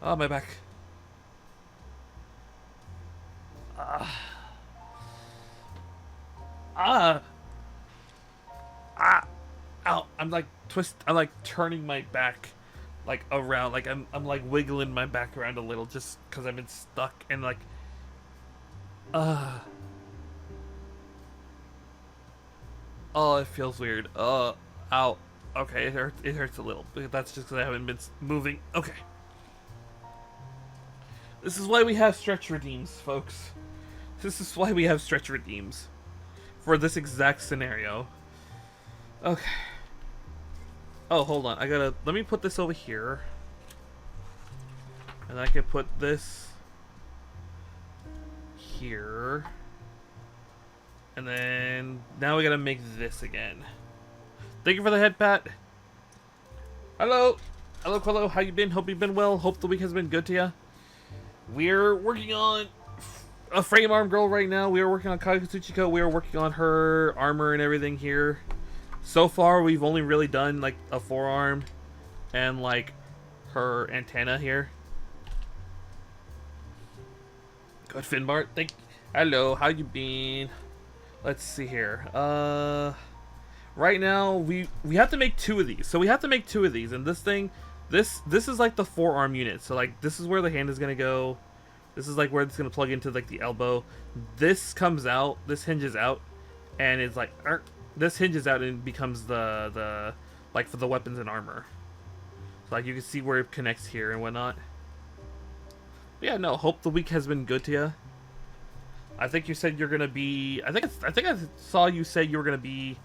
Oh, my back. Ow. I'm like turning my back like around, like I'm like wiggling my back around a little just because I've been stuck and like oh, it feels weird. Ow. Okay, it hurts a little. That's just because I haven't been moving. Okay. This is why we have stretch redeems, folks. This is why we have stretch redeems. For this exact scenario. Okay. Oh, hold on. Let me put this over here. And I can put this here. And then now we gotta make this again. Thank you for the head pat. Hello. Hello. How you been? Hope you've been well. Hope the week has been good to you. We're working on a frame arm girl right now. We are working on Kagutsuchi-Kou. We are working on her armor and everything here. So far, we've only really done like a forearm and like her antenna here. Good Finbart. Hello. How you been? Let's see here. Right now we have to make 2 of these. So we have to make 2 of these, and this thing, this is like the forearm unit. So like this is where the hand is gonna go. This is like where it's gonna plug into like the elbow. This comes out. This hinges out, and it's like this hinges out and becomes the like for the weapons and armor. So like you can see where it connects here and whatnot. But yeah, no. Hope the week has been good to you. I think you said you're gonna be. I think I saw you say you were gonna be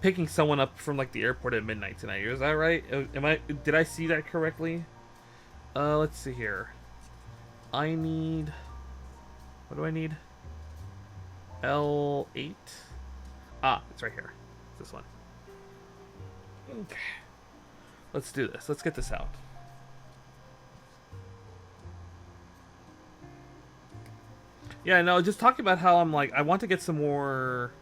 picking someone up from like the airport at midnight tonight. Is that right? Did I see that correctly? Let's see here. I need. What do I need? L8. Ah, it's right here. It's this one. Okay. Let's do this. Let's get this out. Yeah, no, just talking about how I'm like, I want to get some more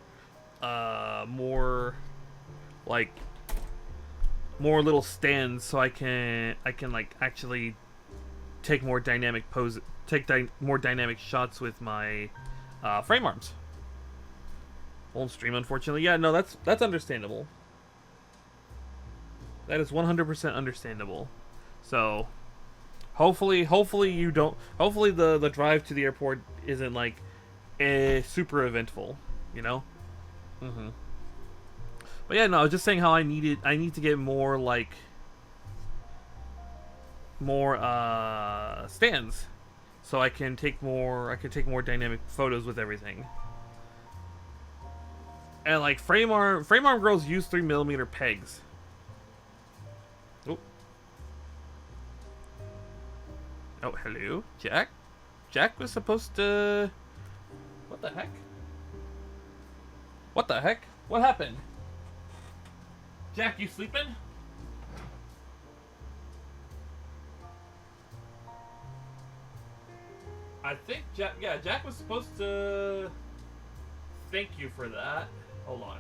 little stands so I can like actually take more dynamic more dynamic shots with my frame arms. Won't stream, unfortunately. Yeah, no, that's understandable. That is 100% understandable. So hopefully you don't. Hopefully the drive to the airport isn't like super eventful, you know. But yeah, no, I was just saying how I need to get more like stands, so I can take more dynamic photos with everything. And like frame arm girls use 3mm pegs. Oh, hello, Jack. Jack was supposed to. What the heck? What the heck? What happened? Jack, you sleeping? I think Jack was supposed to thank you for that. Hold on.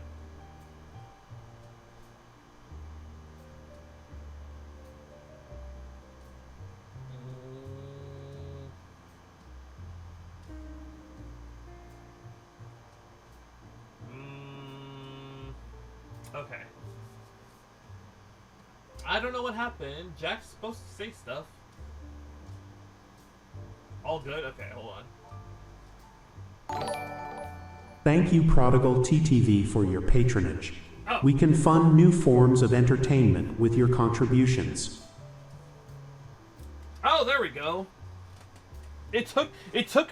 Okay. I don't know what happened. Jack's supposed to say stuff. All good? Okay, hold on. Thank you, Prodigal TTV, for your patronage. Oh. We can fund new forms of entertainment with your contributions. Oh, there we go. It took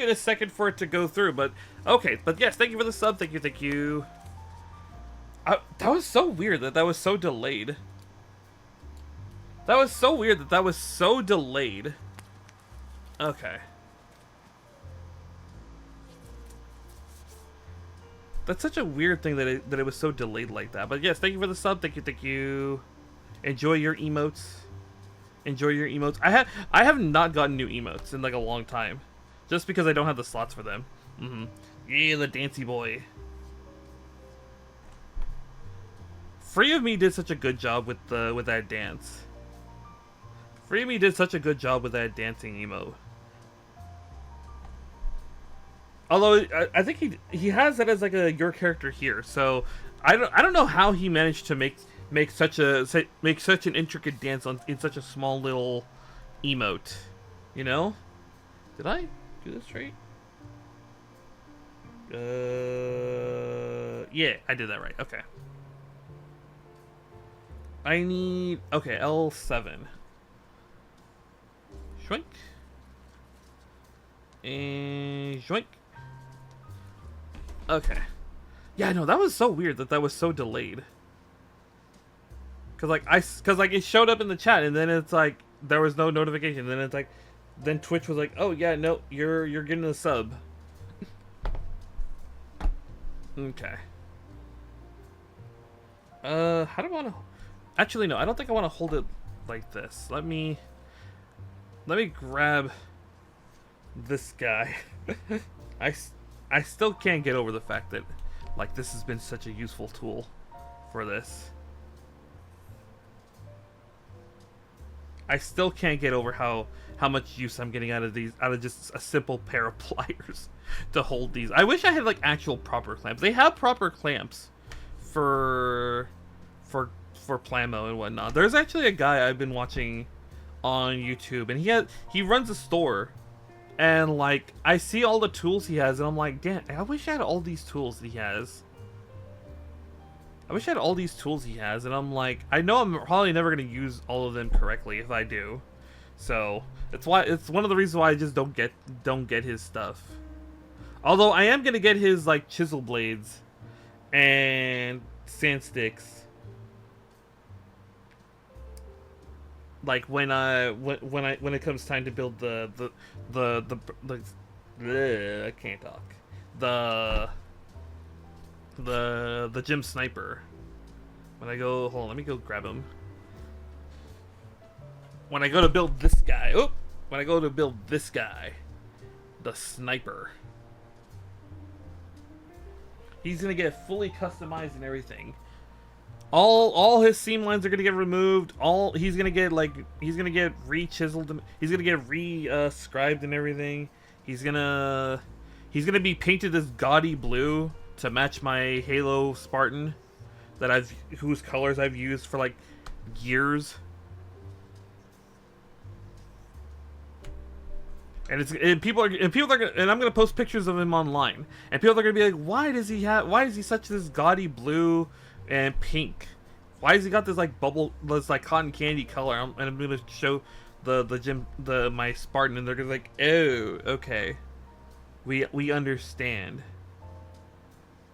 it a second for it to go through, but okay. But yes, thank you for the sub. Thank you. That was so weird that was so delayed. That was so weird that was so delayed. Okay. That's such a weird thing that it was so delayed like that. But yes, thank you for the sub. Thank you. Enjoy your emotes. Enjoy your emotes. I have not gotten new emotes in like a long time, just because I don't have the slots for them. Yeah, the Dancy Boy. Free of Me did such a good job with that dance. Free of Me did such a good job with that dancing emote. Although I think he has that as like your character here, so I don't know how he managed to make such an intricate dance in such a small little emote, you know? Did I do this right? Yeah, I did that right. Okay. I need L7. Shwink. And shwink. Okay. Yeah, no, that was so weird that was so delayed. Cause like it showed up in the chat and then it's like there was no notification. Then it's like, then Twitch was like, oh yeah, no, you're getting a sub. Okay. How do I want to? Actually, no, I don't think I want to hold it like this. Let me grab this guy. I still can't get over the fact that like this has been such a useful tool for this. I still can't get over how much use I'm getting out of just a simple pair of pliers to hold these. I wish I had like actual proper clamps. They have proper clamps for Plamo and whatnot. There's actually a guy I've been watching on YouTube, and he runs a store, and like I see all the tools he has, and I'm like, damn, I wish I had all these tools that he has. I wish I had all these tools he has, and I'm like, I know I'm probably never gonna use all of them correctly if I do. So it's one of the reasons why I just don't get his stuff. Although I am gonna get his like chisel blades and sand sticks. Like when it comes time to build the I can't talk. The gym sniper. When I go, hold on, let me go grab him. When I go to build this guy, the sniper, he's gonna get fully customized and everything. All his seam lines are gonna get removed. He's gonna get re-chiseled. He's gonna get re-scribed and everything. He's gonna be painted this gaudy blue to match my Halo Spartan whose colors I've used for like years. And people are gonna, and I'm gonna post pictures of him online, and people are gonna be like, why is he such this gaudy blue and pink? Why has he got this like this like cotton candy color? And I'm gonna show my Spartan, and they're gonna be like, oh, okay, we understand.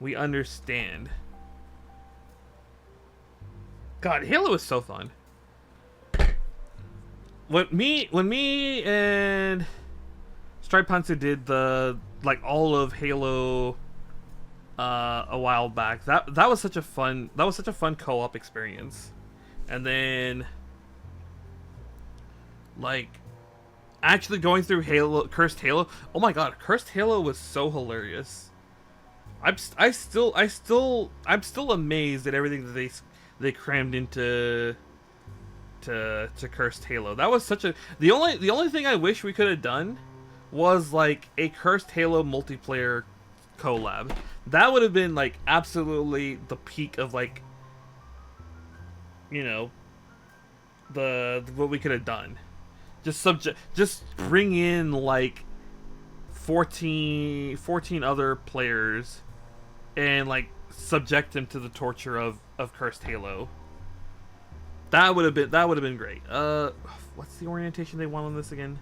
We understand. God, Halo is so fun. When me and Stripe Panzer did the like all of Halo a while back, that was such a fun co-op experience. And then like actually going through Cursed Halo. Oh my god, Cursed Halo was so hilarious. I'm still amazed at everything that they crammed into Cursed Halo. That was such a the only thing I wish we could have done was like a Cursed Halo multiplayer collab. That would have been like absolutely the peak of like, you know, what we could have done. Just bring in like 14 other players and like subject them to the torture of Cursed Halo. That would have been great. What's the orientation they want on this again?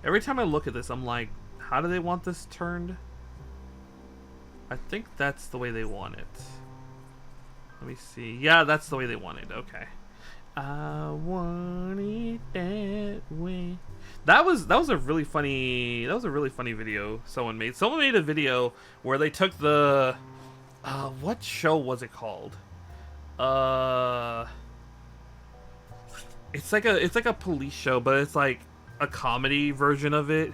Every time I look at this, I'm like, how do they want this turned? I think that's the way they want it. Let me see. Yeah, that's the way they want it. Okay. I want it that way. That was a really funny video someone made. Someone made a video where they took the what show was it called? It's like a police show, but it's like a comedy version of it.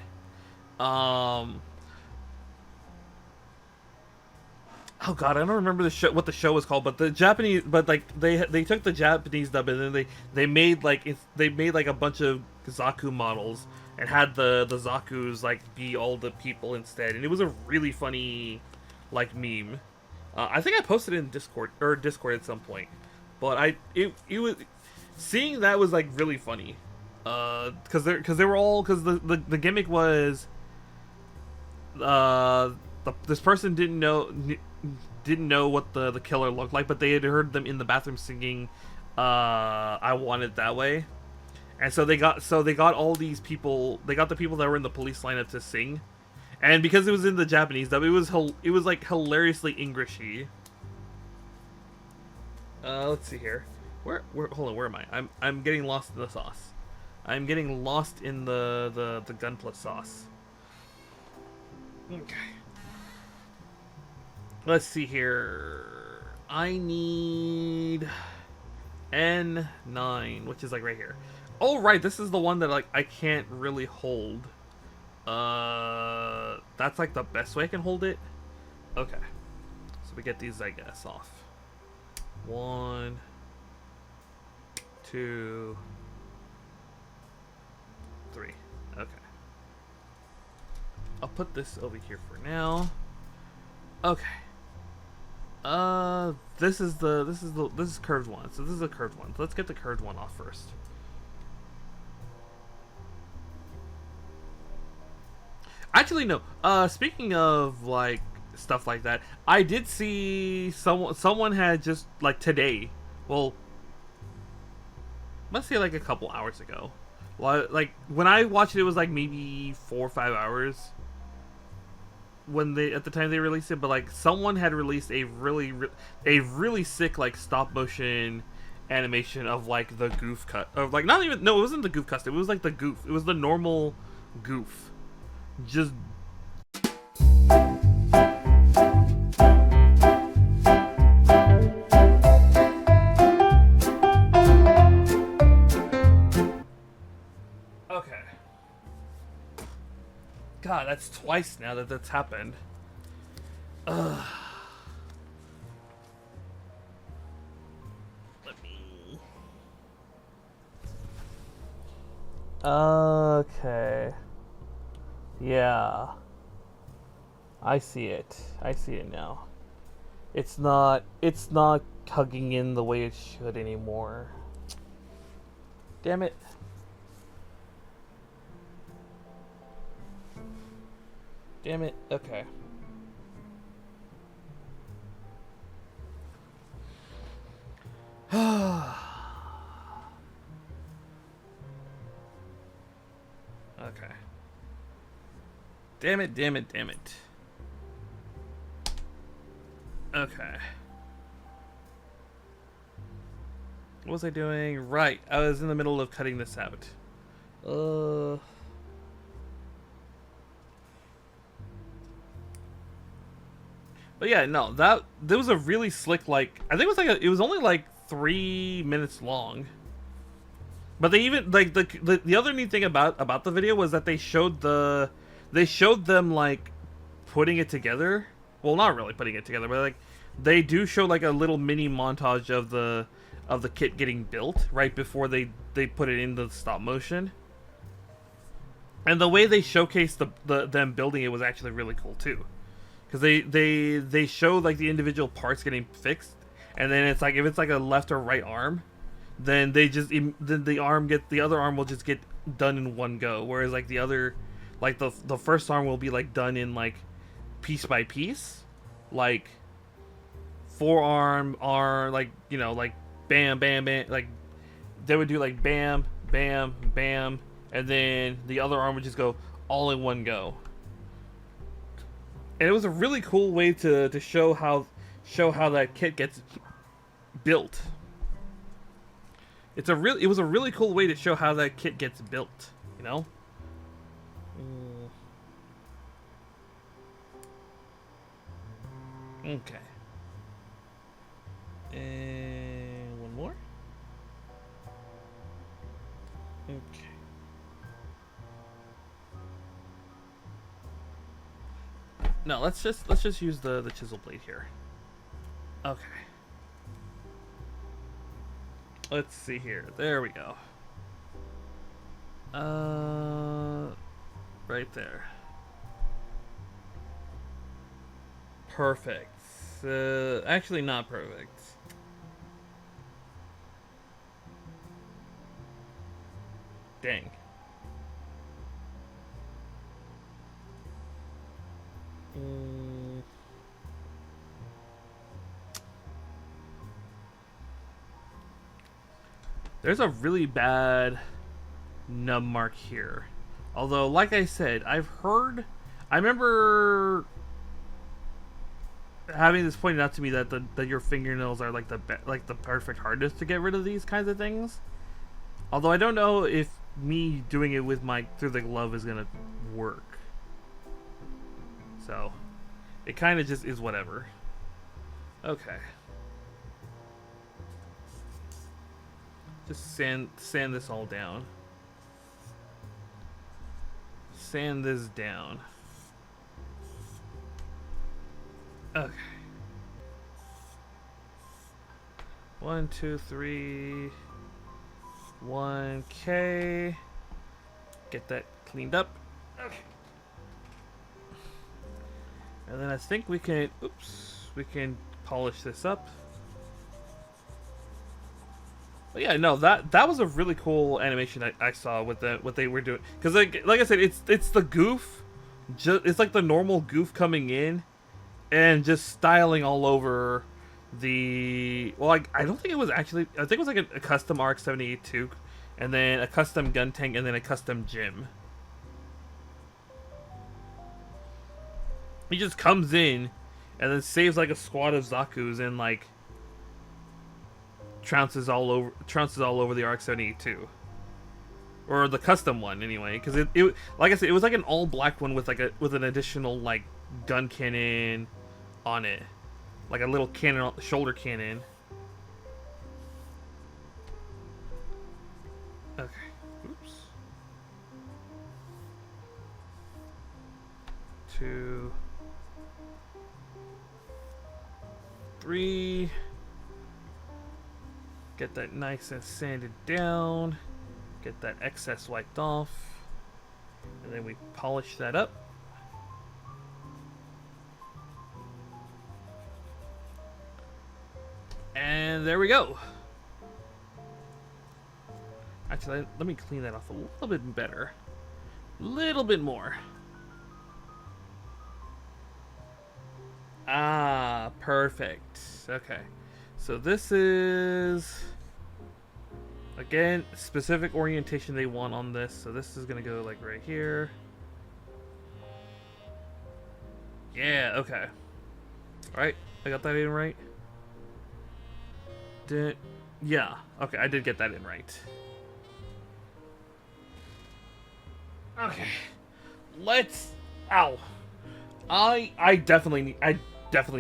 Oh god, I don't remember what the show was called, but the Japanese, but like they took the Japanese dub and then they made like a bunch of Zaku models and had the Zakus like be all the people instead, and it was a really funny like meme. I think I posted it in Discord at some point, but it was seeing that was like really funny, because they were all, because the gimmick was this person didn't know what the killer looked like, but they had heard them in the bathroom singing "I Want It That Way," and so they got all these people. They got the people that were in the police lineup to sing, and because it was in the Japanese dub, it was like hilariously Englishy. Let's see here. Hold on, where am I? I'm getting lost in the sauce. I'm getting lost in the Gunpla sauce. Okay. Let's see here. I need N9, which is like right here. Oh right, this is the one that like I can't really hold. That's like the best way I can hold it. Okay. So we get these, I guess, off. 1, 2, 3. Okay. I'll put this over here for now. Okay. This is curved one. So this is a curved one. So let's get the curved one off first. Actually, no. Speaking of like stuff like that, I did see someone had just like today. Well, let's say like a couple hours ago. Like when I watched it, it was like maybe 4 or 5 hours. When at the time they released it, but like someone had released a really sick like stop motion animation of like the goof cut of like, not even, no, it wasn't the goof custom, it was like the goof, it was the normal goof, just okay. God, that's twice now that's happened. Ugh. Let me. Okay. Yeah. I see it. I see it now. It's not hugging in the way it should anymore. Damn it. Damn it. Okay. Okay. Damn it, damn it, damn it. Okay. What was I doing? Right. I was in the middle of cutting this out. But yeah, no, there was a really slick, like, I think it was like it was only like 3 minutes long. But they even like the other neat thing about the video was that they showed them like putting it together. Well, not really putting it together, but like they do show like a little mini montage of the kit getting built right before they put it into the stop motion. And the way they showcased them building it was actually really cool too. Because they show like the individual parts getting fixed, and then it's like if it's like a left or right arm, then the other arm will just get done in one go. Whereas like the other, like the first arm will be like done in like piece by piece, like forearm, arm, like, you know, like bam bam bam, like they would do like bam, bam, bam, and then the other arm would just go all in one go. And it was a really cool way to show how that kit gets built. It was a really cool way to show how that kit gets built, you know? Okay. And one more. Okay. No, let's just use the chisel blade here. Okay. Let's see here. There we go. Right there. Perfect. Actually not perfect. Dang. There's a really bad nub mark here. Although, like I said, I remember having this pointed out to me that that your fingernails are like the perfect hardness to get rid of these kinds of things. Although I don't know if me doing it with through the glove is gonna work. So it kind of just is whatever. Okay. Just sand this all down. Sand this down. Okay. 1, 2, 3. 1K. Get that cleaned up. Okay. And then I think we can, we can polish this up. But yeah, no, that was a really cool animation I saw with what they were doing. Because like I said, it's the goof, it's like the normal goof coming in, and just styling all over the. Well, I don't think it was actually. I think it was like a custom RX-78 and then a custom gun tank, and then a custom gym. He just comes in, and then saves like a squad of Zaku's and like trounces all over the RX-78 or the custom one anyway. Because it like I said, it was like an all black one with an additional like gun cannon on it, like a little cannon, shoulder cannon. Okay. Oops. 2, 3. Get that nice and sanded down. Get that excess wiped off. And then we polish that up. And there we go. Actually, let me clean that off a little bit better. Little bit more. Ah, perfect. Okay. So this is, again, specific orientation they want on this. So this is going to go like right here. Yeah, okay. Alright, I got that in right. Yeah, okay, I did get that in right. Okay. Let's... Ow. I definitely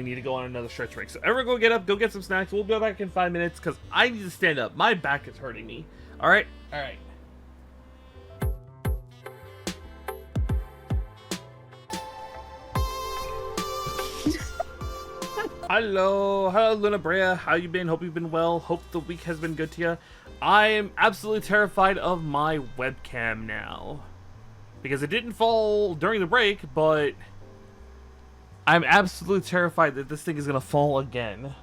need to go on another stretch break. So everyone go get up, go get some snacks. We'll be back in 5 minutes because I need to stand up. My back is hurting me. Alright? Alright. Hello Luna Brea. How you been? Hope you've been well. Hope the week has been good to you. I am absolutely terrified of my webcam now. Because it didn't fall during the break, but I'm absolutely terrified that this thing is gonna fall again.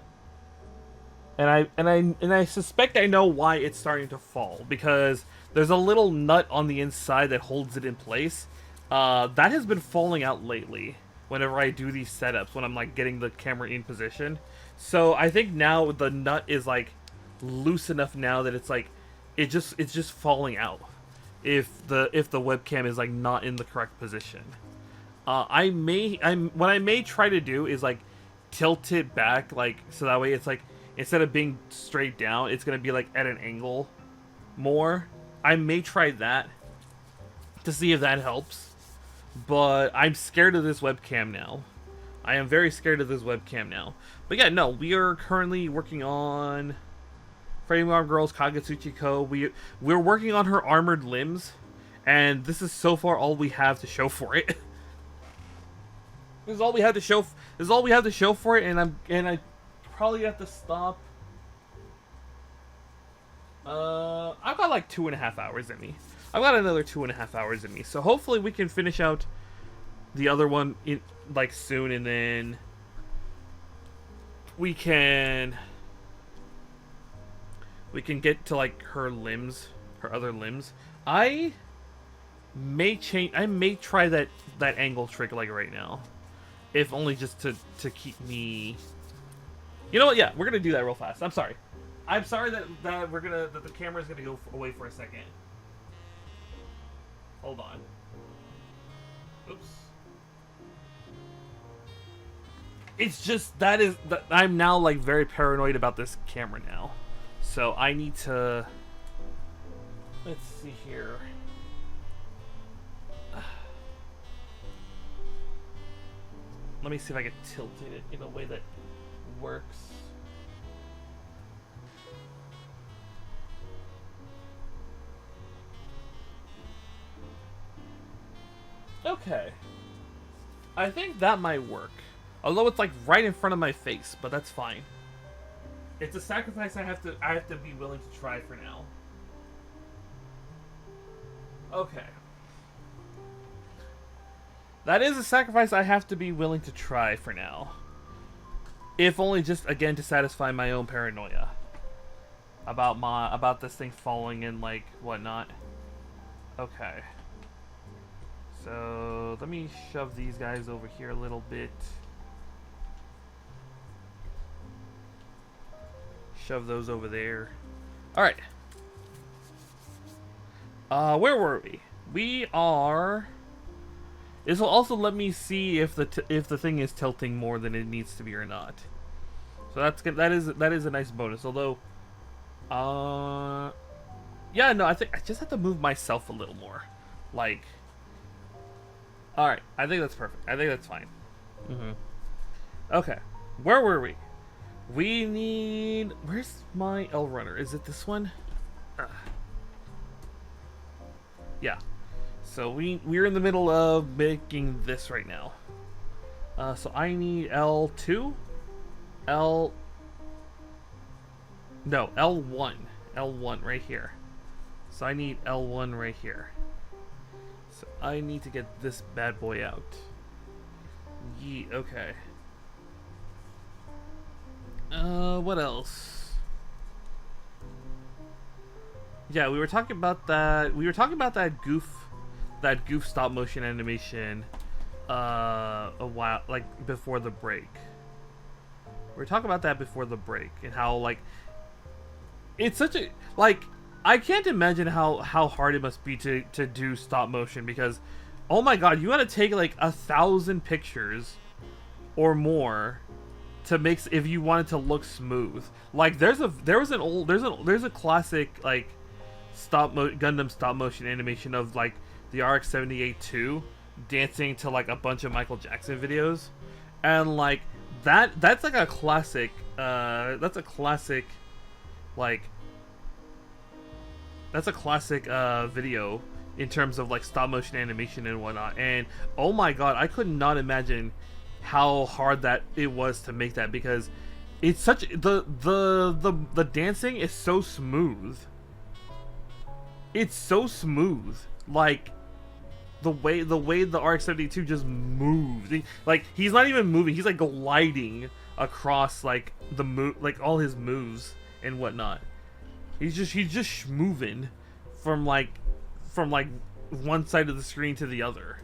And I suspect I know why it's starting to fall, because there's a little nut on the inside that holds it in place. That has been falling out lately whenever I do these setups, when I'm like getting the camera in position. So I think now the nut is like loose enough now that it's like it's just falling out if the webcam is like not in the correct position. What I may try to do is like tilt it back, like so that way it's like instead of being straight down, it's gonna be like at an angle more. I may try that to see if that helps, but I'm scared of this webcam now. I am very scared of this webcam now. But yeah, no, we are currently working on Frame Arm Girl's Kagutsuchi-Kou. We're working on her armored limbs, and this is so far all we have to show for it. This is all we have to show. This is all we have to show for it, and I probably have to stop. I've got like 2.5 hours in me. I've got another 2.5 hours in me, so hopefully we can finish out the other one in like soon, and then we can get to like her limbs, her other limbs. I may try that angle trick like right now, if only just to keep me. You know what? Yeah, we're gonna do that real fast. I'm sorry that the camera's gonna go away for a second. Hold on. Oops. It's just that I'm now like very paranoid about this camera now. So I need to, let's see here. Let me see if I can tilt it in a way that works. Okay. I think that might work. Although it's like right in front of my face, but that's fine. It's a sacrifice I have to be willing to try for now. Okay. That is a sacrifice I have to be willing to try for now. If only just again to satisfy my own paranoia about this thing falling and like whatnot. Okay. So let me shove these guys over here a little bit. Shove those over there. All right. Where were we? We are. This will also let me see if the thing is tilting more than it needs to be or not. So that is a nice bonus. Although, yeah, no, I think I just have to move myself a little more. Like, all right, I think that's perfect. I think that's fine. Okay, where were we? We need. Where's my L runner? Is it this one? Yeah. So we're in the middle of making this right now. So I need L2, L. No, L1, L1 right here. So I need L1 right here. So I need to get this bad boy out. Okay. What else? Yeah, we were talking about that. We were talking about that goof stop motion animation a while, like before the break. We were talking about that before the break and how like it's such a like I can't imagine how hard it must be to do stop motion, because oh my god, you gotta take like 1,000 pictures or more to make if you want it to look smooth. Like there's a classic like Gundam stop motion animation of like the RX-78-2 dancing to like a bunch of Michael Jackson videos, and like that's like a classic video in terms of like stop motion animation and whatnot. And oh my god, I could not imagine how hard that it was to make that, because it's such the dancing is so smooth. It's so smooth, like the way the RX-72 just moves. Like he's not even moving; he's like gliding across like like all his moves and whatnot. He's just moving from like one side of the screen to the other.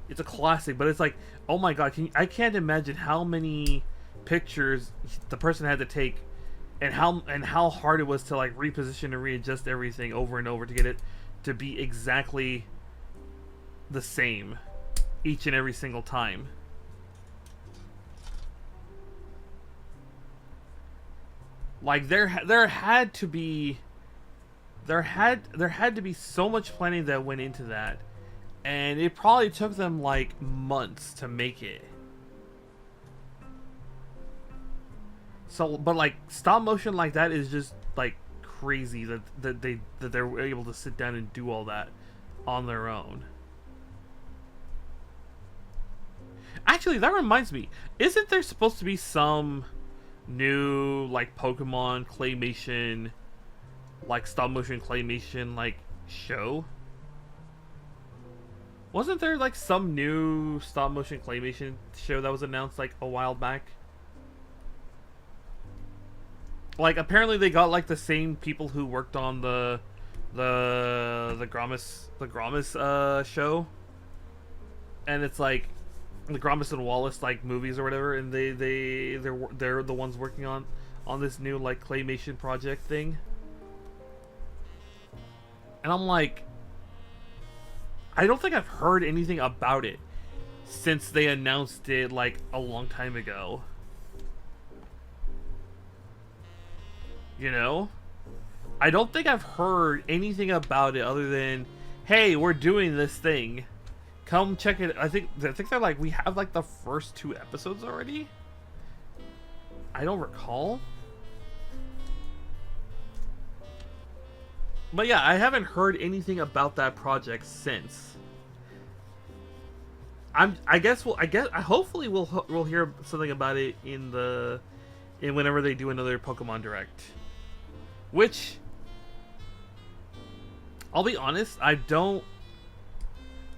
It's a classic, but it's like, oh my god, I can't imagine how many pictures the person had to take how hard it was to like reposition and readjust everything over and over to get it to be exactly the same each and every single time. Like there had to be so much planning that went into that, and it probably took them like months to make it. So, but like stop motion like that is just like crazy that they were able to sit down and do all that on their own. Actually, that reminds me, isn't there supposed to be some new like Pokemon claymation, like stop motion claymation like show? Wasn't there like some new stop motion claymation show that was announced like a while back? Like apparently they got like the same people who worked on the Gromus show, and it's like the Gromus and Wallace like movies or whatever, and they're the ones working on this new like claymation project thing. And I'm like, I don't think I've heard anything about it since they announced it like a long time ago. You know? I don't think I've heard anything about it other than, hey, we're doing this thing. Come check it. I think they're like, we have like the first 2 episodes already. I don't recall. But yeah, I haven't heard anything about that project since. Hopefully we'll hear something about it in whenever they do another Pokemon Direct. Which, I'll be honest, I don't.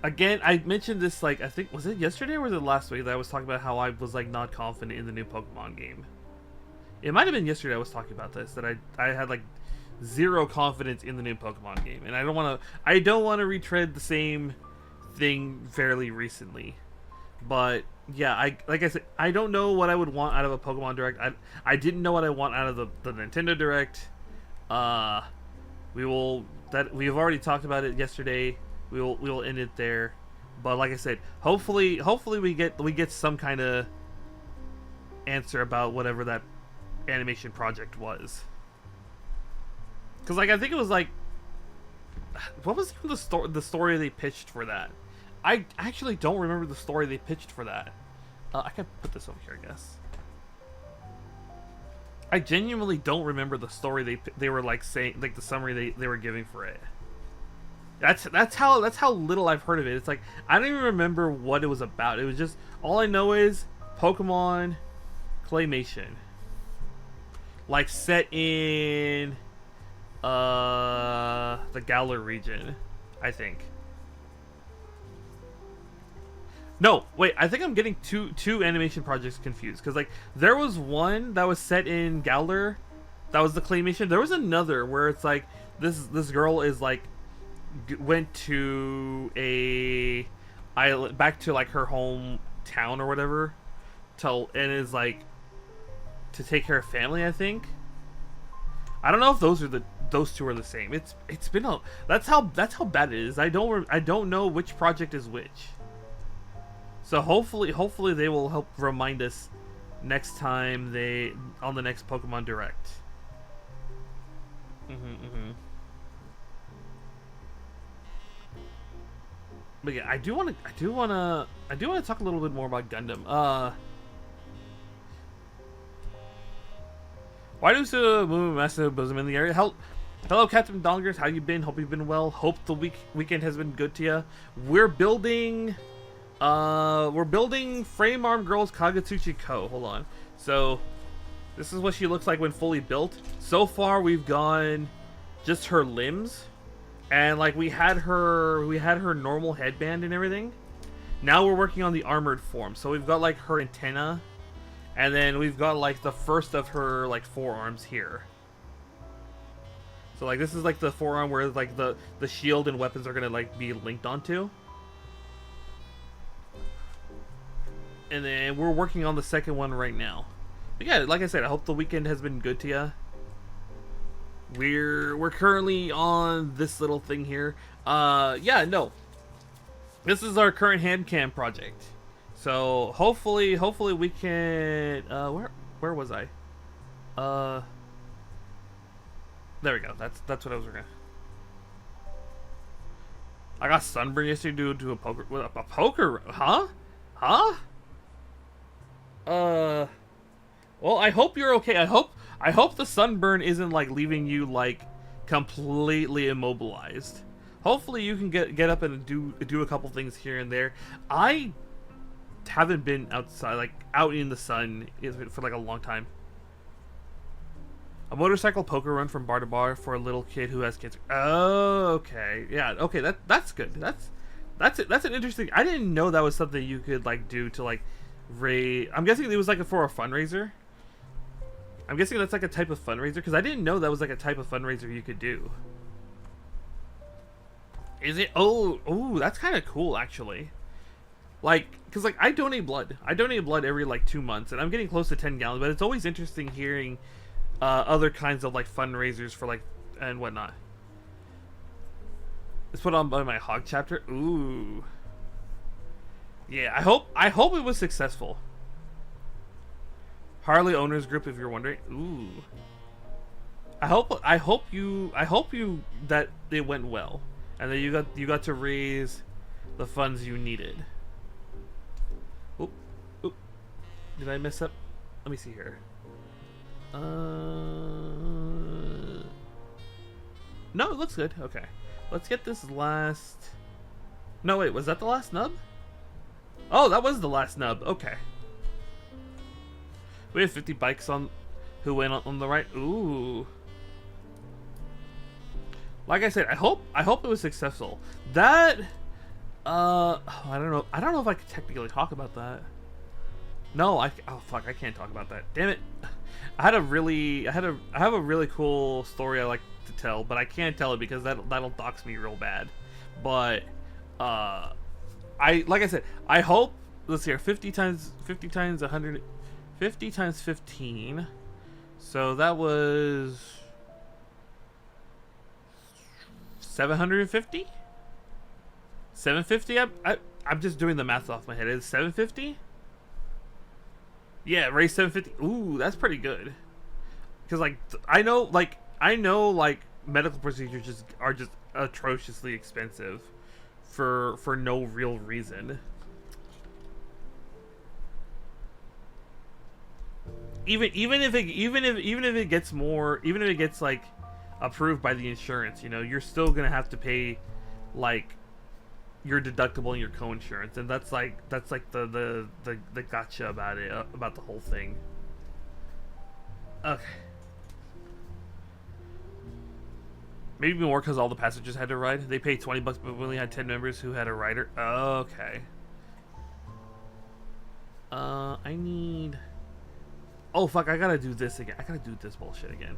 Again, I mentioned this like, I think, was it yesterday or was it last week that I was talking about how I was like not confident in the new Pokemon game. It might have been yesterday I was talking about this, that I had like zero confidence in the new Pokemon game, and I don't want to retread the same thing fairly recently. But yeah, like I said, I don't know what I would want out of a Pokemon Direct. I didn't know what I want out of the Nintendo Direct. We've already talked about it yesterday. We will end it there. But like I said, hopefully we get some kind of answer about whatever that animation project was. Because like I think it was like, what was even the story they pitched for that? I actually don't remember the story they pitched for that. I can put this over here, I guess. I genuinely don't remember the story they were like saying, like the summary they were giving for it. That's how little I've heard of it. It's like I don't even remember what it was about. It was just, all I know is Pokemon claymation, like set in the Galar region, I think. No, wait, I think I'm getting two animation projects confused, because like there was one that was set in Galar, that was the claymation. There was another where it's like this girl is like went to a island, back to like her hometown or whatever, and is like to take care of family, I think. I don't know if those two are the same. It's been that's how bad it is. I don't know which project is which. So hopefully they will help remind us next time on the next Pokemon Direct. But yeah, I do want to talk a little bit more about Gundam. Why do so move massive bosom in the area? Hello, Captain Dongers. How you been? Hope you've been well. Hope the weekend has been good to you. We're building Frame Arm Girl's Kagutsuchi-Kou. Hold on. So this is what she looks like when fully built. So far we've gone just her limbs, and like we had her normal headband and everything. Now we're working on the armored form. So we've got like her antenna, and then we've got like the first of her like forearms here. So like this is like the forearm where like the shield and weapons are gonna like be linked onto. And then we're working on the second one right now. But yeah, like I said, I hope the weekend has been good to you. we're currently on this little thing here. Yeah, no. This is our current hand cam project. So hopefully we can. Where was I? There we go. That's what I was gonna. I got sunburned yesterday due to a poker. A poker? Huh? Huh? Well, I hope you're okay. I hope the sunburn isn't like leaving you like completely immobilized. Hopefully you can get up and do a couple things here and there. I haven't been outside, like out in the sun, for like a long time. A motorcycle poker run from bar to bar for a little kid who has cancer. Oh, okay, yeah, okay, that's good. That's an interesting. I didn't know that was something you could like do to like raise. I'm guessing it was like for a fundraiser. I'm guessing that's like a type of fundraiser because I didn't know that was like a type of fundraiser you could do. Is it? Oh, that's kind of cool actually. Like, cause like I donate blood. I donate blood every like 2 months, and I'm getting close to 10 gallons. But it's always interesting hearing other kinds of like fundraisers for like and whatnot. It's put on by my hog chapter. Ooh. Yeah, I hope it was successful. Harley Owners Group, if you're wondering. Ooh. I hope you that it went well, and that you got to raise the funds you needed. Oop. Did I mess up? Let me see here. No, it looks good. Okay. Let's get this last. No, wait, was that the last nub? Oh, that was the last nub. Okay. We have 50 bikes on who went on the right. Ooh. Like I said, I hope it was successful. That I don't know. I don't know if I could technically talk about that. No, oh fuck, I can't talk about that. Damn it. I have a really cool story I like to tell, but I can't tell it because that'll dox me real bad. But like I said, I hope, let's see here, 50 times 100, 50 times 15. So that was 750? 750? I'm just doing the math off my head. Is it 750? Yeah, raise 750. Ooh, that's pretty good. Cuz like I know like medical procedures are just atrociously expensive for no real reason. Even if it gets more, even if it gets like approved by the insurance, you know, you're still going to have to pay like your deductible and your co-insurance, and that's like the gotcha about it, about the whole thing. Okay. Maybe more because all the passengers had to ride. They paid $20, but we only had 10 members who had a rider. Okay. I need. Oh fuck! I gotta do this again. I gotta do this bullshit again.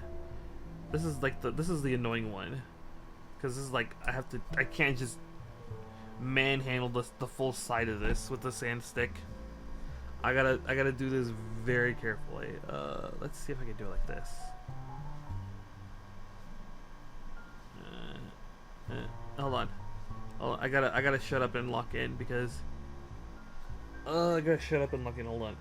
This is like this is the annoying one, because this is like I can't just manhandle the full side of this with the sand stick. I gotta do this very carefully. Let's see if I can do it like this. Hold on. I gotta shut up and lock in because. I gotta shut up and lock in. Hold on.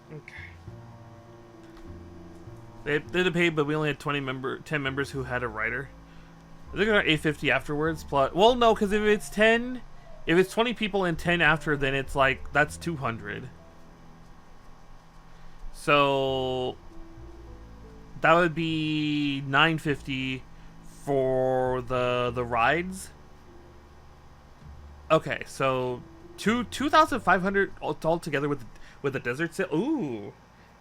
Okay. They did pay, but we only had 10 members who had a rider. They're gonna 850 afterwards. Plus, well, no, because if it's 20 people and 10 after, then it's like that's 200. So that would be 950 for the rides. Okay, so 2,500 all together with the desert sale. Ooh.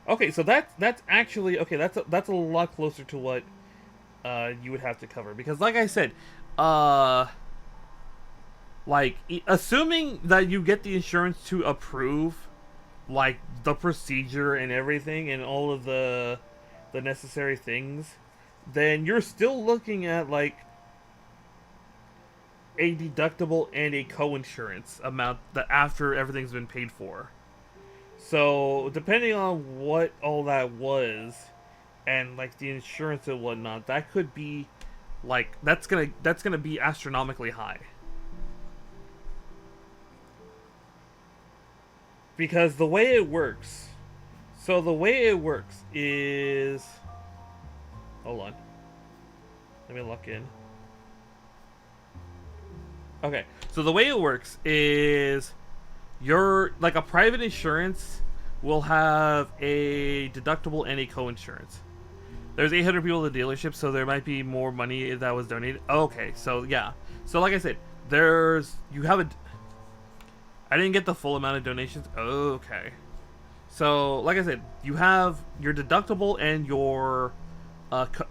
Okay, so that's actually okay. That's a lot closer to what you would have to cover, because like I said, like assuming that you get the insurance to approve like the procedure and everything and all of the necessary things, then you're still looking at like a deductible and a co-insurance amount that after everything's been paid for. So depending on what all that was, and like the insurance and whatnot, that could be like that's gonna be astronomically high. Because the way it works, so the way it works is, hold on, let me lock in. Okay, so the way it works is your like a private insurance will have a deductible and a co-insurance. There's 800 people at the dealership, so there might be more money that was donated. Okay, so yeah, so like I said, you have a. I didn't get the full amount of donations. Okay, so like I said, you have your deductible and your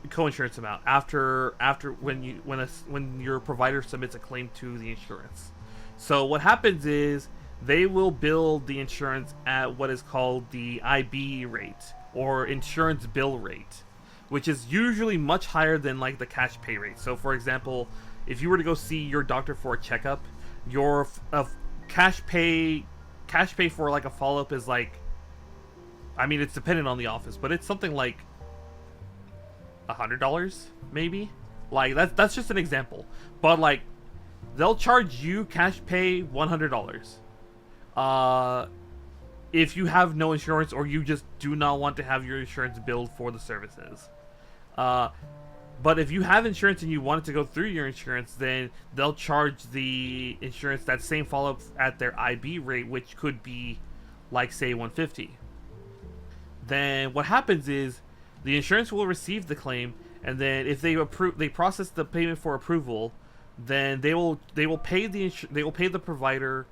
co-insurance amount after when your provider submits a claim to the insurance. So what happens is they will bill the insurance at what is called the IB rate or insurance bill rate, which is usually much higher than like the cash pay rate. So for example, if you were to go see your doctor for a checkup, your cash pay for like a follow-up is like, I mean, it's dependent on the office, but it's something like $100 maybe. Like that's just an example, but like they'll charge you cash pay $100 if you have no insurance or you just do not want to have your insurance billed for the services. But if you have insurance and you want it to go through your insurance, then they'll charge the insurance that same follow-up at their IB rate, which could be like say $150. Then what happens is the insurance will receive the claim, and then if they process the payment for approval, then they will pay the provider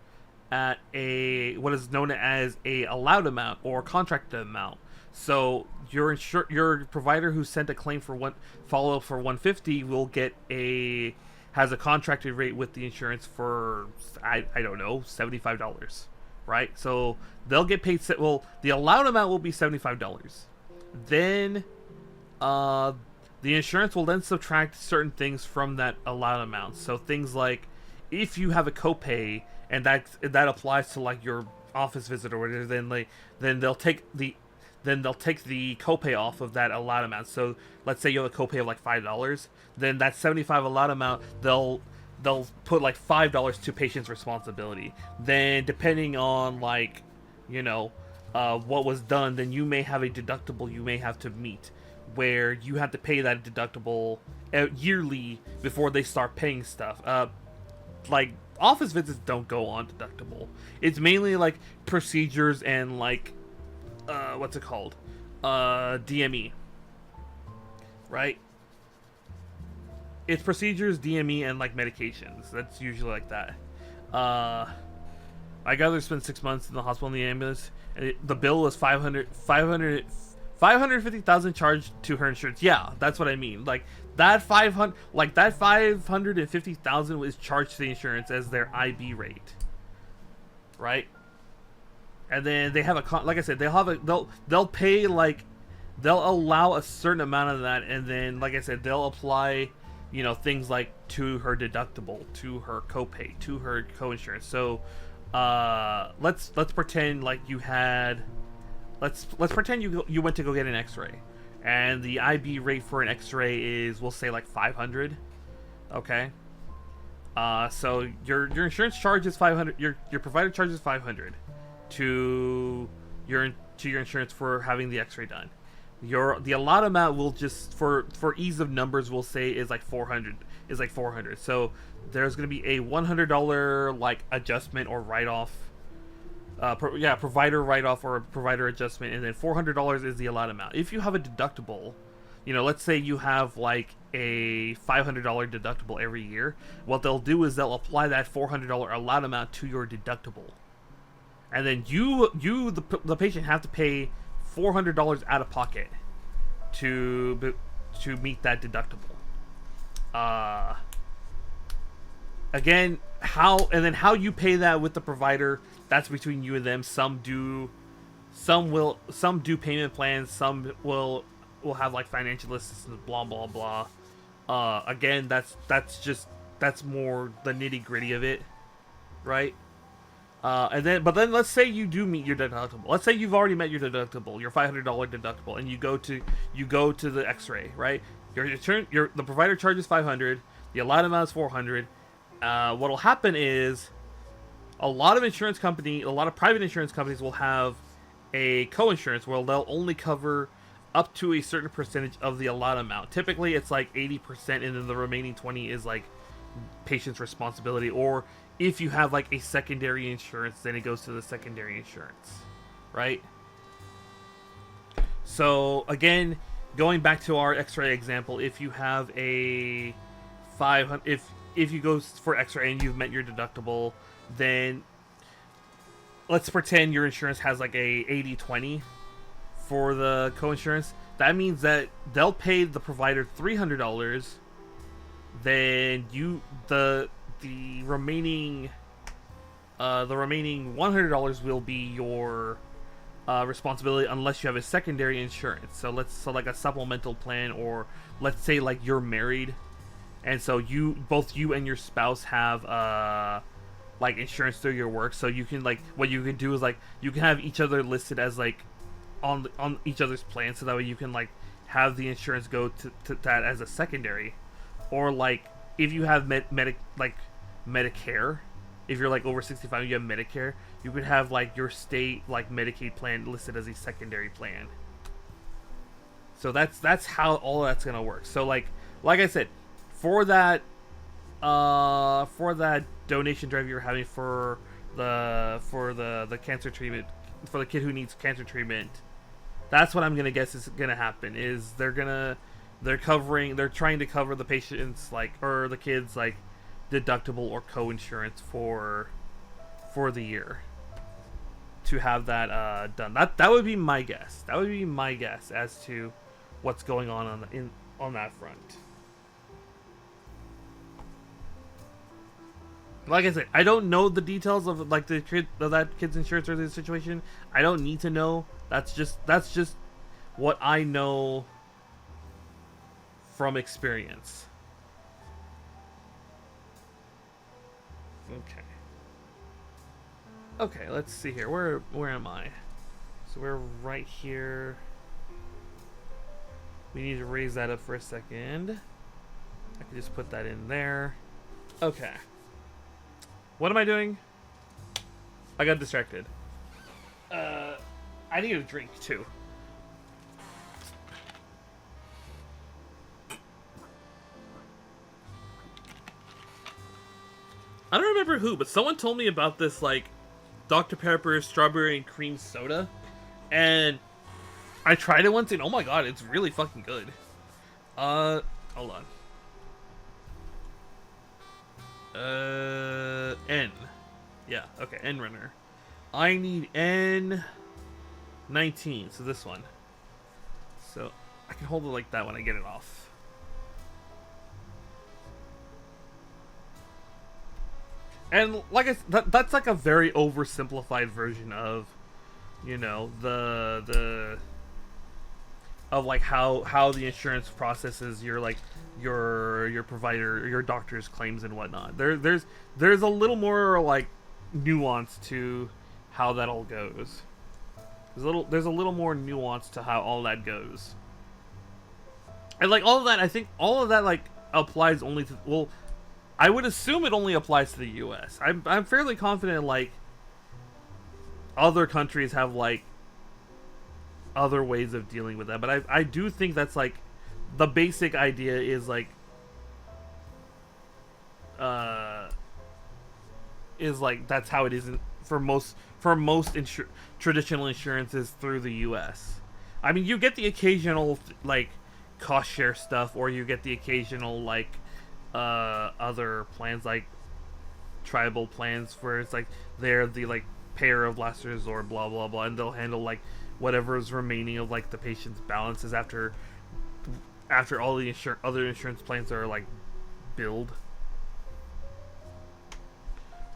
at a what is known as a allowed amount or contracted amount. So your provider who sent a claim for follow-up for $150 will has a contracted rate with the insurance for I don't know, $75, right? So they'll get paid. Well, the allowed amount will be $75. Then the insurance will then subtract certain things from that allowed amount. So things like if you have a copay and that applies to like your office visit or whatever, then they'll take the copay off of that allowed amount. So let's say you have a copay of like $5, then that $75 allowed amount they'll put like $5 to patient's responsibility. Then depending on like what was done, then you may have a deductible you may have to meet, where you have to pay that deductible yearly before they start paying stuff. Like office visits don't go on deductible. It's mainly like procedures and like what's it called? DME. Right? It's procedures, DME, and like medications. That's usually like that. I got to spend 6 months in the hospital in the ambulance, and the bill was 550,000 charged to her insurance. Yeah, that's what I mean. Like that 550,000 was charged to the insurance as their IB rate, right? And then they have like I said, they'll pay like they'll allow a certain amount of that, and then like I said, they'll apply things like to her deductible, to her copay, to her co-insurance. So let's pretend like you had. Let's pretend you went to go get an X-ray, and the IB rate for an X-ray is, we'll say, like $500. Okay. So your insurance charges $500. Your provider charges $500 to your insurance for having the X-ray done. The allowed amount will just for ease of numbers we'll say is like $400. So there's gonna be a $100 like adjustment or write-off. Provider write-off or provider adjustment, and then $400 is the allowed amount. If you have a deductible, let's say you have like a $500 deductible every year, what they'll do is they'll apply that $400 allowed amount to your deductible, and then the patient have to pay $400 out of pocket to meet that deductible. Again, how you pay that with the provider, that's between you and them. Some do payment plans, some will have like financial assistance, blah blah blah. Again, that's that's more the nitty gritty of it, right? But then let's say you do meet your deductible. Let's say you've already met your deductible, your $500 deductible, and you go to the X-ray, right? The provider charges $500. The allowed amount is $400. What'll happen is a lot of private insurance companies will have a co-insurance where they'll only cover up to a certain percentage of the allowed amount. Typically, it's like 80%, and then the remaining 20 is like patient's responsibility. Or if you have like a secondary insurance, then it goes to the secondary insurance, right? So again, going back to our X-ray example, if you have a 500, if you go for X-ray and you've met your deductible, then let's pretend your insurance has like a 80-20 for the co-insurance. That means that they'll pay the provider $300. Then the remaining $100 will be your responsibility unless you have a secondary insurance. So like a supplemental plan, or let's say like you're married, and so both you and your spouse have like insurance through your work. So you can, like, what you can do is like you can have each other listed as like on each other's plan, so that way you can like have the insurance go to that as a secondary. Or like if you have Medicare, if you're like over 65, you have Medicare, you could have like your state like Medicaid plan listed as a secondary plan. So that's how all that's gonna work. So like I said, for that donation drive you're having for the cancer treatment, for the kid who needs cancer treatment, that's what I'm gonna guess is gonna happen. Is they're trying to cover the patient's or the kid's deductible or co-insurance for the year, to have that done. That would be my guess. That would be my guess as to what's going on that front. Like I said, I don't know the details of that kid's insurance or the situation. I don't need to know. That's just what I know from experience. Okay, let's see here. Where am I? So we're right here. We need to raise that up for a second. I can just put that in there. Okay. What am I doing? I got distracted. I need a drink too. I don't remember who, but someone told me about this Dr. Pepper strawberry and cream soda, and I tried it once, and oh my god, it's really fucking good. Hold on. N. Yeah, okay, N runner. I need N19, so this one. So I can hold it like that when I get it off. And like I said, that's like a very oversimplified version of, you know, of how the insurance processes your provider, your doctor's claims and whatnot. There's a little more nuance to how that all goes. There's a little more nuance to how all that goes. And all of that, I think all of that applies only to, well, I would assume it only applies to the US. I'm fairly confident other countries have other ways of dealing with that, but I do think that's the basic idea is that's how it is for most traditional insurances through the US. I mean, you get the occasional cost share stuff, or you get the occasional other plans tribal plans where it's they're the payer of last resort, blah blah blah, and they'll handle whatever is remaining of the patient's balances after all the other insurance plans are billed.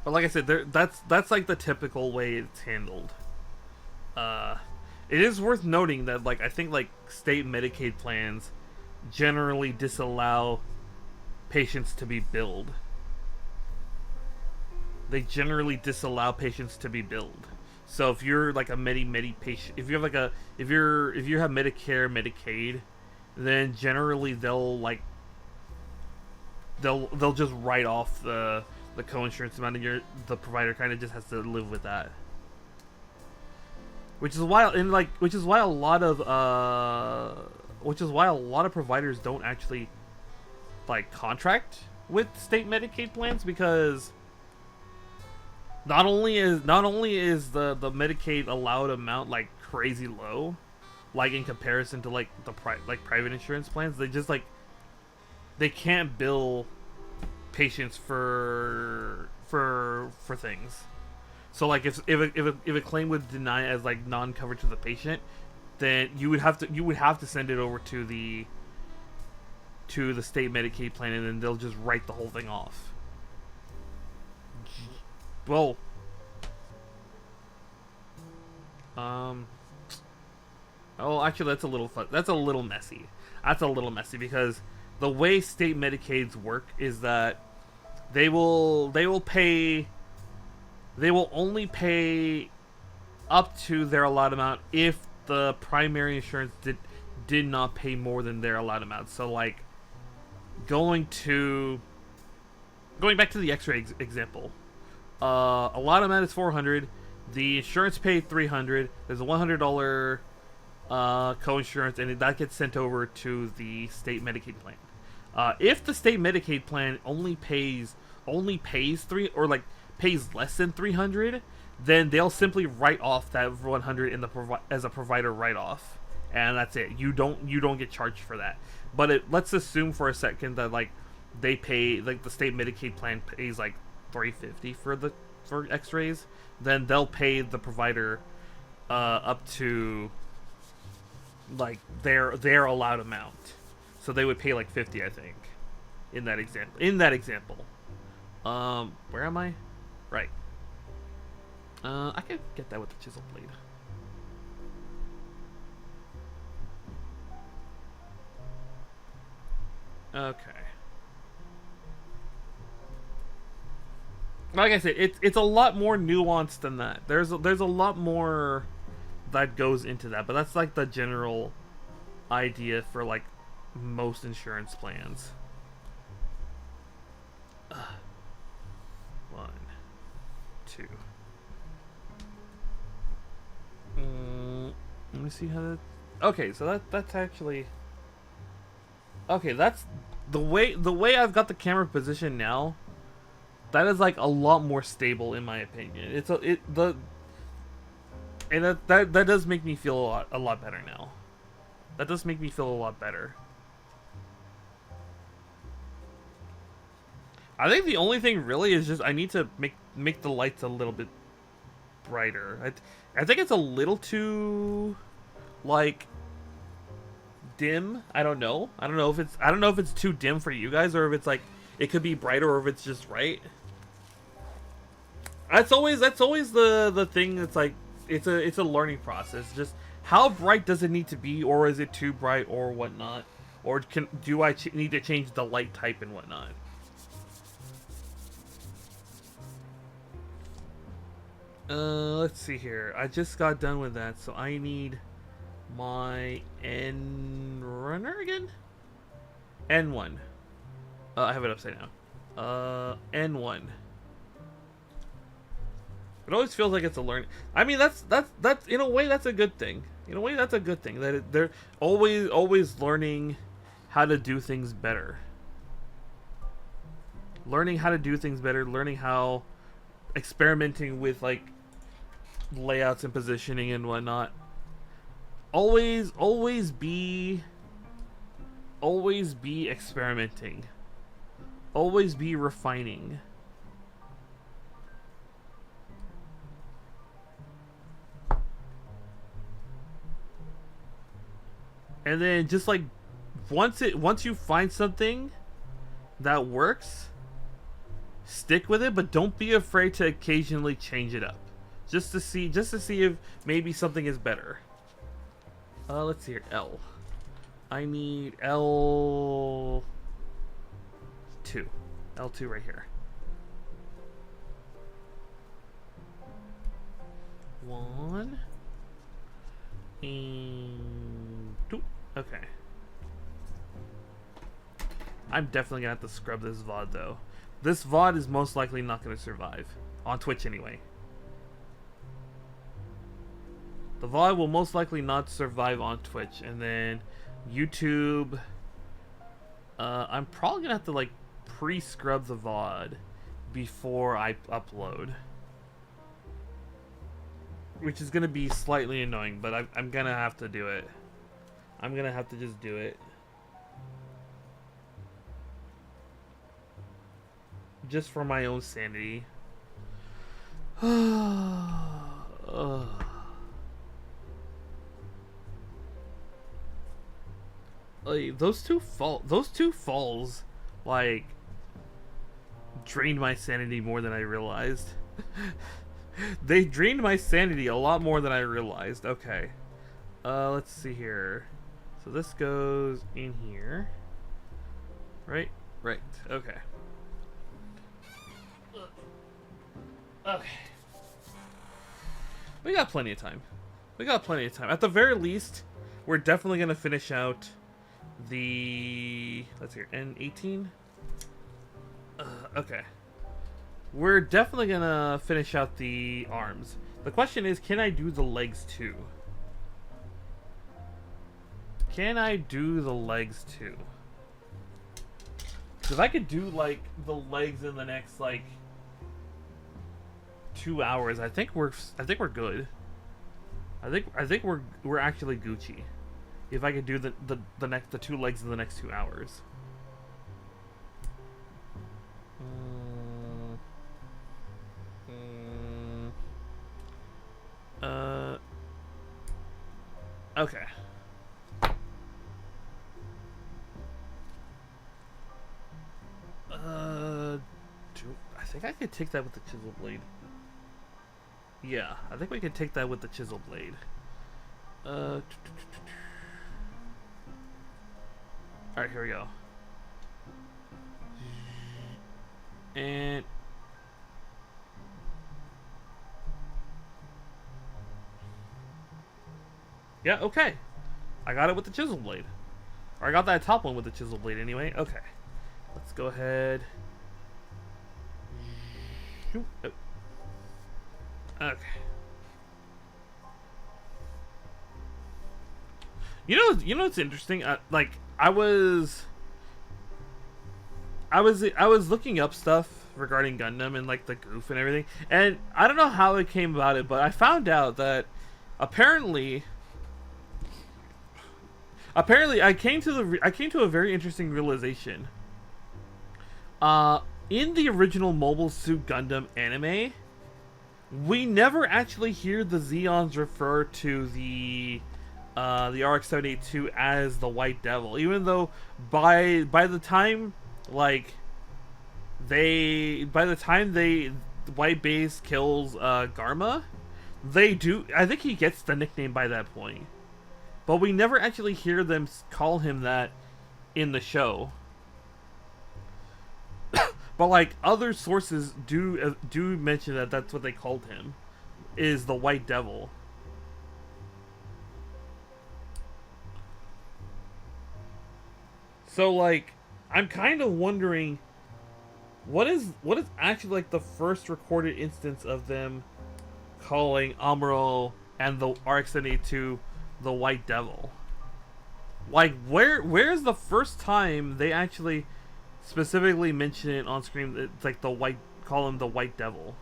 But like I said, that's the typical way it's handled. It is worth noting that I think state Medicaid plans generally disallow patients to be billed. they generally disallow patients to be billed. So if you're like a Medi patient, if you have like a if you have Medicare, Medicaid, then generally they'll just write off the co-insurance amount, and the provider kind of just has to live with that. Which is why a lot of providers don't actually like contract with state Medicaid plans, because not only is the Medicaid allowed amount like crazy low, like in comparison to like the private insurance plans, they can't bill patients for things. So like if a claim would deny as like non-covered to the patient, then you would have to send it over to the state Medicaid plan, and then they'll just write the whole thing off. Well, oh, actually, that's a little messy. That's a little messy, because the way state Medicaids work is that they will only pay up to their allotted amount if the primary insurance did not pay more than their allotted amount. So like going back to the X-ray example, allotted amount is $400. The insurance paid $300. There's a $100 co-insurance, and that gets sent over to the state Medicaid plan. If the state Medicaid plan only pays pays less than $300, then they'll simply write off that $100 as a provider write-off, and that's it. You don't get charged for that. But let's assume for a second that like they pay, like the state Medicaid plan pays like $350 for X-rays, then they'll pay the provider up to like their allowed amount. So they would pay like $50, I think, in that example. Where am I? Right. I could get that with the chisel blade. Okay. Like I said, it's a lot more nuanced than that. There's a lot more that goes into that, but that's like the general idea for like most insurance plans. 1, 2. Let me see how that. Okay, so that's actually. Okay, that's the way I've got the camera positioned now. That is like a lot more stable in my opinion. That does make me feel a lot better now. That does make me feel a lot better. I think the only thing really is just I need to make the lights a little bit brighter. I think it's a little too like dim. I don't know if it's too dim for you guys, or if it's like it could be brighter, or if it's just right. That's always the thing. That's like it's a learning process. Just how bright does it need to be, or is it too bright, or whatnot, or do I need to change the light type and whatnot? Let's see here. I just got done with that, so I need my N runner again. N1. I have it upside down. N1. It always feels like it's a learning. I mean, that's in a way that's a good thing. In a way, that's a good thing that they're always learning how to do things better. Learning how to do things better. Learning how experimenting with like layouts and positioning and whatnot. Always be experimenting. Always be refining. And then just like once you find something that works, stick with it, but don't be afraid to occasionally change it up. Just to see if maybe something is better. Let's see here. L. I need L2. L2 right here. 1 and 2. Okay. I'm definitely gonna have to scrub this VOD though. This VOD is most likely not gonna survive. On Twitch anyway. The VOD will most likely not survive on Twitch, and then YouTube. I'm probably gonna have to like pre-scrub the VOD before I upload, which is gonna be slightly annoying, but I'm gonna have to do it. I'm gonna have to just do it, just for my own sanity. Like, those two falls, like, drained my sanity more than I realized. They drained my sanity a lot more than I realized. Okay. Let's see here. So this goes in here. Right? Right. Okay. Okay. We got plenty of time. We got plenty of time. At the very least, we're definitely going to finish out the... Let's hear. N18? Okay. We're definitely going to finish out the arms. The question is, can I do the legs too? Can I do the legs too? Because I could do, like, the legs in the next, like, 2 hours. I think we're good. I think we're actually Gucci. If I could do the 2 legs in the next 2 hours. Okay. I think I could take that with the chisel blade. Yeah, I think we can take that with the chisel blade. Alright, here we go. And... yeah, okay. I got it with the chisel blade. Or I got that top one with the chisel blade anyway. Okay. Let's go ahead. Shoot. Oh. Okay. You know what's interesting? Like I was looking up stuff regarding Gundam and like the goof and everything, and I don't know how it came about it, but I found out that apparently I came to a very interesting realization. In the original Mobile Suit Gundam anime, we never actually hear the Zeons refer to the RX-782 as the White Devil, even though by the time White Base kills Garma, they do. I think he gets the nickname by that point, but we never actually hear them call him that in the show. But like other sources do mention that that's what they called him, is the White Devil. So like I'm kind of wondering what is actually like the first recorded instance of them calling Amuro and the RX-782 the White Devil. Like where's the first time they actually specifically mention it on screen? It's like call him the White Devil.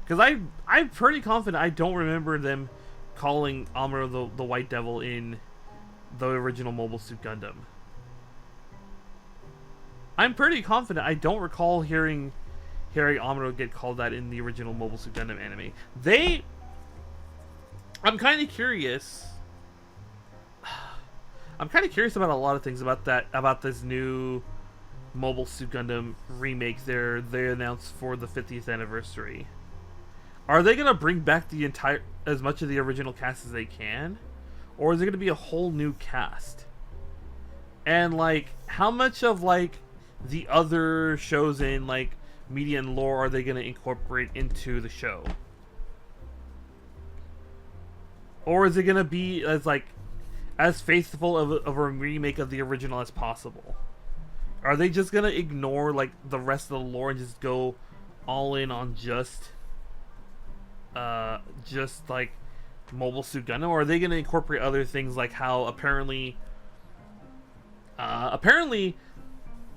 Because I'm pretty confident I don't remember them calling Amuro the White Devil in the original Mobile Suit Gundam. I'm pretty confident I don't recall hearing Amuro get called that in the original Mobile Suit Gundam anime. I'm kind of curious. I'm kind of curious about a lot of things about this new Mobile Suit Gundam remake they announced for the 50th anniversary. Are they gonna bring back as much of the original cast as they can, or is it gonna be a whole new cast? And like, how much of like the other shows in like media and lore are they gonna incorporate into the show? or is it gonna be as like as faithful of a remake of the original as possible? Are they just gonna ignore like the rest of the lore and just go all in on just like Mobile Suit Gundam, or are they gonna incorporate other things like how apparently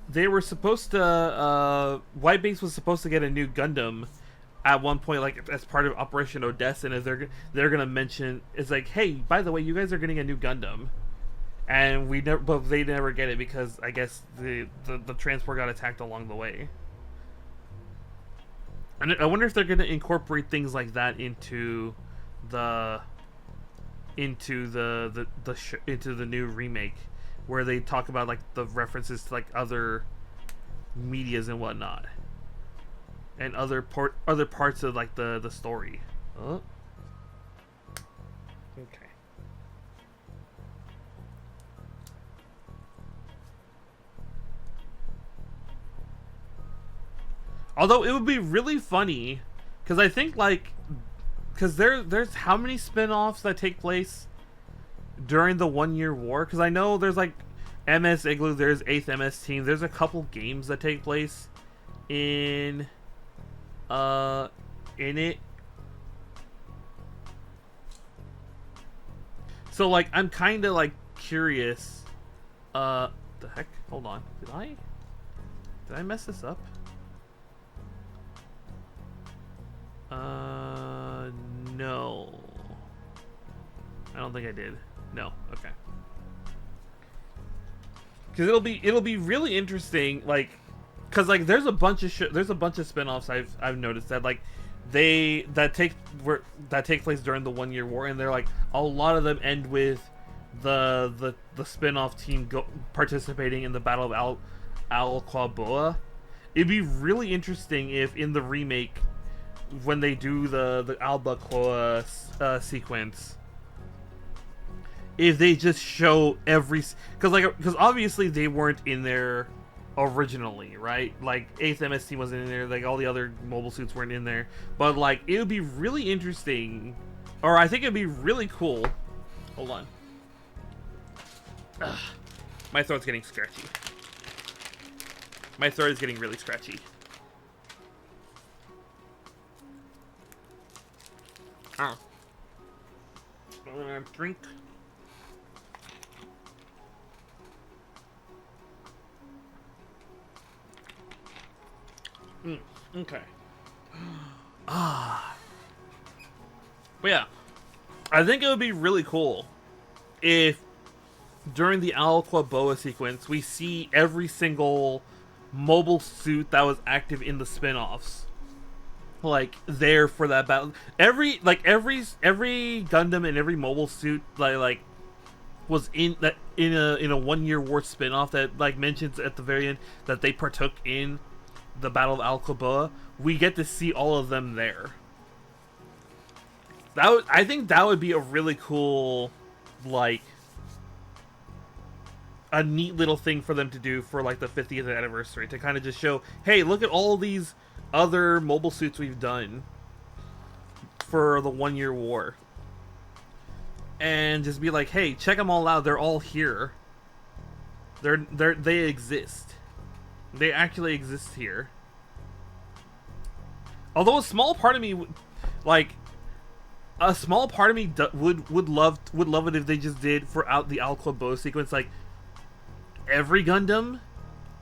they were supposed to White Base was supposed to get a new Gundam at one point, like as part of Operation Odessa, and they're gonna mention, it's like, hey, by the way, you guys are getting a new Gundam, and but they never get it because I guess the transport got attacked along the way. And I wonder if they're gonna incorporate things like that into the new remake, where they talk about like the references to like other medias and whatnot, and other parts of like the story. Oh. Okay. Although it would be really funny, because I think like, because there's how many spin-offs that take place during the 1 year war? Because I know there's like MS Igloo, there's 8th MS Team, there's a couple games that take place in it. So like I'm kind of like curious. The heck? Hold on. Did I mess this up? No. I don't think I did. No. Okay. Because it'll be really interesting, like, because like there's a bunch of spin-offs I've noticed that like that take place during the 1 year war, and they're like a lot of them end with the spin-off team participating in the Battle of Al-Quaboa. It'd be really interesting if in the remake, when they do the Albacoa sequence, if they just show because obviously they weren't in there originally, right? Like 8th MS Team wasn't in there, like all the other mobile suits weren't in there, but like it would be really interesting, or I think it'd be really cool. Hold on. Ugh. My throat's getting scratchy. My throat is getting really scratchy. Oh. Drink. Okay. But yeah, I think it would be really cool if during the Al-Quaboa sequence we see every single mobile suit that was active in the spin-offs, like there for that battle. Every Gundam and every mobile suit like was in a 1 year war spin-off that like mentions at the very end that they partook in the Battle of Al-Quaboa. We get to see all of them there. I think that would be a really cool, like, a neat little thing for them to do for like the 50th anniversary, to kind of just show, hey, look at all these other mobile suits we've done for the 1 year war, and just be like, hey, check them all out, they're all here, they exist, they actually exist here. Although a small part of me would love it if they just did for the Al-Quaboa sequence, like every Gundam,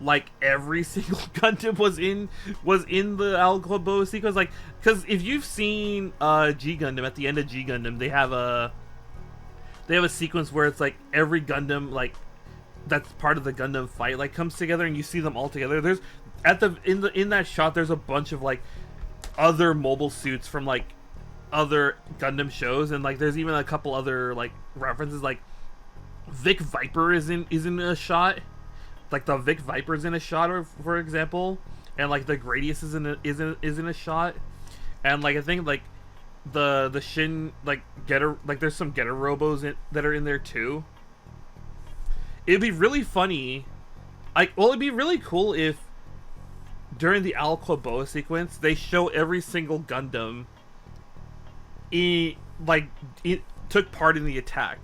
like every single Gundam was in the Al-Quaboa sequence, like, because if you've seen G Gundam, at the end of G Gundam they have a sequence where it's like every Gundam, like that's part of the Gundam fight, like comes together and you see them all together. There's in that shot there's a bunch of like other mobile suits from like other Gundam shows, and like there's even a couple other like references, like Vic Viper is in a shot, like the Vic Viper's in a shot, for example, and like the Gradius is in a shot, and like I think like the Shin like Getter, like there's some Getter Robos that are in there too. It'd be really funny, it'd be really cool if during the Al-Quaboa sequence they show every single Gundam took part in the attack.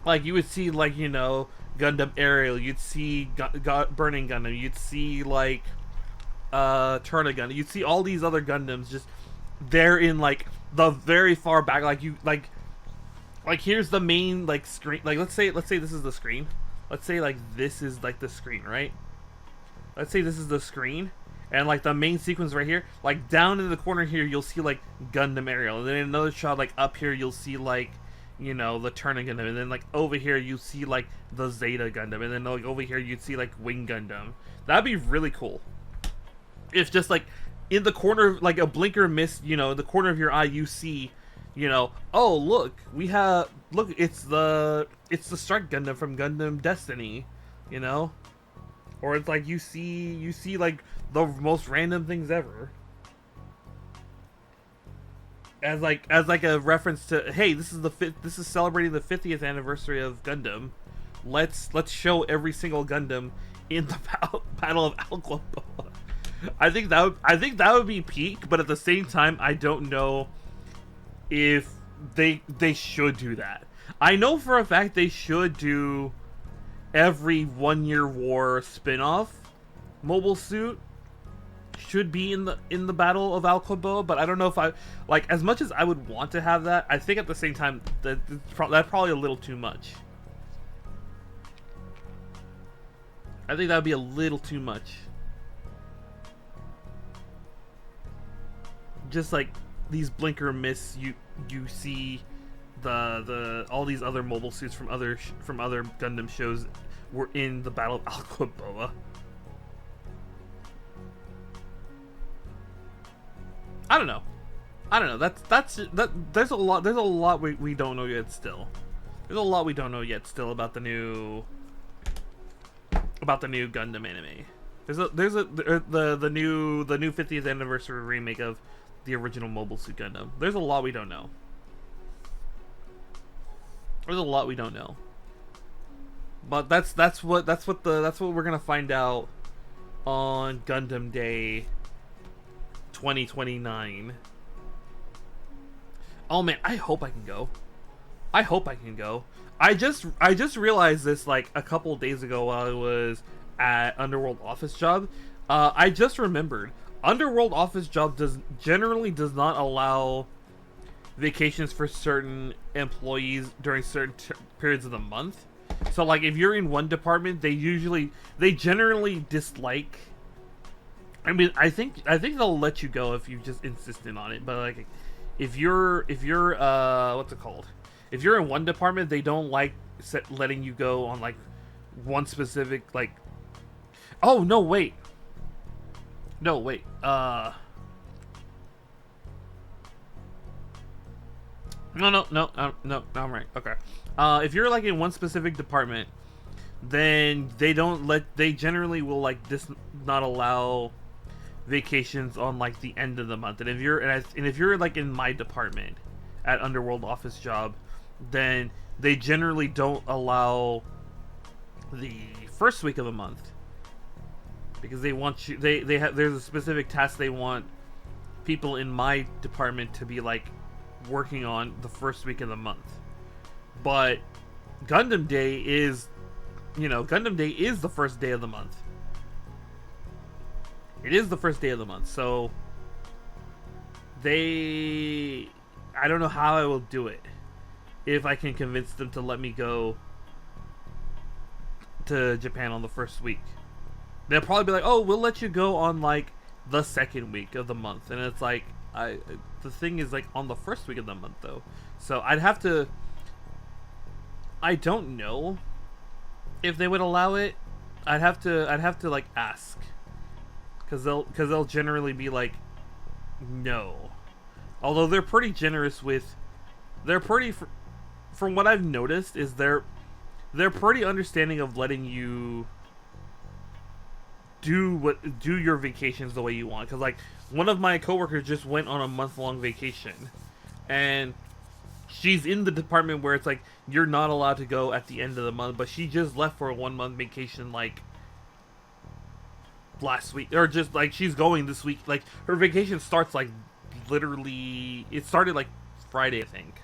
Like you would see, like, you know, Gundam Aerial, you'd see Burning Gundam, you'd see like Turna Gundam, you'd see all these other Gundams just there in like the very far back. Like you like here's the main like screen. Like let's say this is the screen. Let's say like this is like the screen, right? Let's say this is the screen, and like the main sequence right here, like down in the corner here, you'll see like Gundam Aerial, and then in another shot like up here, you'll see like, you know, the Turner Gundam, and then like over here you see like the Zeta Gundam, and then like over here you'd see like Wing Gundam. That'd be really cool. If just like in the corner, like a blinker miss, you know, in the corner of your eye, you see, you know, oh look, it's the Strike Gundam from Gundam Destiny, you know. Or it's like you see like the most random things ever. As like a reference to, hey, this is celebrating the 50th anniversary of Gundam. Let's show every single Gundam in the Battle of Alquaba. I think that would be peak, but at the same time, I don't know if they should do that. I know for a fact they should do every 1 Year War spin-off mobile suit should be in the Battle of Alquaba, but I don't know if I like, as much as I would want to have that, I think at the same time that's probably a little too much. I think that would be a little too much. Just like these blinker miss, you see the all these other mobile suits from other Gundam shows were in the Battle of Alquaba. I don't know. There's a lot we don't know yet still. There's a lot we don't know yet still about the new Gundam anime. There's the new 50th anniversary remake of the original Mobile Suit Gundam. There's a lot we don't know. But that's what we're gonna find out on Gundam Day 2029. Oh man, I hope I can go. I just realized this like a couple of days ago while I was at Underworld Office Job. I just remembered Underworld Office Job generally does not allow vacations for certain employees during certain periods of the month. So like if you're in one department, they generally dislike. I mean, I think they'll let you go if you just insistent on it. But like, if you're what's it called? If you're in one department, they don't like letting you go on like one specific like. Oh no! Wait. No wait. No. I'm right. Okay. If you're like in one specific department, then they generally will like not allow vacations on like the end of the month. And if you're like in my department at Underworld Office Job, then they generally don't allow the first week of the month because they want you. There's a specific task they want people in my department to be like working on the first week of the month. But Gundam Day is the first day of the month. It is the first day of the month, so I don't know how I will do it. If I can convince them to let me go to Japan on the first week. They'll probably be like, oh, we'll let you go on like the second week of the month. And it's like, the thing is like on the first week of the month though. So I don't know if they would allow it. I'd have to like ask. Cause they'll generally be like, no. Although they're pretty generous with, from what I've noticed is they're pretty understanding of letting you do your vacations the way you want. Cause like one of my coworkers just went on a month-long vacation, and she's in the department where it's like you're not allowed to go at the end of the month, but she just left for a 1 month vacation like last week, or just like she's going this week. Like her vacation starts like literally, it started like Friday, I think.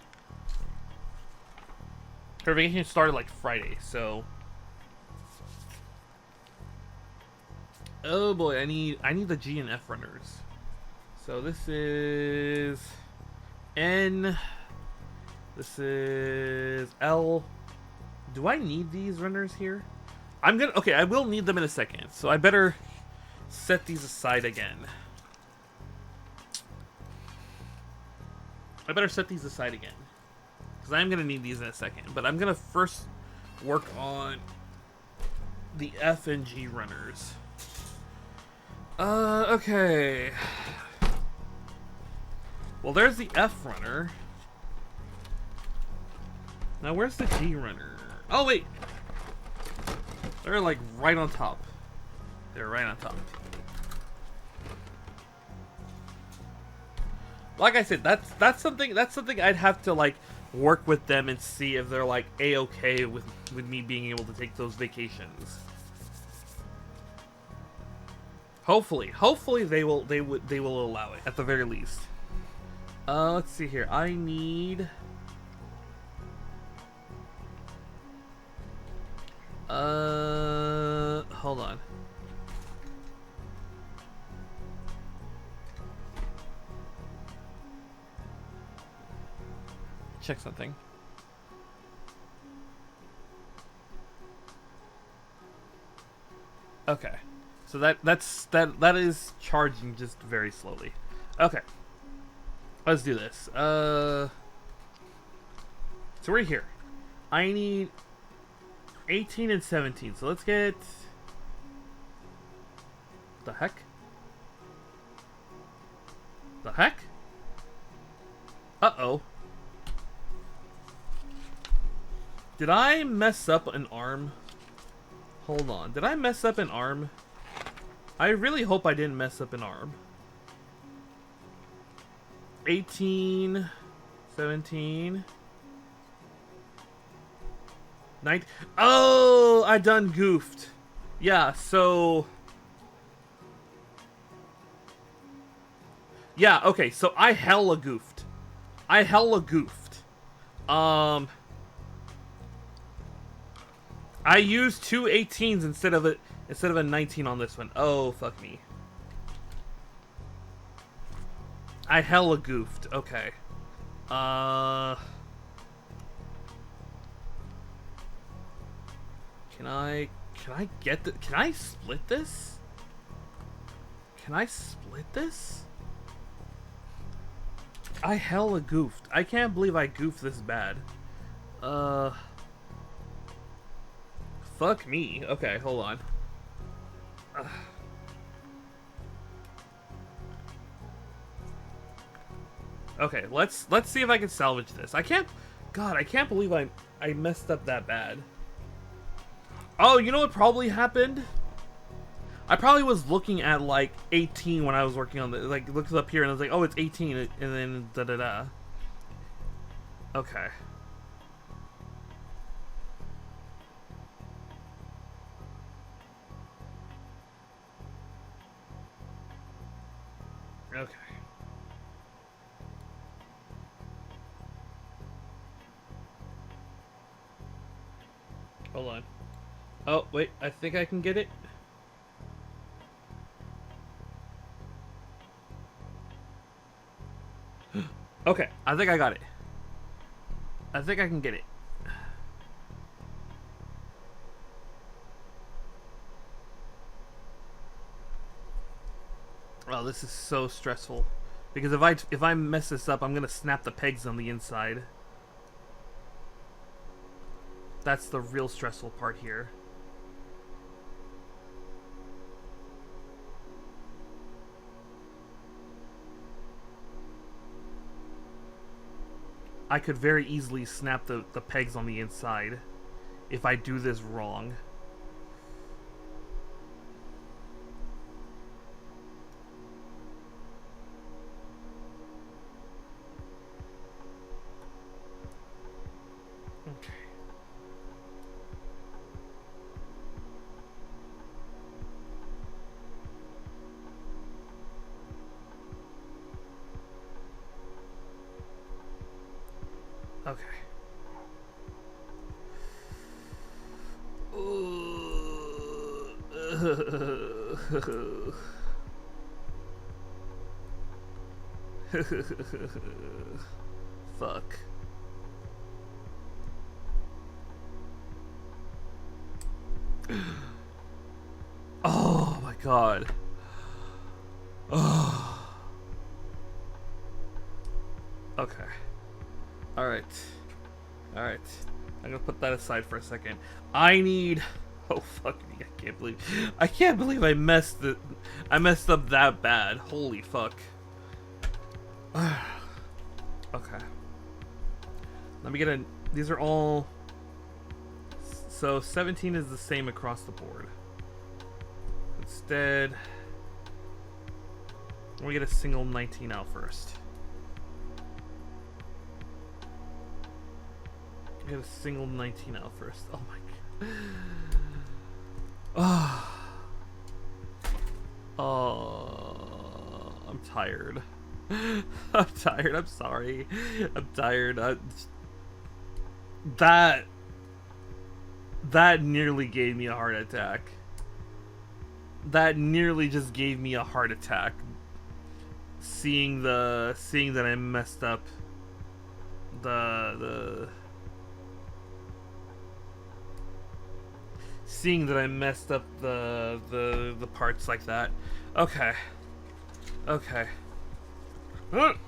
Her vacation started like Friday, so. Oh boy, I need the G and F runners. So this is N. This is L. Do I need these runners here? Okay, I will need them in a second, so I better set these aside again. Because I'm gonna need these in a second. But I'm gonna first work on the F and G runners. Okay. Well, there's the F runner. Now, where's the G runner? Oh, wait. They're like right on top. They're right on top. Like I said, that's something I'd have to like work with them and see if they're like a-okay with me being able to take those vacations. Hopefully they will allow it at the very least. Let's see here. I need hold on. Check something. Okay. So that is charging just very slowly. Okay. Let's do this. So we're here. I need 18 and 17. So let's get the heck? The heck? Uh-oh. Did I mess up an arm? Hold on. Did I mess up an arm? I really hope I didn't mess up an arm. 18, 17, 19. Oh, I done goofed. Yeah, so... Yeah, okay, so I hella goofed. I used two 18s instead of a 19 on this one. Oh, fuck me. I hella goofed. Okay. Can I split this? I hella goofed. I can't believe I goofed this bad. Fuck me. Okay, hold on. Okay, let's see if I can salvage this. I can't believe I messed up that bad. Oh, you know what probably happened? I probably was looking at like 18 when I was working on the looked up here and I was like, oh, it's 18, and then da-da-da. Okay. Okay. Hold on. Oh, wait, I think I can get it. Okay, I think I got it. I think I can get it. Oh, this is so stressful. Because if I mess this up, I'm gonna snap the pegs on the inside. That's the real stressful part here. I could very easily snap the pegs on the inside if I do this wrong. Okay. Okay. Fuck. Oh my god. Oh. Okay. Alright. Alright. I'm gonna put that aside for a second. I need... Oh fuck me, I can't believe I messed up that bad. Holy fuck. Okay. Let me get a... These are all... So 17 is the same across the board. Instead... Let me get a single 19 out first. Get a single 19 out first. Oh my god. Oh, I'm tired. I'm tired. I'm sorry. I'm tired. That nearly gave me a heart attack. That nearly just gave me a heart attack. Seeing that I messed up seeing that I messed up the parts like that. Okay. Okay. Okay.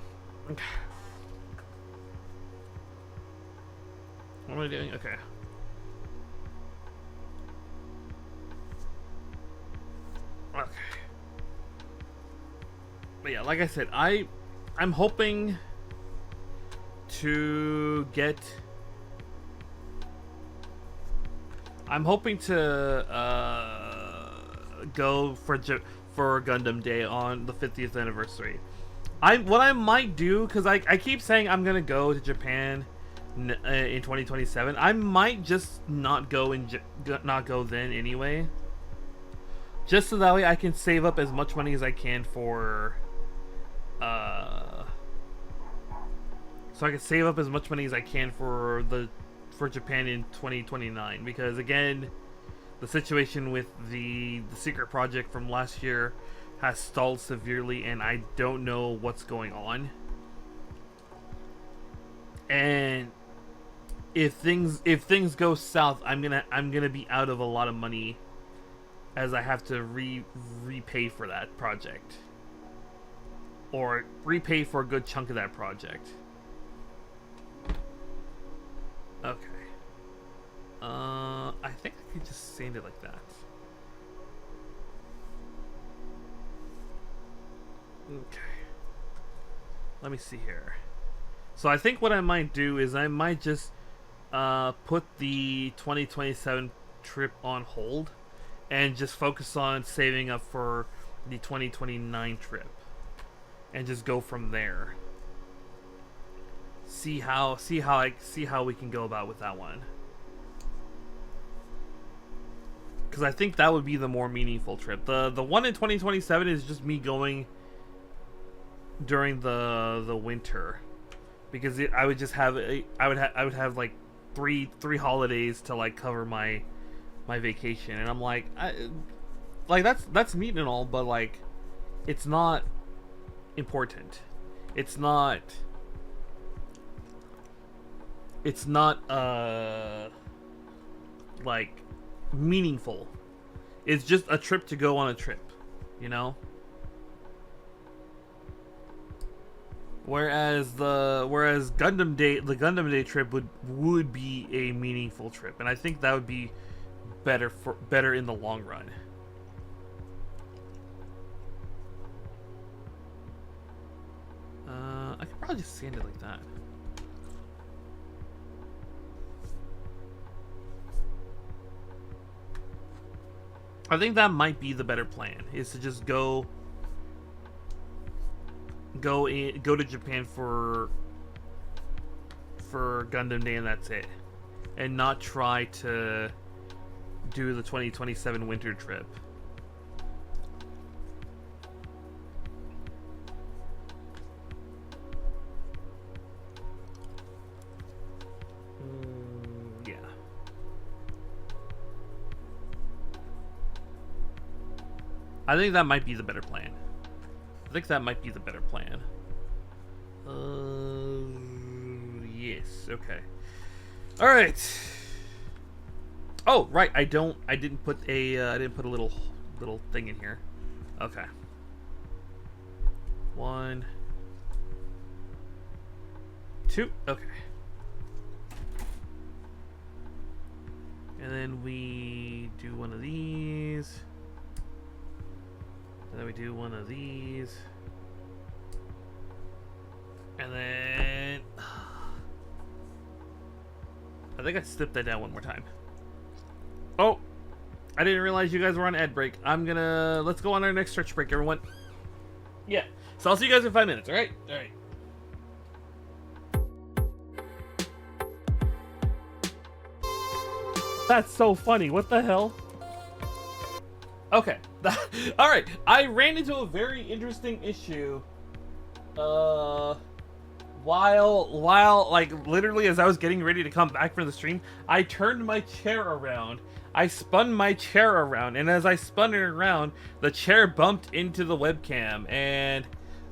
What am I doing? Okay. Okay. But yeah, like I said, I'm hoping to get... I'm hoping to go for Gundam Day on the 50th anniversary. What I might do, because I keep saying I'm gonna go to Japan in 2027. I might just not go then anyway, just so that way I can save up as much money as I can for for Japan in 2029, because again, the situation with the secret project from last year has stalled severely, and I don't know what's going on. And if things go south, I'm gonna be out of a lot of money, as I have to repay for that project, or repay for a good chunk of that project. Okay. I think I could just sand it like that. Okay. Let me see here. So I think what I might do is I might just put the 2027 trip on hold and just focus on saving up for the 2029 trip and just go from there. See how we can go about with that one. Because I think that would be the more meaningful trip. The one in 2027 is just me going during the winter, because I would just have I would have like three holidays to like cover my vacation, and I'm like that's neat and all, but like it's not important. It's not like meaningful. It's just a trip to go on a trip, you know? Whereas the Gundam Day trip would be a meaningful trip, and I think that would be better in the long run. I could probably just sand it like that. I think that might be the better plan, is to just go to Japan for Gundam Day, and that's it, and not try to do the 2027 winter trip. Yeah. I think that might be the better plan. I think that might be the better plan. Yes. Okay. All right. Oh, right. I didn't put a little thing in here. Okay. 1, 2. Okay. And then we do one of these. And then we do one of these. And then I think I slipped that down one more time. Oh, I didn't realize you guys were on ad break. Let's go on our next stretch break, everyone. Yeah. So I'll see you guys in 5 minutes, alright? Alright. That's so funny. What the hell? Okay. Alright. I ran into a very interesting issue. While like literally as I was getting ready to come back from the stream, I turned my chair around. I spun my chair around, and as I spun it around, the chair bumped into the webcam and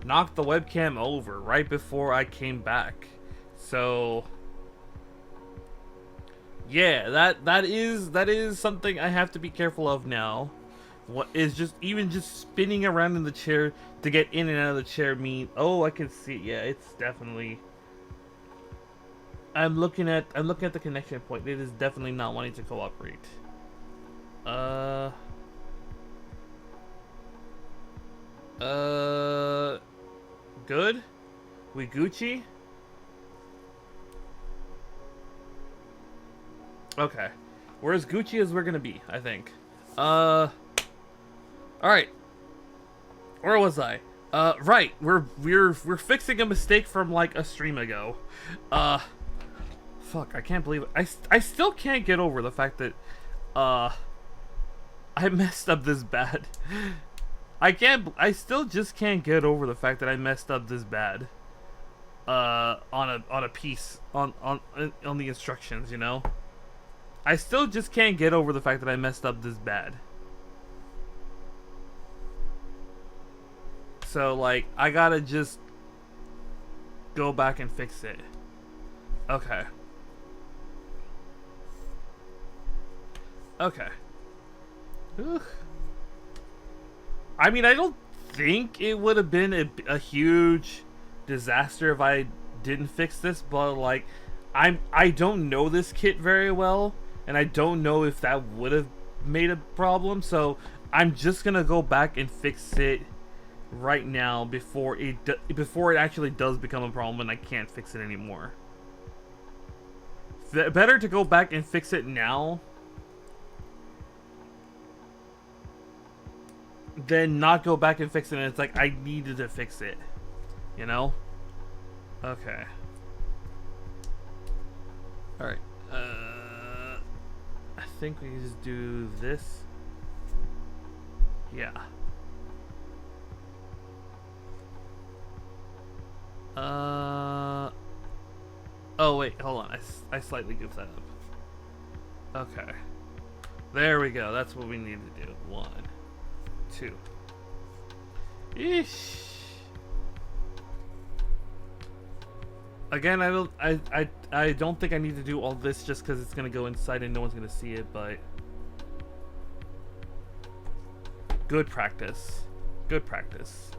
knocked the webcam over right before I came back. So yeah, that is something I have to be careful of now. What is just spinning around in the chair to get in and out of the chair mean? Oh, I can see. Yeah, it's definitely. I'm looking at the connection point. It is definitely not wanting to cooperate. Good. We Gucci. Okay. We're as Gucci as we're gonna be, I think. Alright. Where was I? Right. We're fixing a mistake from like a stream ago. Fuck, I can't believe it. I still can't get over the fact that I messed up this bad. I still just can't get over the fact that I messed up this bad. On a piece on the instructions, you know? I still just can't get over the fact that I messed up this bad. So, like, I gotta just go back and fix it. Okay. Okay. Ugh. I mean, I don't think it would have been a huge disaster if I didn't fix this, but, like, I don't know this kit very well, and I don't know if that would have made a problem, so I'm just gonna go back and fix it right now before it actually does become a problem and I can't fix it anymore. Better to go back and fix it now than not go back and fix it and it's like I needed to fix it, you know? Okay. Alright. I think we can just do this. Yeah. Oh wait, hold on. I slightly goofed that up. Okay. There we go. That's what we need to do. 1, 2. Eesh. Again, I don't think I need to do all this just because it's gonna go inside and no one's gonna see it, but good practice. Good practice.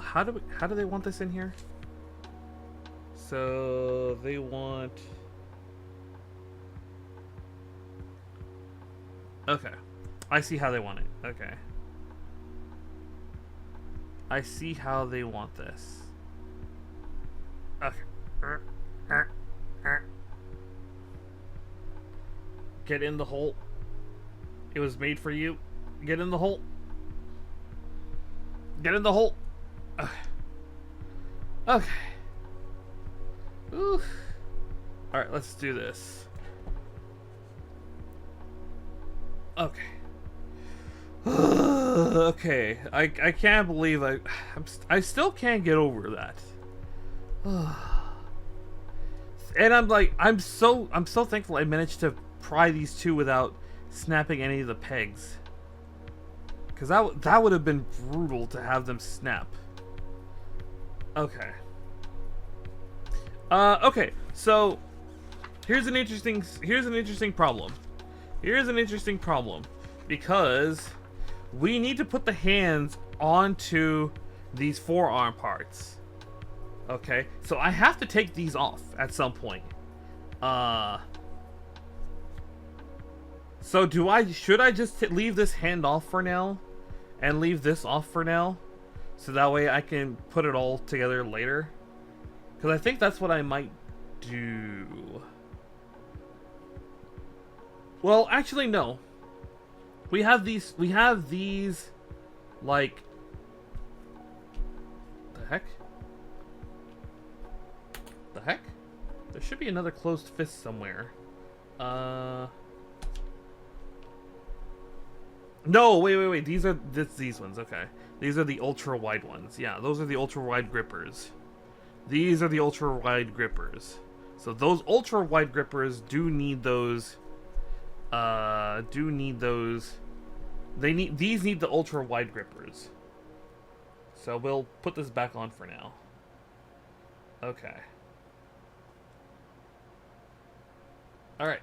How do they want this in here? So they want. Okay, I see how they want it. Okay, I see how they want this. Okay. Get in the hole. It was made for you. Get in the hole. Get in the hole. Okay. Ooh. Alright, let's do this. Okay. Okay. I can't believe I still can't get over that. And I'm so thankful I managed to pry these two without snapping any of the pegs. Because that would have been brutal to have them snap. Okay. Okay, so here's an interesting problem. Here's an interesting problem. Because we need to put the hands onto these forearm parts. Okay, so I have to take these off at some point. So should I just leave this hand off for now? And leave this off for now? So that way I can put it all together later? Because I think that's what I might do. Well, actually, no. We have these, like... The heck? The heck? There should be another closed fist somewhere. No, wait. These are these ones. Okay, these are the ultra wide ones. Yeah, those are the ultra wide grippers. These are the ultra wide grippers. So those ultra wide grippers do need those. These need the ultra wide grippers. So we'll put this back on for now. Okay. All right.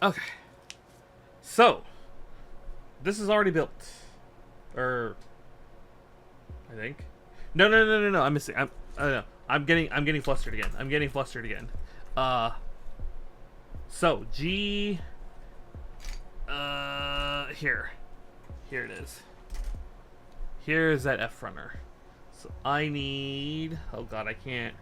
Okay. So, this is already built. I think. No. I'm missing. I'm getting flustered again. So G. Here it is. Here's that F runner. So I need. Oh God, I can't.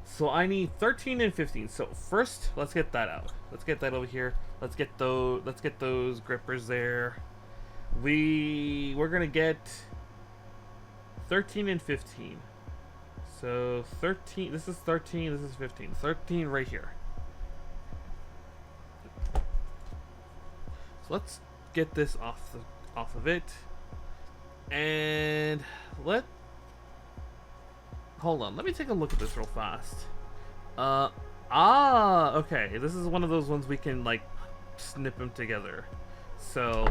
So I need 13 and 15. So first, let's get that out. Let's get that over here. Let's get those grippers there. We're gonna get 13 and 15. So 13. This is 13. This is 15. 13 right here. So let's get this off of it. And hold on. Let me take a look at this real fast. Okay. This is one of those ones we can like snip them together. So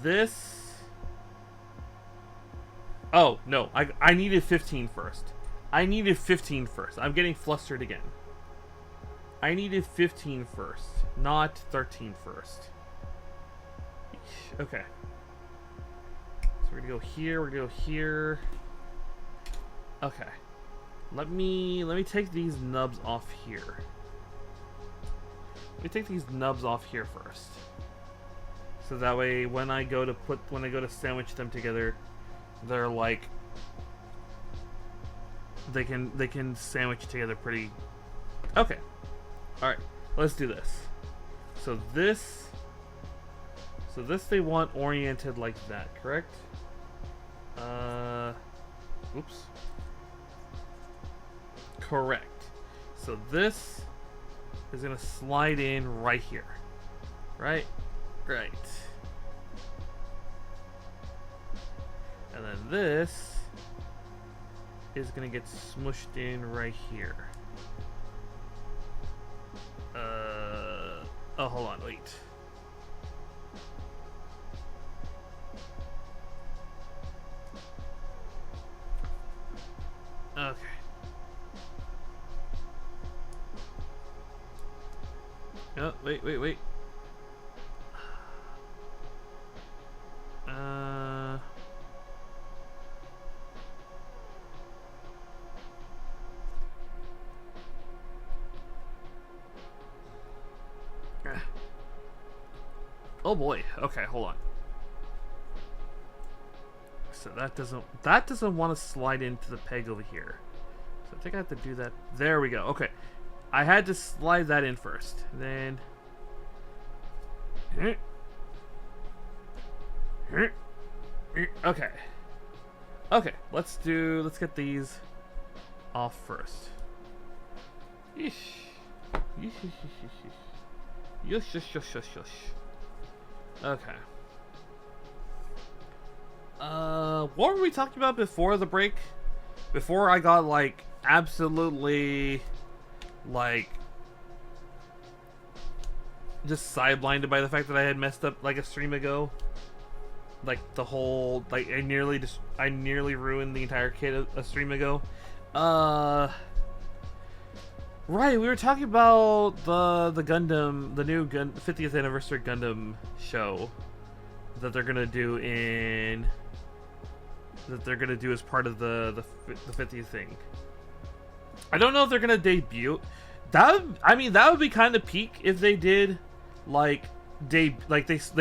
this. Oh no! I needed 15 first. I'm getting flustered again. I needed 15 first, not 13 first. Okay. So we're gonna go here. We're gonna go here. Okay. Let me take these nubs off here. Let me take these nubs off here first. So that way when I go to sandwich them together, they're like they can sandwich together pretty. Okay. All right. Let's do this. So this they want oriented like that, correct? Oops. Correct. So this is gonna slide in right here. Right. And then this is gonna get smushed in right here. Oh, hold on, wait. Okay. Oh, wait. Oh boy. Okay, hold on. So that doesn't want to slide into the peg over here. So I think I have to do that. There we go. Okay. I had to slide that in first. Then okay. Okay, let's get these off first. Yeesh. Yush. Okay. What were we talking about before the break? Before I got like absolutely like just side-blinded by the fact that I had messed up like a stream ago. Like the whole, like I nearly ruined the entire kit a stream ago. Right, we were talking about the Gundam, the new 50th anniversary Gundam show that they're gonna do as part of the 50th thing. I don't know if they're gonna debut. That would be kind of peak if they did, like they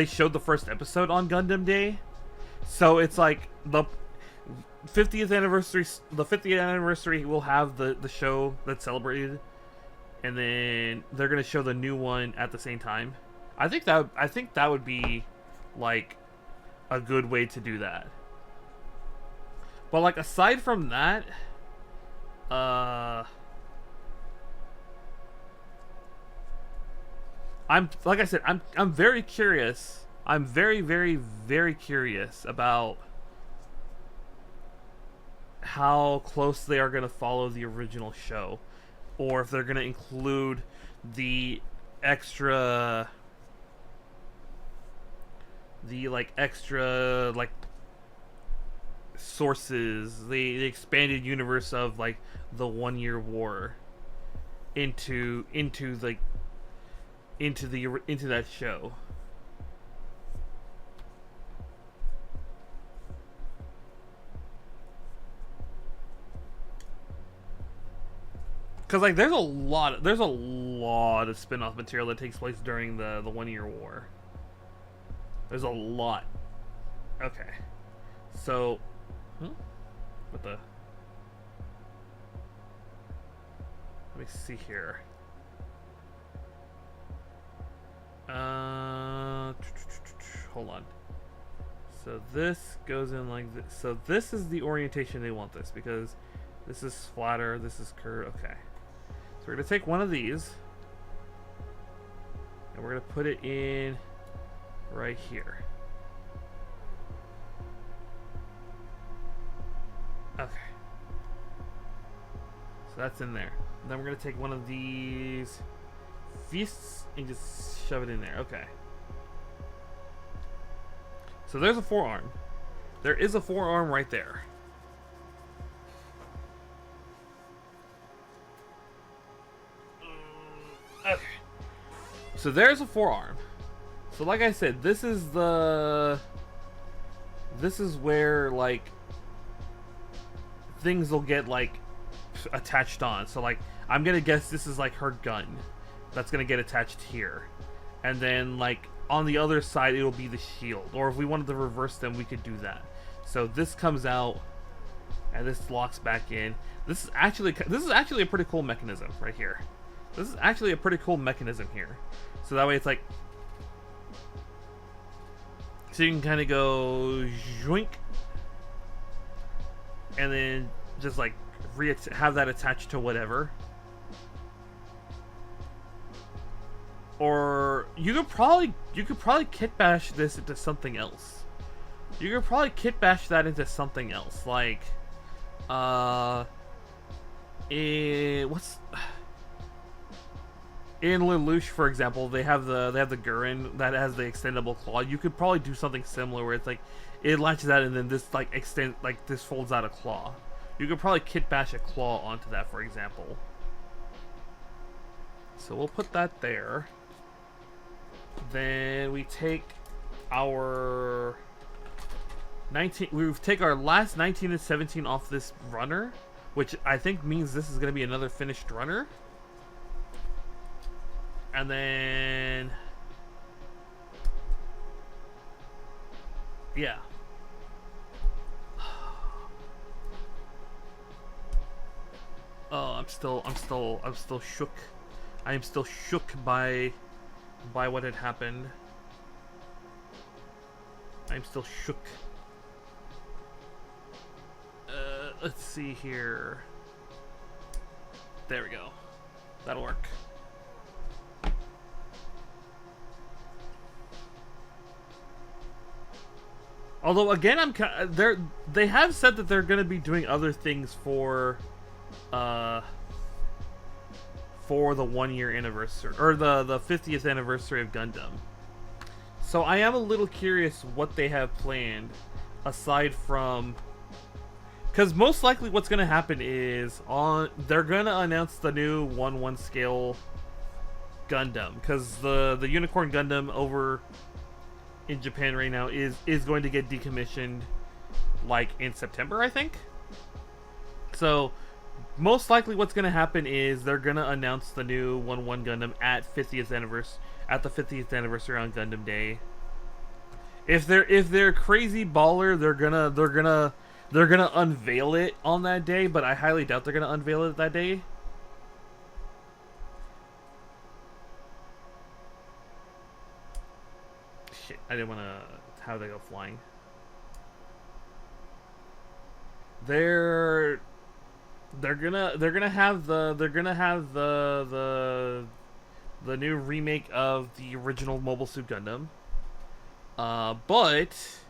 showed the first episode on Gundam Day, so it's like the 50th anniversary. The 50th anniversary will have the show that's celebrated, and then they're gonna show the new one at the same time. I think that would be like a good way to do that. But like aside from that, I'm like I said, I'm very curious. I'm very, very, very curious about how close they are going to follow the original show, or if they're going to include the extra sources, the expanded universe of like the 1 year war into that show. Because like there's a lot of spin-off material that takes place during the 1 year war. There's a lot. Okay. So what the, let me see here. Hold on. So this goes in like this. So this is the orientation they want this, because this is flatter, this is curved. Okay. So we're gonna take one of these and we're gonna put it in right here. Okay. So that's in there. And then we're gonna take one of these fists and just shove it in there. Okay. So there's a forearm. There is a forearm right there. Okay. So there's a forearm. So like I said, this is where like things will get like attached on. So like I'm gonna guess this is like her gun that's gonna get attached here, and then like on the other side it'll be the shield, or if we wanted to reverse them we could do that. So this comes out and this locks back in. This is actually a pretty cool mechanism right here. This is actually a pretty cool mechanism here. So that way it's like, so you can kind of go zoink and then just like have that attached to whatever. Or you could probably kit bash this into something else. You could probably kit bash that into something else, like in Lelouch, for example, they have the Gurren that has the extendable claw. You could probably do something similar where it's like it latches out and then this like this folds out a claw. You could probably kit bash a claw onto that, for example. So we'll put that there. Then we take our we take our last 19 and 17 off this runner, which I think means this is going to be another finished runner. And then yeah. Oh, I'm still shook. I am still shook by what had happened. I'm still shook. Let's see here. There we go. That'll work. Although again, they have said that they're going to be doing other things for for the 1-year anniversary, or the 50th anniversary of Gundam. So I am a little curious what they have planned, aside from, because most likely what's going to happen is they're going to announce the new 1/1 scale Gundam, because the Unicorn Gundam over in Japan right now is going to get decommissioned like in September, I think. So most likely what's going to happen is they're going to announce the new 1/1 Gundam at the 50th anniversary on Gundam Day. If they're crazy baller, they're gonna unveil it on that day, but I highly doubt they're gonna unveil it that day. Shit, I didn't want to. How they go flying? They're gonna have the new remake of the original Mobile Suit Gundam. But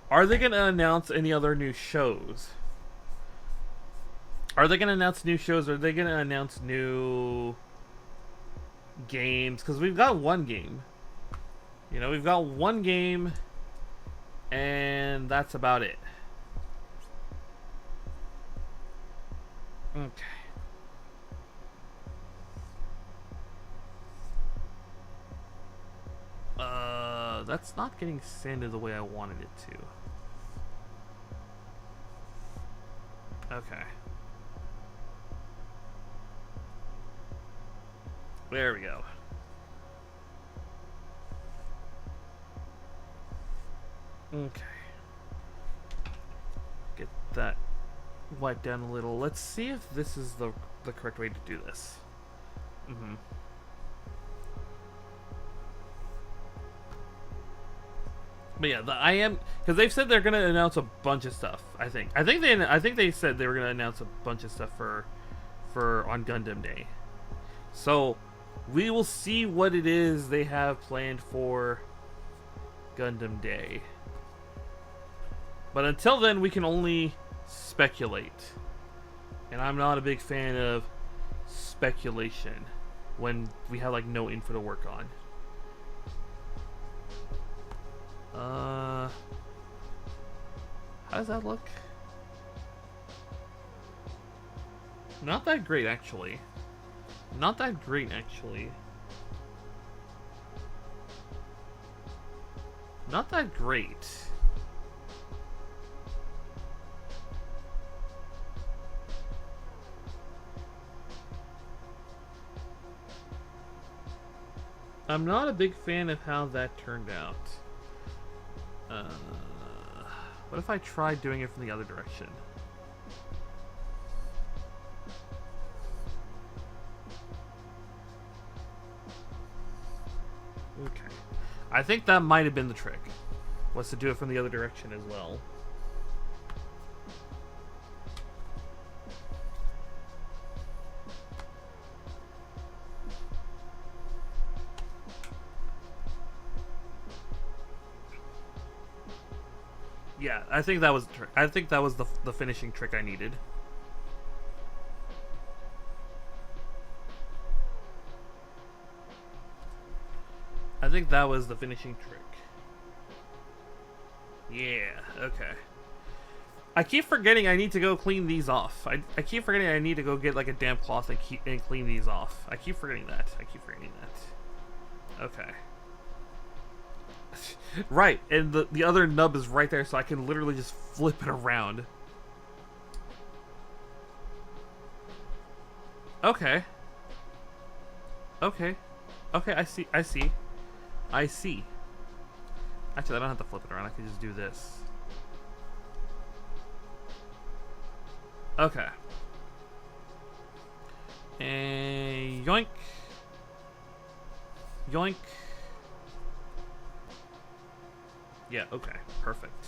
are they gonna announce any other new shows? Are they gonna announce new shows? Are they gonna announce new games? Because we've got one game. You know, we've got one game, and that's about it. Okay. That's not getting sanded the way I wanted it to. Okay. There we go. Okay. Get that wiped down a little. Let's see if this is the correct way to do this. But yeah, I am, because they've said they're gonna announce a bunch of stuff. I think they said they were gonna announce a bunch of stuff for on Gundam Day. So we will see what it is they have planned for Gundam Day. But until then, we can only speculate, and I'm not a big fan of speculation when we have like no info to work on. How does that look? Not that great, actually. Not that great, actually. Not that great. I'm not a big fan of how that turned out. What if I tried doing it from the other direction? Okay. I think that might have been the trick. Was to do it from the other direction as well. Yeah, I think that was the trick. I think that was the finishing trick I needed. I think that was the finishing trick. Yeah, okay. I keep forgetting I need to go clean these off. I keep forgetting I need to go get like a damp cloth and clean these off. I keep forgetting that. Okay. Right, and the other nub is right there, so I can literally just flip it around. Okay. Okay, I see. Actually, I don't have to flip it around. I can just do this. Okay. And yoink. Yoink. Yeah, okay. Perfect.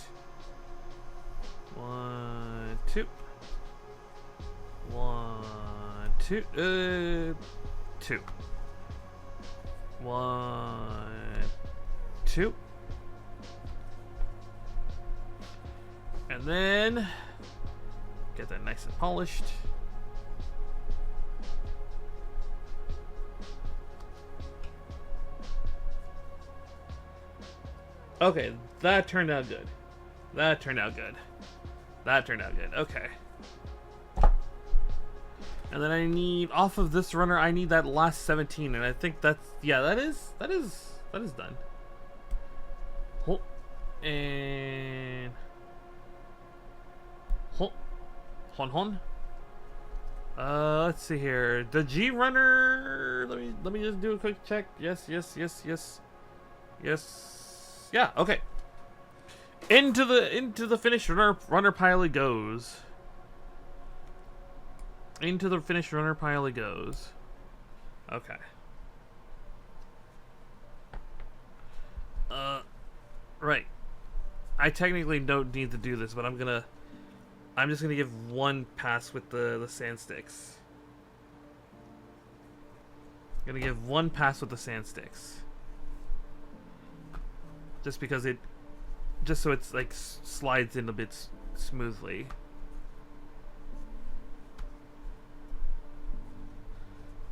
1, 2. 1, 2. 2. 1, 2. And then get that nice and polished. Okay, that turned out good. That turned out good. That turned out good. Okay. And then I need, off of this runner, I need that last 17, and I think that's, yeah, that is done. Oh, and hon. Let's see here. The G runner. Let me just do a quick check. Yes. Yeah. Okay. Into the finish runner pile it goes. Into the finish runner pile it goes. Okay. Right. I technically don't need to do this, but I'm just gonna give one pass with the sand sticks. Gonna give one pass with the sand sticks. Just because just so it's like slides in a bit smoothly.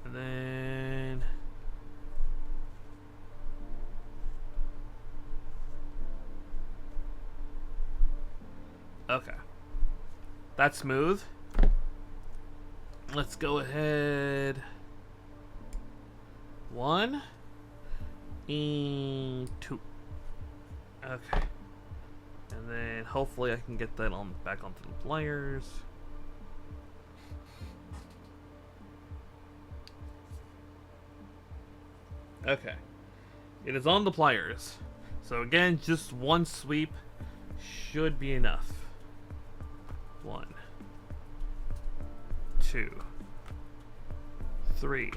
And then okay. That's smooth. Let's go ahead. 1 and 2. Okay. And then hopefully I can get that on back onto the pliers. Okay. It is on the pliers. So again, just one sweep should be enough. 1, 2, 3,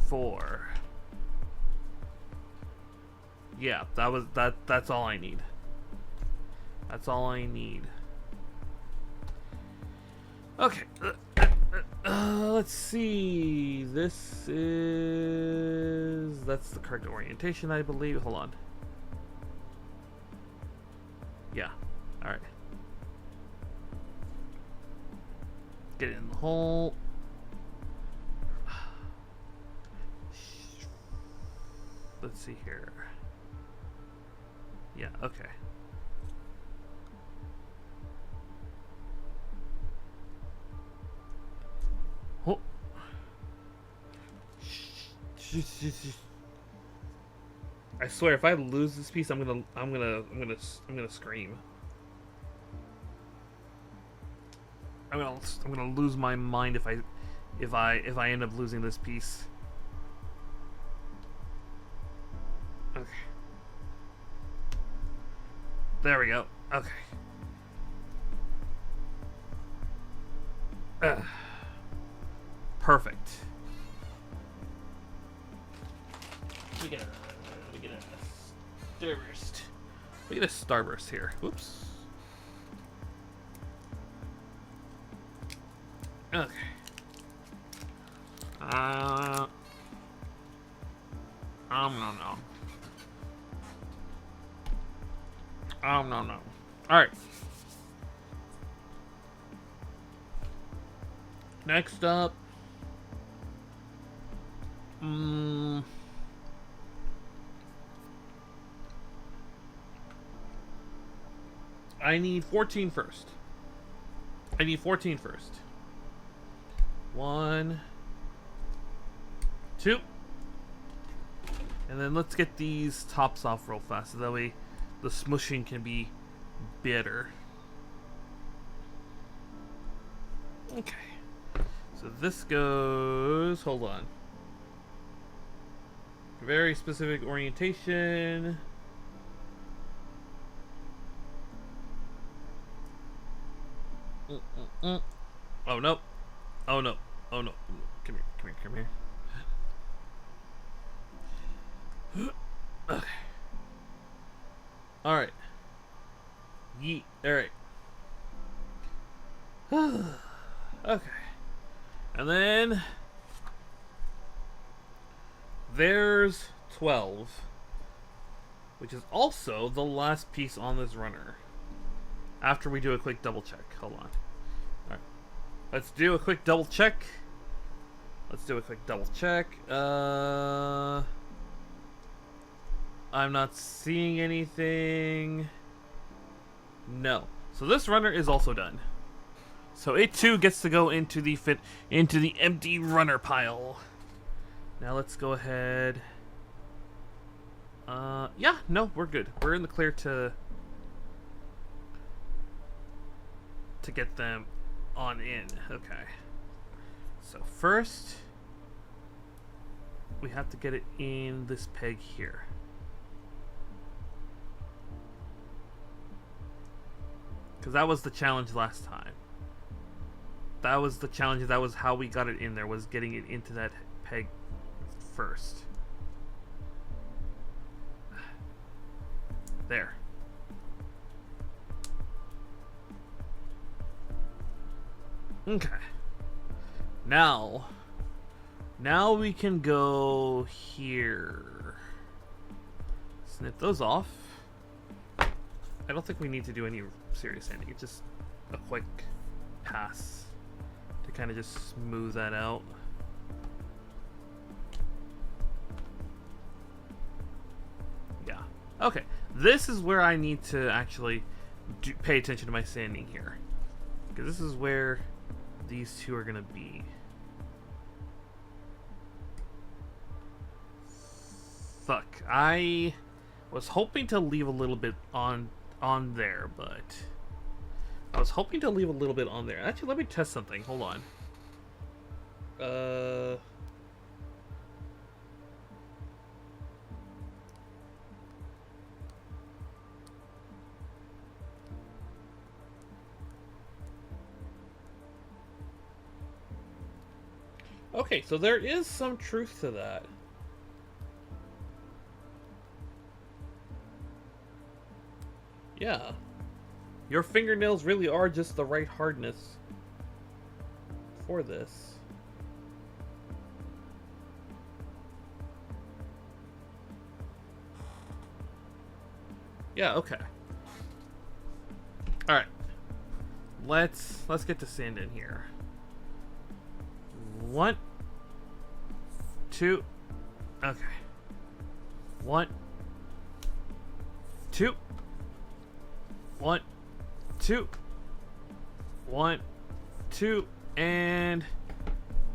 4. Yeah, that's all I need. That's all I need. Okay. Let's see. That's the correct orientation, I believe. Hold on. Yeah. All right. Get it in the hole. Let's see here. Yeah, okay. Oh. I swear, if I lose this piece, I'm gonna scream. I'm gonna lose my mind if I end up losing this piece. Okay. There we go. Okay. Perfect. We get a starburst. We get a starburst here. Whoops. Okay. No. Alright. Next up. I need 14 first. I need 14 first. 1, 2. And then let's get these tops off real fast, so that way the smushing can be better. Okay. So this goes, hold on. Very specific orientation. Oh no. Oh no. Oh no. Come here. Okay. Alright. Yeet. Alright. Okay. And then there's 12, which is also the last piece on this runner. After we do a quick double check. Hold on. Alright. Let's do a quick double check. I'm not seeing anything. No. So this runner is also done. So it too gets to go into the empty runner pile. Now let's go ahead. Yeah, no, we're good. We're in the clear to get them on in. Okay. So first, we have to get it in this peg here. Because that was the challenge last time. That was the challenge. That was how we got it in there, was getting it into that peg first. There. Okay. Now we can go here. Snip those off. I don't think we need to do any serious sanding. It's just a quick pass to kind of just smooth that out. Yeah. Okay. This is where I need to actually pay attention to my sanding here. Because this is where these two are going to be. Fuck. I was hoping to leave a little bit on there, but I was hoping to leave a little bit on there. Actually, let me test something. Hold on. Okay, so there is some truth to that. Yeah. Your fingernails really are just the right hardness for this. Yeah, okay. Alright. Let's get the sand in here. 1, 2. Okay. 1, 2. 1, 2. 1, 2. And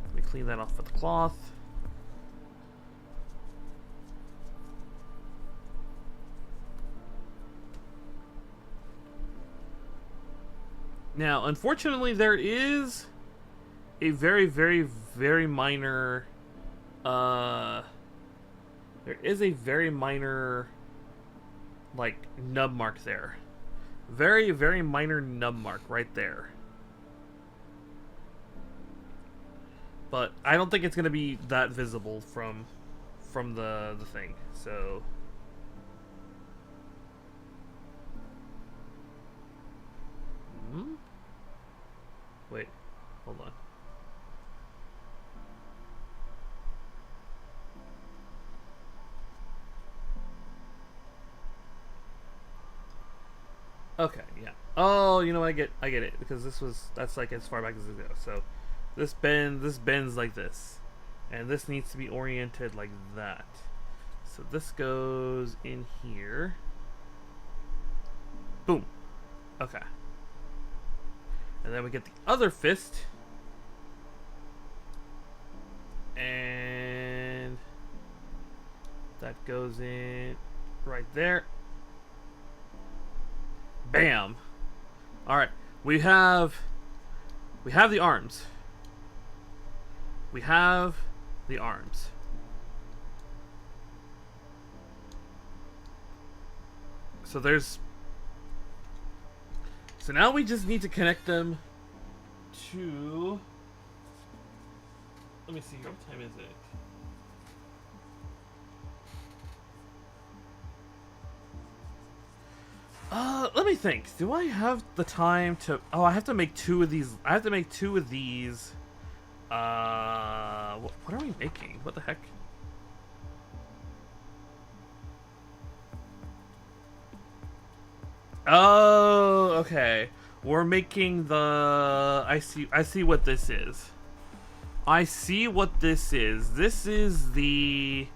let me clean that off with the cloth. Now, unfortunately, there is a very, very, very minor, there is a very minor, like, nub mark there. Very, very minor nub mark right there. But I don't think it's going to be that visible from the thing, so... Wait, hold on. Okay, yeah. Oh, you know, I get it, because that's like as far back as it goes. So this bends like this, and this needs to be oriented like that. So this goes in here. Boom. Okay. And then we get the other fist. And that goes in right there. Bam. Alright. We have the arms. We have the arms. So now we just need to connect them to... Let me see here. What time is it? Let me think. Do I have the time to... Oh, I have to make 2 of these. I have to make 2 of these. What are we making? What the heck? Oh, okay. We're making the... I see what this is. I see what this is. This is the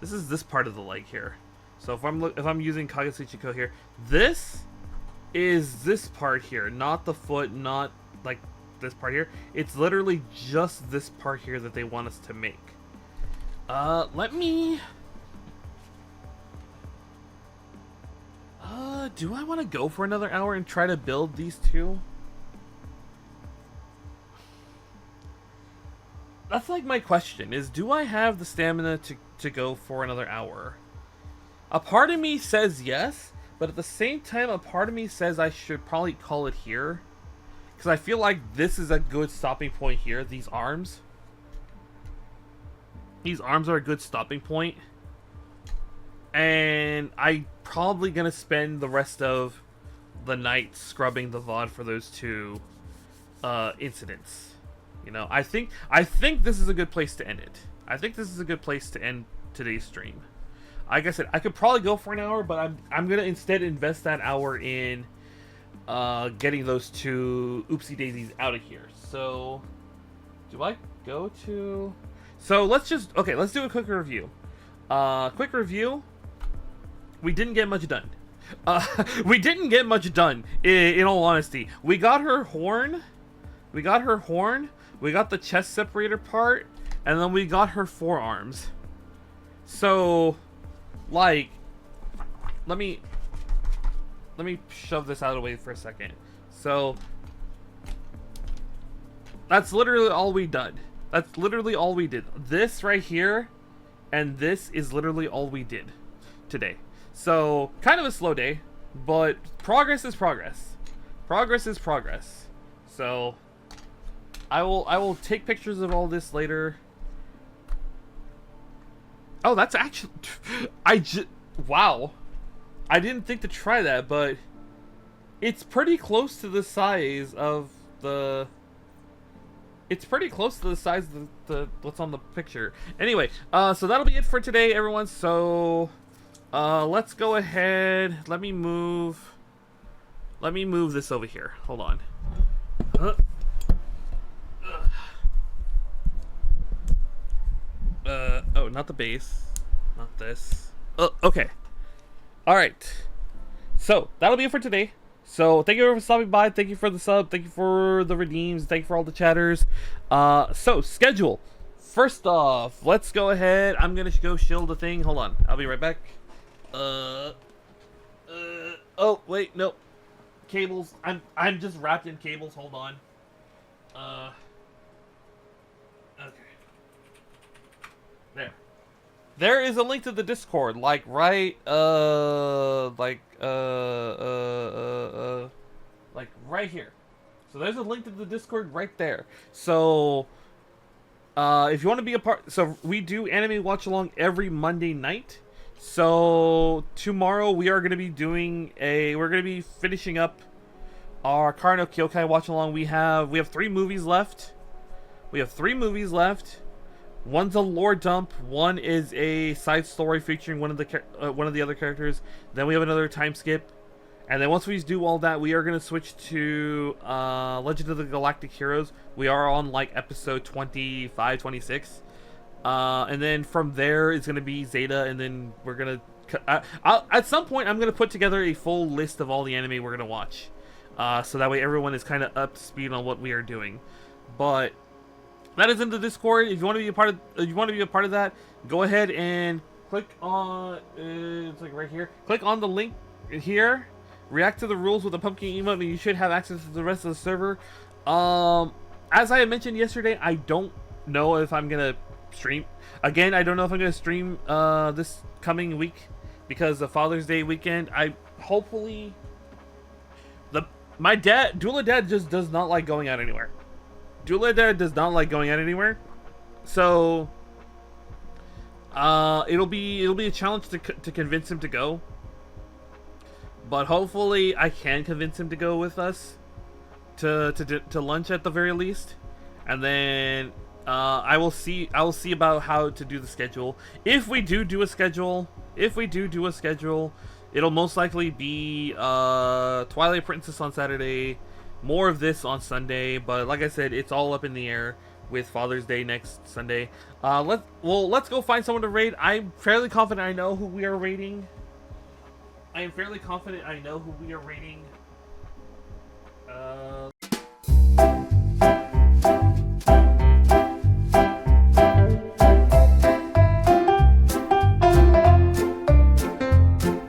This is this part of the leg here. So if I'm using Kagutsuchi-Kou here, this is this part here, not the foot, not like this part here. It's literally just this part here that they want us to make. Let me... do I want to go for another hour and try to build these two? That's like my question, is do I have the stamina to go for another hour? A part of me says yes, but at the same time, a part of me says I should probably call it here. Because I feel like this is a good stopping point here, these arms. These arms are a good stopping point. And I'm probably going to spend the rest of the night scrubbing the VOD for those two incidents. You know, I think this is a good place to end it. I think this is a good place to end today's stream. Like I said, I could probably go for an hour, but I'm going to instead invest that hour in getting those two oopsie daisies out of here. So, do I go to... So, let's do a quick review. Quick review. We didn't get much done. We didn't get much done, in all honesty. We got her horn. We got the chest separator part. And then we got her forearms. So, like, let me shove this out of the way for a second. So, that's literally all we did. That's literally all we did. This right here, and this is literally all we did today. So, kind of a slow day, but progress is progress. Progress is progress. So, I will take pictures of all this later. Oh, that's actually... Wow. I didn't think to try that, but it's pretty close to the size of the... It's pretty close to the size of the what's on the picture. Anyway, so that'll be it for today, everyone. So, let's go ahead. Let me move this over here. Hold on. Oh, not the base. Not this. Okay. Alright. So, that'll be it for today. So, thank you for stopping by. Thank you for the sub. Thank you for the redeems. Thank you for all the chatters. So, schedule. First off, let's go ahead. I'm going to go shield the thing. Hold on. I'll be right back. Oh, wait. No. Cables. I'm just wrapped in cables. Hold on. Okay. There is a link to the Discord, like right here. So there's a link to the Discord right there. So if you want to be a part, so we do anime watch along every Monday night. So tomorrow we are going to be finishing up our Karno Kyokai watch along. We have 3 movies left. One's a lore dump. One is a side story featuring one of the other characters. Then we have another time skip, and then once we do all that, we are gonna switch to Legend of the Galactic Heroes. We are on like episode 25, 26, and then from there it's gonna be Zeta, and then we're gonna at some point I'm gonna put together a full list of all the anime we're gonna watch, so that way everyone is kind of up to speed on what we are doing, but. That is in the Discord. If you want to be a part of that, go ahead and click on it's like right here. Click on the link here. React to the rules with the pumpkin emote, and you should have access to the rest of the server. As I had mentioned yesterday, I don't know if I'm gonna stream again. I don't know if I'm gonna stream this coming week because of Father's Day weekend. My dad, Dula Dad, just does not like going out anywhere. does not like going out anywhere, so it'll be a challenge to convince him to go. But hopefully, I can convince him to go with us to lunch at the very least, and then I will see about how to do the schedule. If we do a schedule, it'll most likely be Twilight Princess on Saturday. More of this on Sunday, but like I said, it's all up in the air. with Father's Day next Sunday. Let's go find someone to raid. I'm fairly confident I know who we are raiding.